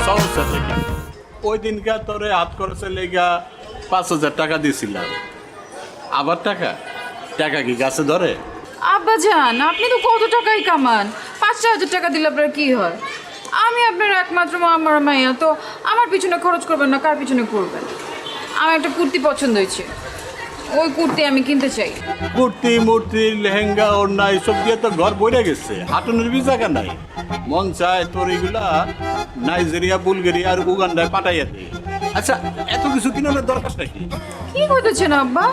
সমস্যা থেকে ওই দিনকার তোরে হাত খরচে লেগা 5,000 টাকা দিয়েছিলাম। আবার টাকা কি গাছে ধরে? আব্বা জান, আপনি তো কত টাকাই কামান, 5,000 টাকা দিলে আপনার কি হয়? আমি আপনার একমাত্র আমার মাইয়া, তো আমার পিছনে খরচ করবেন না, কার পিছনে করবেন? আমার একটা কুর্তি পছন্দ হয়েছে, ওই কুর্তি আমি কিনতে চাই। কুর্তি মূর্তি লেহেঙ্গা ওড়না এসব দিয়ে তো ঘর বইরে গেছে, হাঁটুনের বি জায়গা নাই। মন চায় তোর এগুলা নাইজেরিয়া, বুলগেরিয়া আর উগান্ডায় পাঠাইয়া দিই। আচ্ছা, এত কিছু কিনানোর দরকার নাকি? কি করতেছেন আব্বা?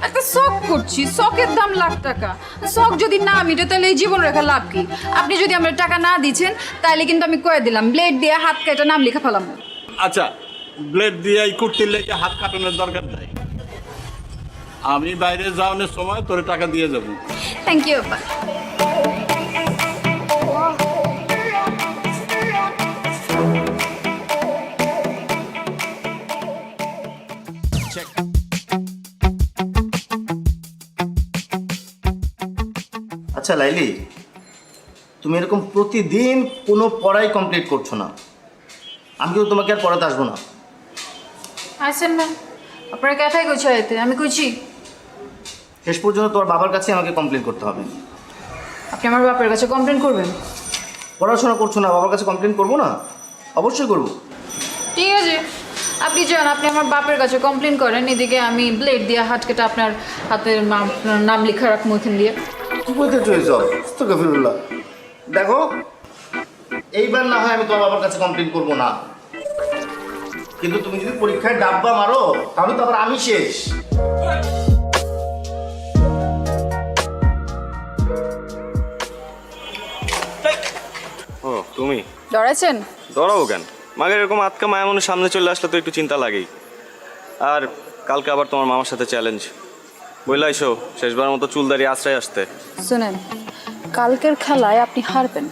একটা শখ করছি, শখের দাম লাখ টাকা। শখ যদি না মিটে তাহলে এই জীবন রেখা লাভ কি? আপনি যদি আমার টাকা না দিচ্ছেন তাহলে কিন্তু আমি কয়ে দিলাম, ব্লেড দিয়ে হাত কেটে নাম লেখা ফেলাম। আচ্ছা, ব্লেড দিয়ে এই কুর্তির লেগে হাত কাটানোর দরকার নাই। আমি বাইরে যাওয়ানোর সময় তোরে টাকা দিয়ে যাবো। থ্যাংক ইউ আব্বা। আচ্ছা লাইলি, তুমি এরকম প্রতিদিন কোনো পড়াই কমপ্লিট করছো না, আমি কিন্তু তোমাকে আর পড়াতে আসবো না। আসেন না, আপনারা কথাই কইছে, আমি কইছি শেষ পর্যন্ত তোমার বাবার কাছে আমাকে কমপ্লেন করতে হবে। আপনি আমার বাপের কাছে কমপ্লেন করবেন? পড়াশোনা করছো না, বাবার কাছে কমপ্লেন করবো না? অবশ্যই করবো। ঠিক আছে, আপনি যান, আপনি আমার বাপের কাছে কমপ্লেন করেন, এদিকে আমি ব্লেড দিয়ে হাত কেটে আপনার হাতের নাম লেখা রাখবো এখান দিয়ে। দেখো, এইবার না হয় আমি তোমার বাবার কাছে কমপ্লেন করবো না, কিন্তু তুমি যদি পরীক্ষায় ডাব্বা মারো তাহলে তো আবার আমি শেষ। ও তুমি ডরাইছেন? ডরাবো কেন? মাগের এরকম আটকা মায়া মনে সামনে চলে আসলে তো একটু চিন্তা লাগেই। আর কালকে আবার তোমার মামার সাথে চ্যালেঞ্জ, বললাইছো শেষবার মতো চুলদারি আশ্রয় আসতে। শুনেন, কালকের খেলায় আপনি হারবেন।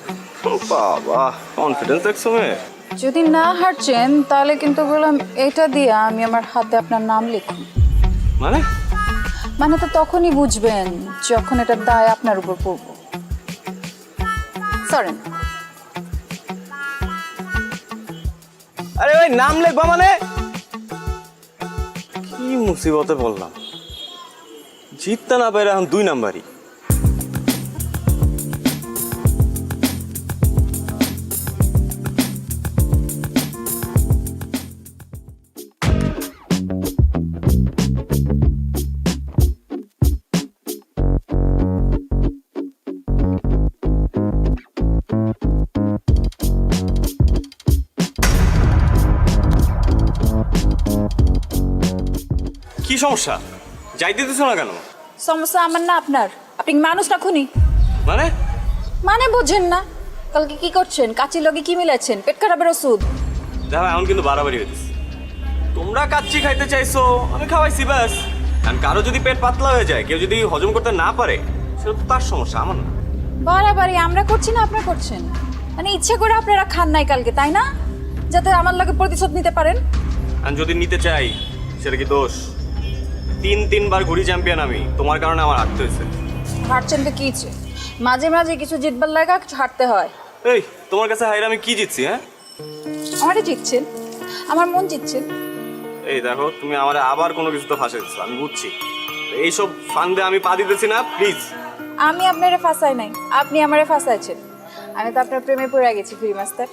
বাবা, কনফিডেন্স দেখছো মেয়ে? যদি না হারছেন তাহলে কিন্তু বললাম এটা দিয়ে আমি আমার হাতে আপনার নাম লিখুন। মানে? মানে তো তখনই বুঝবেন যখন এটা দায় আপনার উপর পড়বে। সরেন। আরে ভাই, নাম লিখবা মানে? কি মুসিবতে বললাম, জিততে না পারে এখন 2 নাম্বারই। কি সমস্যা? যাইতে দিছো না কেন? সমস্যা আমার না আপনার। আপনি মানুষ না খুনি? মানে? মানে বুঝেন না? কালকে কি করছেন? কাচির লগে কি মিলাচ্ছেন? পেট খারাপের ওষুধ। দেখো, এখন কিন্তু বাড়াবাড়ি হইতেছে। তোমরা কাচ্চি খাইতে চাইছো, আমি খাওয়াইছি ব্যাস। কারণ কারো যদি পেট পাতলা হয়ে যায়, কেউ যদি হজম করতে না পারে, সেটা তো তার সমস্যা, আমার না। বাড়াবাড়ি আমরা করছি না আপনারা করছেন? মানে ইচ্ছে করে আপনারা খান নাই কালকে, তাই না? যাতে আমার লগে প্রতিশোধ নিতে পারেন। আর যদি নিতে চাই, সেটা কি দোষ? 3-3বার ঘুরি চ্যাম্পিয়ন আমি, তোমার কারণে আমার হারতে হয়েছে। হারছেন তো কি ইচ্ছে? মাঝে মাঝে কিছু জিতবার লাগা কিছু হারতে হয়। এই, তোমার কাছে হাইরে আমি কি জিতছি? হ্যাঁ, আমারই জিতছেন, আমার মন জিতছেন। এই দেখো, তুমি আমার আবার কোনো কিছু তো ফাঁসে দিচ্ছ, আমি বুঝছি। এইসব ফান্দে আমি পা দিতেছি না, প্লিজ। আমি আপনারে ফাঁসাই নাই, আপনি আমারে ফাঁসাইছেন। আমি তো আপনার প্রেমে পড়ে গেছি ফ্রি মাস্টার।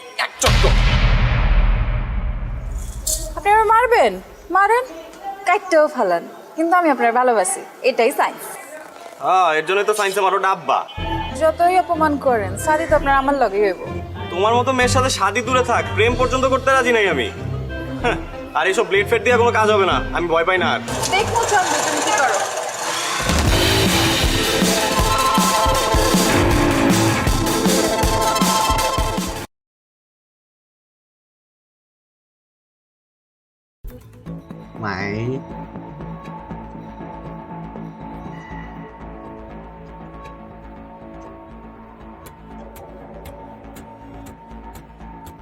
আপনি আমার মারবেন, মারেন, কাটতেও ফালান, কিন্তু আমি আপনার ভালোবাসি, এটাই সাইন্স। হ্যাঁ, এর জন্যই তো সায়েন্সে মারো ডাব্বা। যতই অপমান করেন, শাদি তো আপনার আমার লগেই হইব। তোমার মতো মেয়ের সাথে শাদি দূরে থাক, প্রেম পর্যন্ত করতে রাজি নাই আমি। হ্যাঁ, আর এইসব ব্লেড ফেড দিয়ে কোনো কাজ হবে না, আমি ভয় পাই না আর। দেখো চল, তুমি কি করো। Mày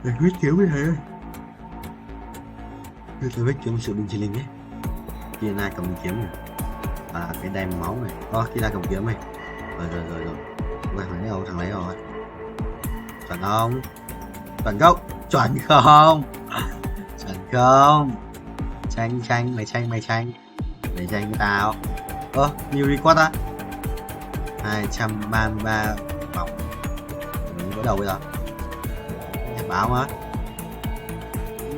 Giải quyết kiếm với thầy ơi. Giải quyết kiếm sự bình linh ấy. Kia ai cầm kiếm này. À cái đem máu này. Kia ai cầm kiếm này. Rồi. Thằng lấy rồi. Chuẩn không? Chuẩn không? Chuẩn không? Chuẩn không? Tranh mày tranh để tranh với tao. Nhiều record á. 233 vòng. Mình bắt đầu bây giờ. Nhà báo á.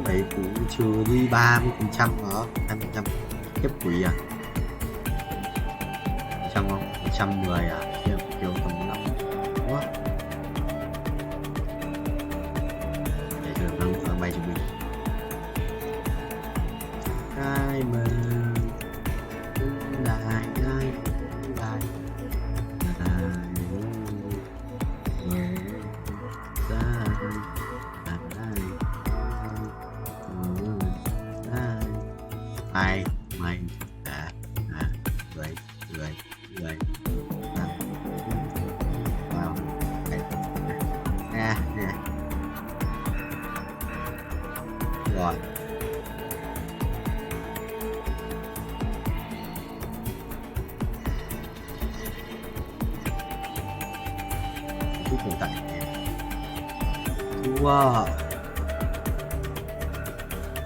Vậy cũng trừ đi 30% đó. 20% tiếp quỷ à. 100 không? 110 à? Kiểu tầm 5. Ủa? Để thử năng bay cho mình. Cái mình lại ai mày người vào nè rồi chút hiện tại wow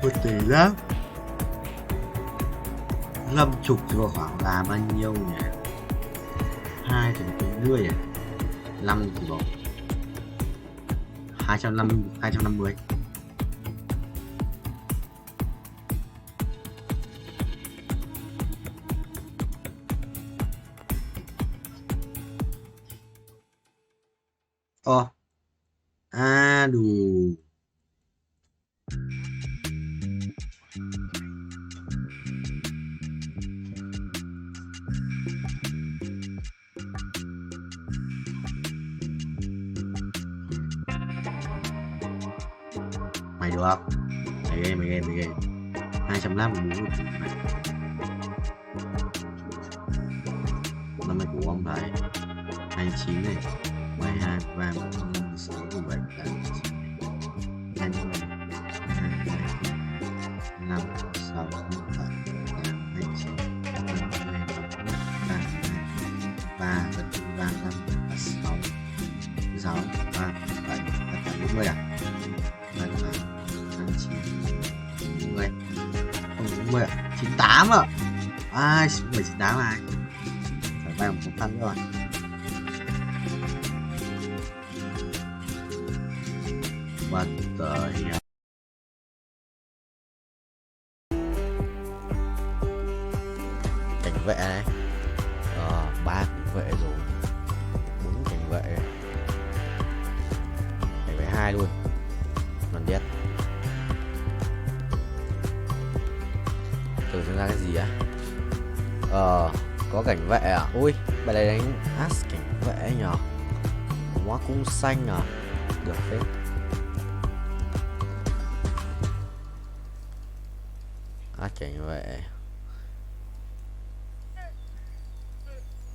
một tỷ lắm 50 rồi khoảng là bao nhiêu nhỉ? 2 thì tính rưỡi à? 5 thì bỏ 250. Đủ. Mày được không? Mày game 2.5 muốn năm nay của ông thầy 29 này 12 và 16 17 5 6 7 29 3 5 6 6 3 7 40 à? 98 à? 98 ai? Phải bay một thân rồi. What the hell? Cảnh vệ này. 3 cảnh vệ rồi. 4 cảnh vệ. Cảnh vệ 2 luôn. Mình biết. Tưởng ra cái gì á? Có cảnh vệ à? Ui, bài này đánh As cảnh vệ nhở? Hóa cung xanh à? Được phết. As cảnh vệ.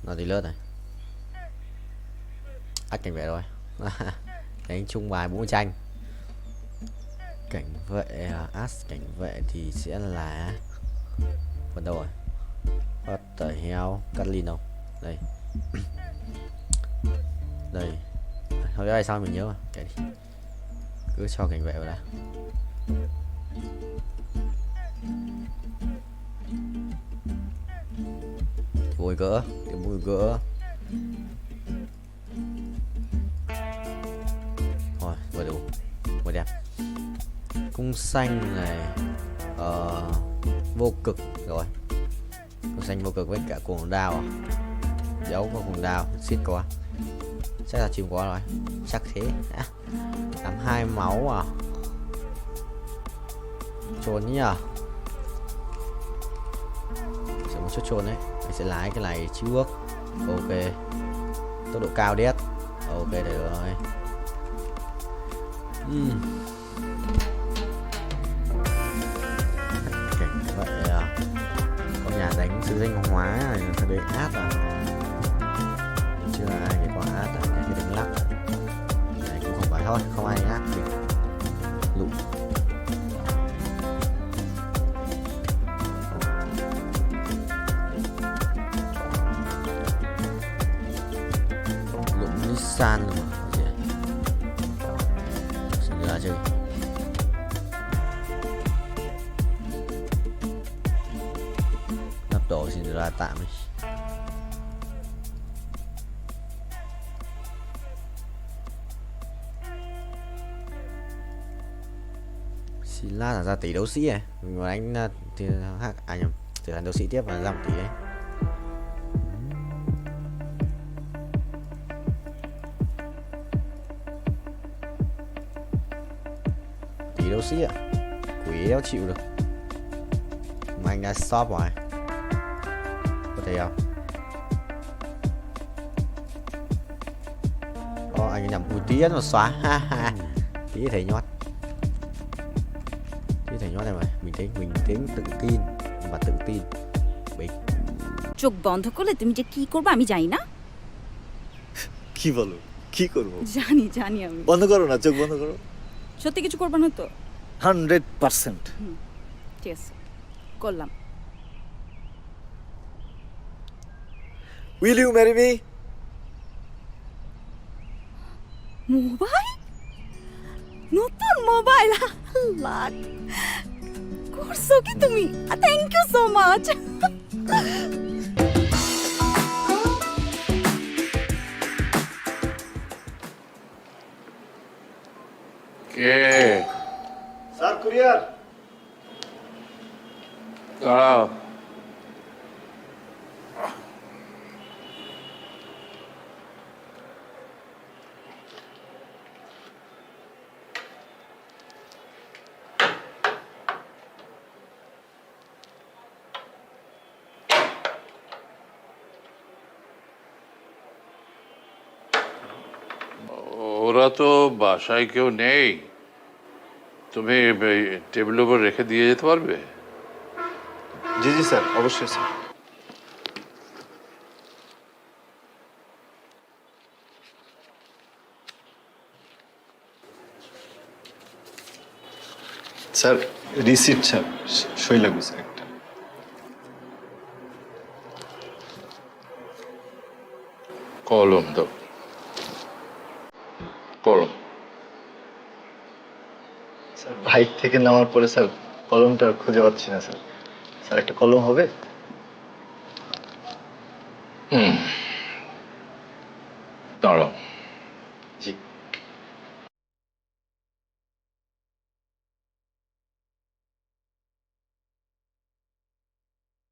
Nó đi lướt này. As cảnh vệ rồi. Đánh chung bài 4 tranh. Cảnh vệ As cảnh vệ thì sẽ là phần đâu rồi? What the hell? Catlin đâu? Đây. Đây. Thôi cái này sao mình nhớ mà. Kệ đi. Cứ cho cảnh vệ vào đã. Bùi gỡ. Cái bùi gỡ. Rồi, vừa đủ. Vừa đẹp. Cung xanh này. Vô cực rồi. Cung xanh vô cực với cả cuồng đao à? Dấu có cuồng đao, xít quá. Chắc là chim quá rồi. Chắc thế. 82 máu à? Trốn nhỉ? Sẽ một chút trốn đấy. Mình sẽ lái cái này trước. Ok. Tốc độ cao đét. Ok được rồi. Cảnh vậy à? Có nhà đánh sứ danh hóa này nó đến át à? Chưa ai cái quả át à? Cái đánh lắc này cũng không phải thôi, không ai át mình. lụm Nissan luôn mà có gì ạ? Xin ra chơi nắp độ xin ra tạm đi. Sila là ra tỷ đấu sĩ này, mình mà đánh thì nhầm trở thành đấu sĩ tiếp và ra 1 tỷ đấy. Tỷ đấu sĩ ạ, quỷ đéo chịu được mà anh đã stop rồi, có thấy không? Anh nhầm tí nó xóa tí thấy nhót. Thấy nhót này mà mình tính tự tin và tự tin Big. চোখ বন্ধ করলে তুমি যে কি করবে আমি জানি না। কি বলো, কি করবো? জানি আমি। বন্ধ করো না, চোখ বন্ধ করো। সত্যি কিছু করবে না তো? 100%। ঠিক আছে, করলাম। Will you marry me? Mobile, নতুন মোবাইল, আল্লাহ করছো কি তুমি? Thank you so much. কে? Sir, courier. দাঁড়াও। ওরা তো বাসায় কেউ নেই, তুমি টেবিলের উপর রেখে দিয়ে যেতে পারবে? জি জি স্যার, অবশ্যই স্যার। স্যার রিসিপ্ট স্যার, সই লাগবে স্যার একটা। কলম দাও, কলম। স্যার বাইক থেকে নামার পরে স্যার কলমটা খুঁজে পাচ্ছি না স্যার। স্যার একটা কলম হবে? দাঁড়াও। জি।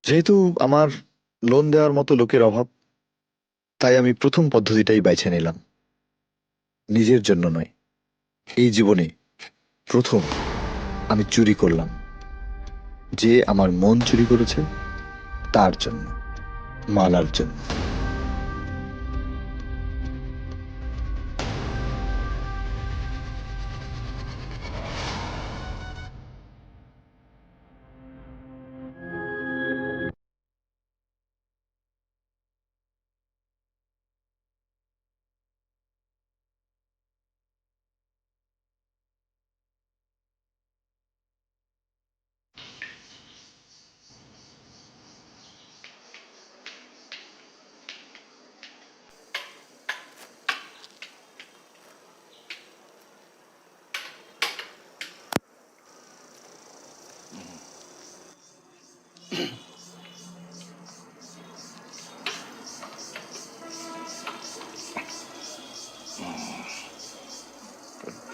যেহেতু আমার লোন দেওয়ার মতো লোকের অভাব, তাই আমি প্রথম পদ্ধতিটাই বেছে নিলাম। নিজের জন্য নয়, এই জীবনে প্রথম আমি চুরি করলাম। যে আমার মন চুরি করেছে তার জন্য, মালার জন্য।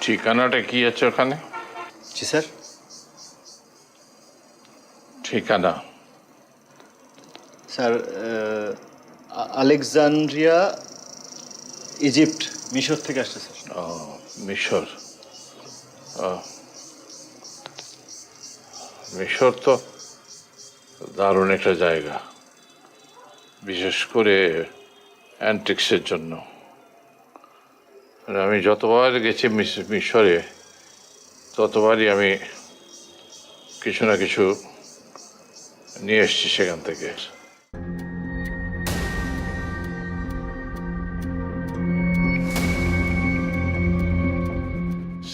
ঠিকানাটা কি আছে ওখানে? জি স্যার। ঠিকানা স্যার আলেকজান্দ্রিয়া, ইজিপ্ট, মিশর থেকে আসছে স্যার। ও, মিশর। মিশর তো দারুণ একটা জায়গা, বিশেষ করে অ্যান্টিক্সের জন্য। আমি যতবার গেছি মিশরে, ততবারই আমি কিছু না কিছু নিয়ে এসছি সেখান থেকে।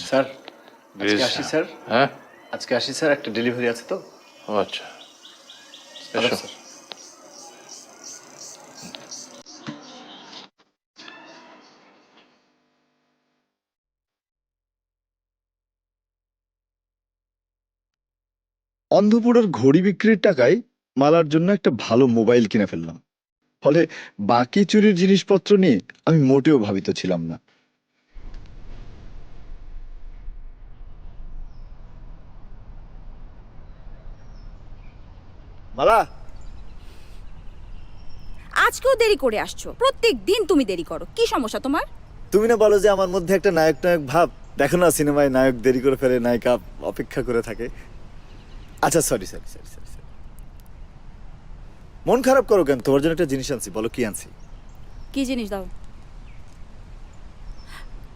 স্যার আজকে আসি স্যার। হ্যাঁ আজকে আসি স্যার, একটা ডেলিভারি আছে তো। ও আচ্ছা আচ্ছা, স্যার। অন্ধপুরের ঘড়ি বিক্রির টাকায় মালার জন্য একটা ভালো মোবাইল কিনে ফেললাম। ফলে বাকি চুরির জিনিসপত্র নিয়ে আমি মোটেও ভাবিত ছিলাম না। মালা, আজকেও দেরি করে আসছো, প্রত্যেক দিন তুমি দেরি করো, কি সমস্যা তোমার? তুমি না বলো যে আমার মধ্যে একটা নায়ক নায়ক ভাব? দেখো না সিনেমায় নায়ক দেরি করে ফেলে, নায়িকা অপেক্ষা করে থাকে। আচ্ছা সরি সরি সরি সরি। মন খারাপ করো কেন? তোমার জন্য একটা জিনিস আনছি, বলো কি আনছি। কি জিনিস দাও?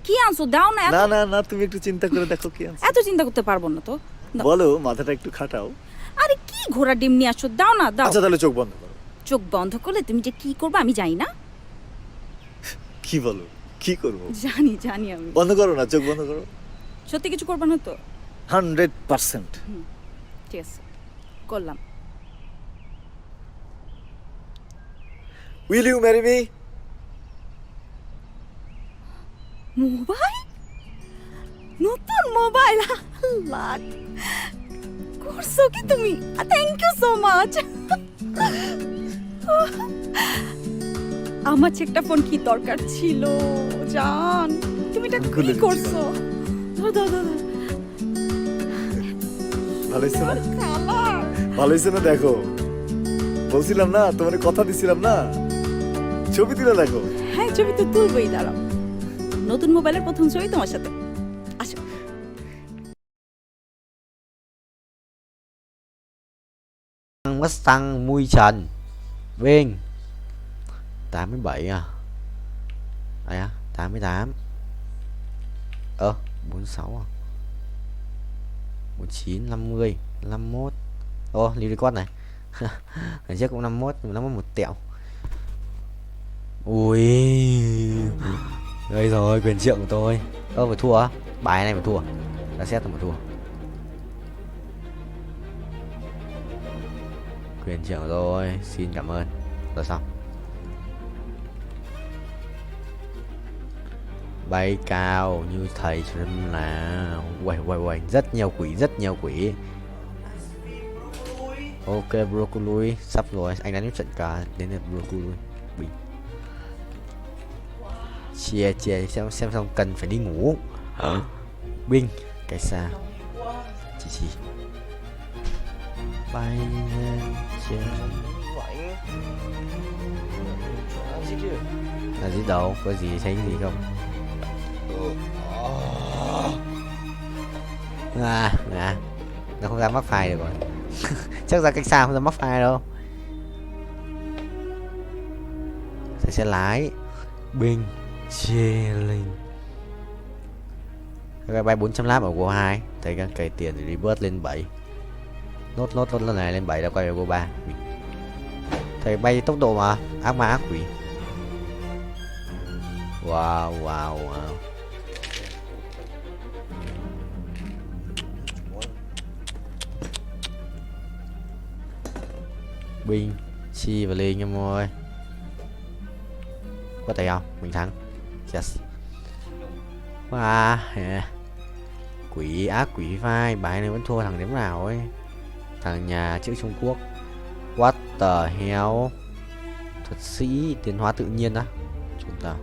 কি আনছো দাও না। না না না, তুমি একটু চিন্তা করে দেখো কি আনছি। এত চিন্তা করতে পারবো না তো। দাও। বলো, মাথাটা একটু খাটাও। আরে কি ঘোড়া ডিম নিয়ে আসছো, দাও না দাও। আচ্ছা তাহলে চোখ বন্ধ করো। চোখ বন্ধ করলে তুমি যে কি করবে আমি জানি না। কি বলো, কি করবো? জানি জানি আমি। বন্ধ করো না, চোখ বন্ধ করো। সত্যি কিছু করবে না তো? 100%। ঠিক আছে, করলাম। Will you marry me? Mobile, নতুন মোবাইল। লাখ করছো কি তুমি? Thank you so much. আমার একটা ফোন কি দরকার ছিল জান, তুমি এটা কি করছো? দাও দাও দাও। ভালো হয়েছে না? ভালো হয়েছে না? দেখো, বলছিলাম না তোমার, কথা দিছিলাম না, ছবি তুলে দেখো। হ্যাঁ ছবি তো তুলবই, দাঁড়াও। নতুন মোবাইলের প্রথম ছবি তোমার সাথে। আসো। Mustang mui trần Vinh 87 à? Ai á? 88. 46 à? 49, 50, 51. Lưu record này. Ngày trước cũng 51, nhưng mà 51 một tẹo. Ui. Đây rồi, quyền trượng của tôi. Phải thua á? Bài này phải thua. Đã xét tôi phải thua. Quyền trượng rồi, xin cảm ơn. Rồi xong. Bay cao như thầy Trâm là quay rất nhiều quỷ. Ok broccoli sắp rồi, anh đã đến trận cờ đến lượt broccoli bình. Chia xem xong cần phải đi ngủ. Binh cái xa chị bay lên trên là gì đâu, có gì thấy cái gì không? Nó không ra mắc file được rồi. Chắc ra cách xa không ra mắc file đâu. Thầy sẽ lái Binh chê linh cái bay 400 lap ở Go 2. Thầy đang cày tiền để revert lên 7. Nốt lần này lên 7 đã quay ở Go 3. Thầy bay tốc độ mà ác ma ác quỷ. Wow. Binh chi và Linh em ơi. Có tay không? Mình thắng. Yes. Quỷ ác quỷ vai. Bài này vẫn thua thằng đếm nào ấy. Thằng nhà chữ Trung Quốc. What the hell. Thuật sĩ tiến hóa tự nhiên á. Chúng ta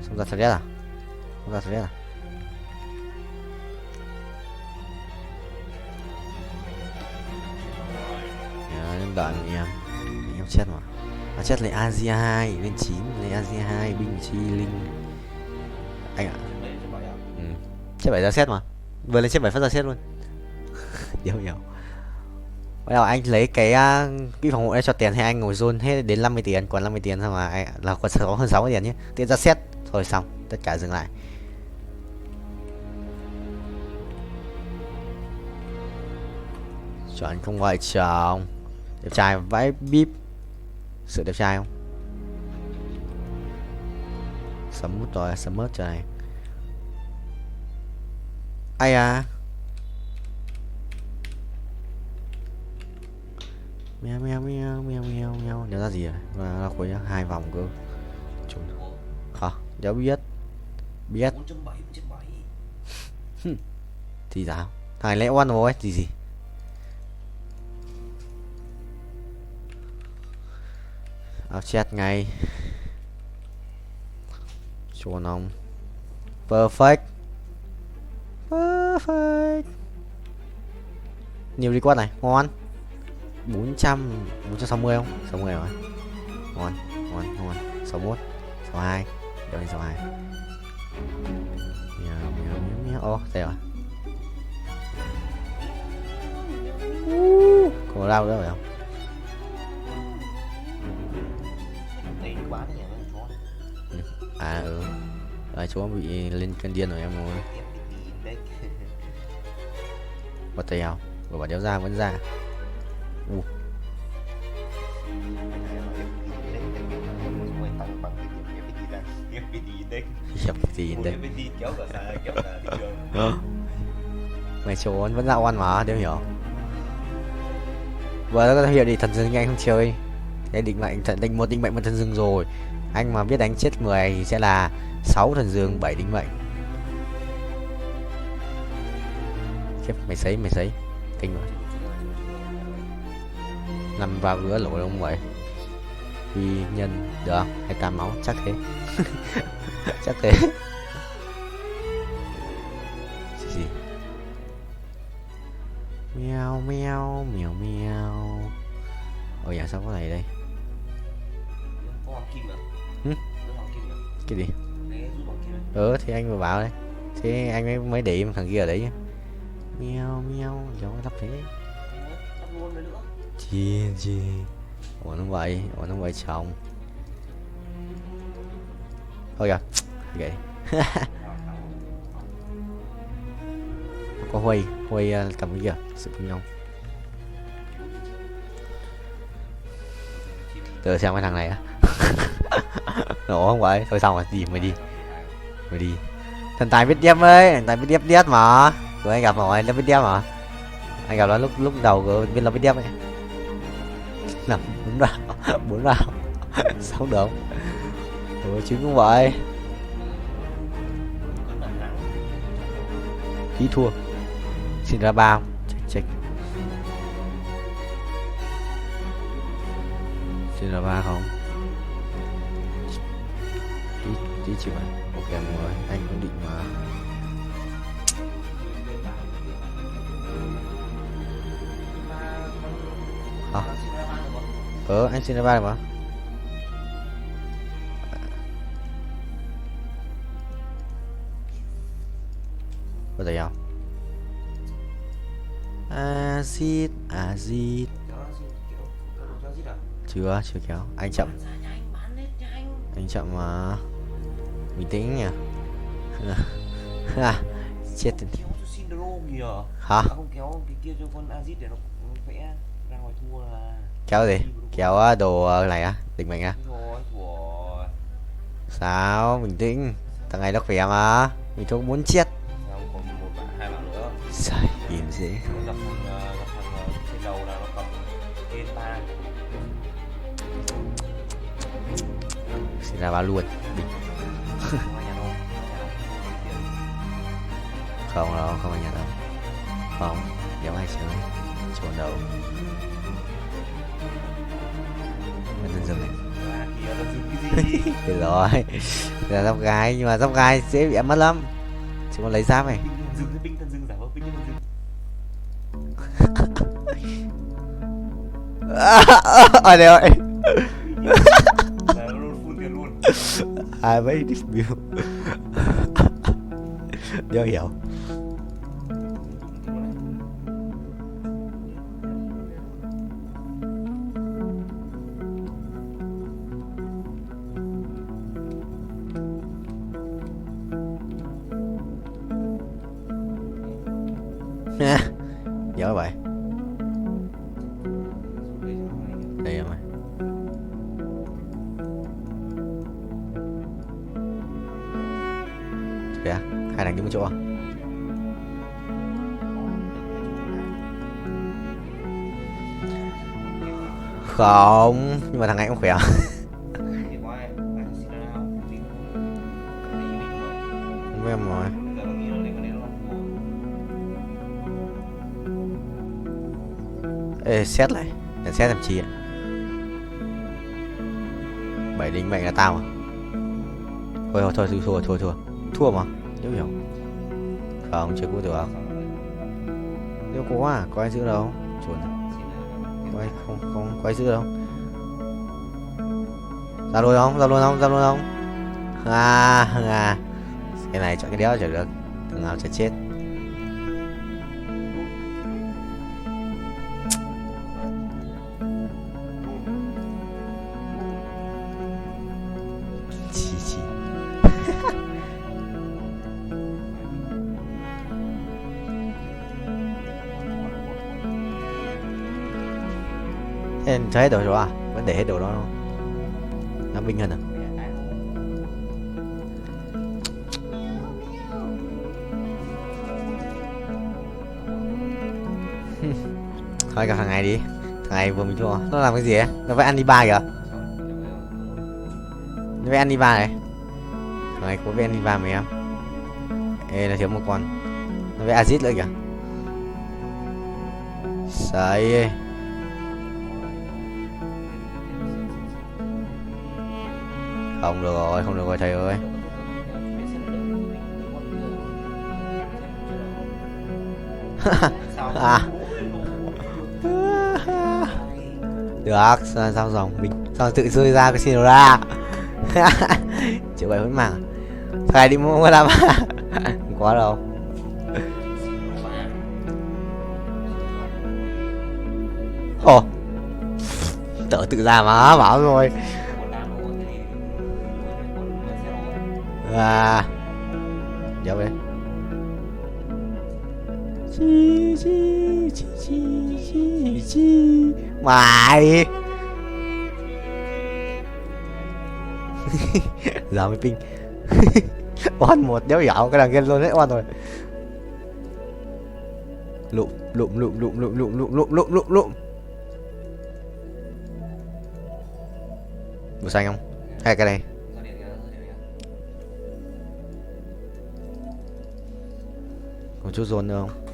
Xong ra thật à? Không ra thật à? Lên đoạn em chết mà chết lấy Asia 2 lên 9, lấy Asia 2 binh chi linh anh ạ. Chết 7 ra xét mà vừa lên chết 7 phát ra xét luôn. Điều bây giờ anh lấy cái phòng hộ để cho tiền hay anh ngồi zone hết đến 50 tiền, còn 50 tiền thôi mà anh, là còn có hơn 60 tiền nhé. Tiền ra xét thôi xong, tất cả dừng lại. Chọn không vợ chồng. Đẹp trai vãi bíp. Sự đẹp trai không? Sấm mút rồi, sấm mớt trời này. Ai à. Mèo mèo mèo mèo mèo mèo. Nhớ ra gì rồi? Là cuối 2 vòng cơ. Chúng. Hả? Đéo biết. Biết. Thì sao? Thằng này lẽ oan rồi, gì. Chết ngay. Chuồn ông. Perfect. Nhiều record này, ngon. 460 không? 60 rồi. Ngon. 61, 62. Đeo lên 62. Mèo. Ô, đây rồi. Có đau nữa phải không? À ừ. Rồi chú bị lên cơn điên rồi em ơi. Bật tay nào. Vừa bảo đéo ra vẫn ra. Mày trốn vẫn dạo ăn mà, đéo hiểu. Vừa nó có hiểu đi thần rừng anh không chơi. Cái định mệnh định mệnh một thần rừng rồi. Anh mà biết đánh chết 10 thì sẽ là 6 thần dương 7 định mệnh. Khiếp, mày sấy kinh rồi. Nằm vào gỡ lỗ không vậy? Quy nhân được không? 28 máu chắc thế. Chắc thế. Gì? Mèo mèo mèo mèo. Ôi dạ sao có này đây? Cái gì? Thì anh vừa bảo đây. Thế anh mới để thằng kia ở đấy. Mèo mèo giống lắp thế. Chi. Ủa nó vậy chồng. Thôi kìa. Ghê. Có Huy cầm cái kìa, sự cùng nhau. Tự xem cái thằng này á. Nổ không vậy? Thôi xong rồi, gì mày đi. Thần tài biết điếp ấy, thần tài biết điếp mà. Rồi anh gặp rồi, nó biết điếp mà. Anh gặp nó lúc đầu rồi biết là biết điếp ấy. Nằm 4 vào. Sao được không? Chứ cũng vậy. Ký thua. Xin ra bao. Check. Xin ra ba không? Tí chịu vậy. Ok mọi người, anh cũng định mà. Hả? Anh xin ra ba được mà. Có thể không? Acid. Chưa kéo. Anh chậm mà. Bình tĩnh nhỉ. Chết rồi. Hả? Kéo gì? Kéo đồ này á, định mệnh á. Sao? Bình tĩnh. Thằng này nó khỏe mà. Mình không muốn chết. Sai, nhìn dễ. Xin ra ba luôn. Không đâu, không ở nhà đâu. Không, giống ai chơi. Trốn đâu. Mình dừng dừng này. Được rồi. Là tóc gái, nhưng mà tóc gái dễ bị em mất lắm. Chỉ còn lấy giáp này. Ở đây rồi. Ai mấy dispute. Đéo hiểu. Nhớ vậy. Đây rồi mày. chỗ à? Không, nhưng mà thằng này cũng khỏe. Không biết em rồi. Ê, xét lại. Để xét làm chi ạ? 7 đinh mệnh là tao à? Thôi, thua mà. Nếu hiểu. Không, chưa có được. Nếu có à, có ai giữ đâu. Chuẩn. Không có ai giữ đâu. Ra luôn không? Cái này chọn cái đéo chả được. Thằng nào sẽ chết. Chi. Thế cho hết đồ rồi à? Vẫn để hết đồ đó không? Nó binh hơn à? Thôi gặp thằng này đi. Thằng này vừa mình thua. Nó làm cái gì ấy? Nó phải ăn đi ba kìa. Nó phải ăn đi ba này. Thằng này có phải ăn đi ba mày em. Ê, nó thiếu một con. Nó phải Azit nữa kìa. Sấy. Không được rồi thầy ơi. À. Được, sao dòng mình sao tự rơi ra cái xin ra. Chịu bài vẫn mảng. Thằng này đi mua làm. Không có đâu. Ồ. Tớ tự ra mà bảo rồi. À. Dấu đi. Chi. Mày. Giờ mới ping. Oan một đéo dạo cái thằng kia luôn đấy oan rồi. Lụm. Màu xanh không? Hay cái này? Còn chút dồn nữa không?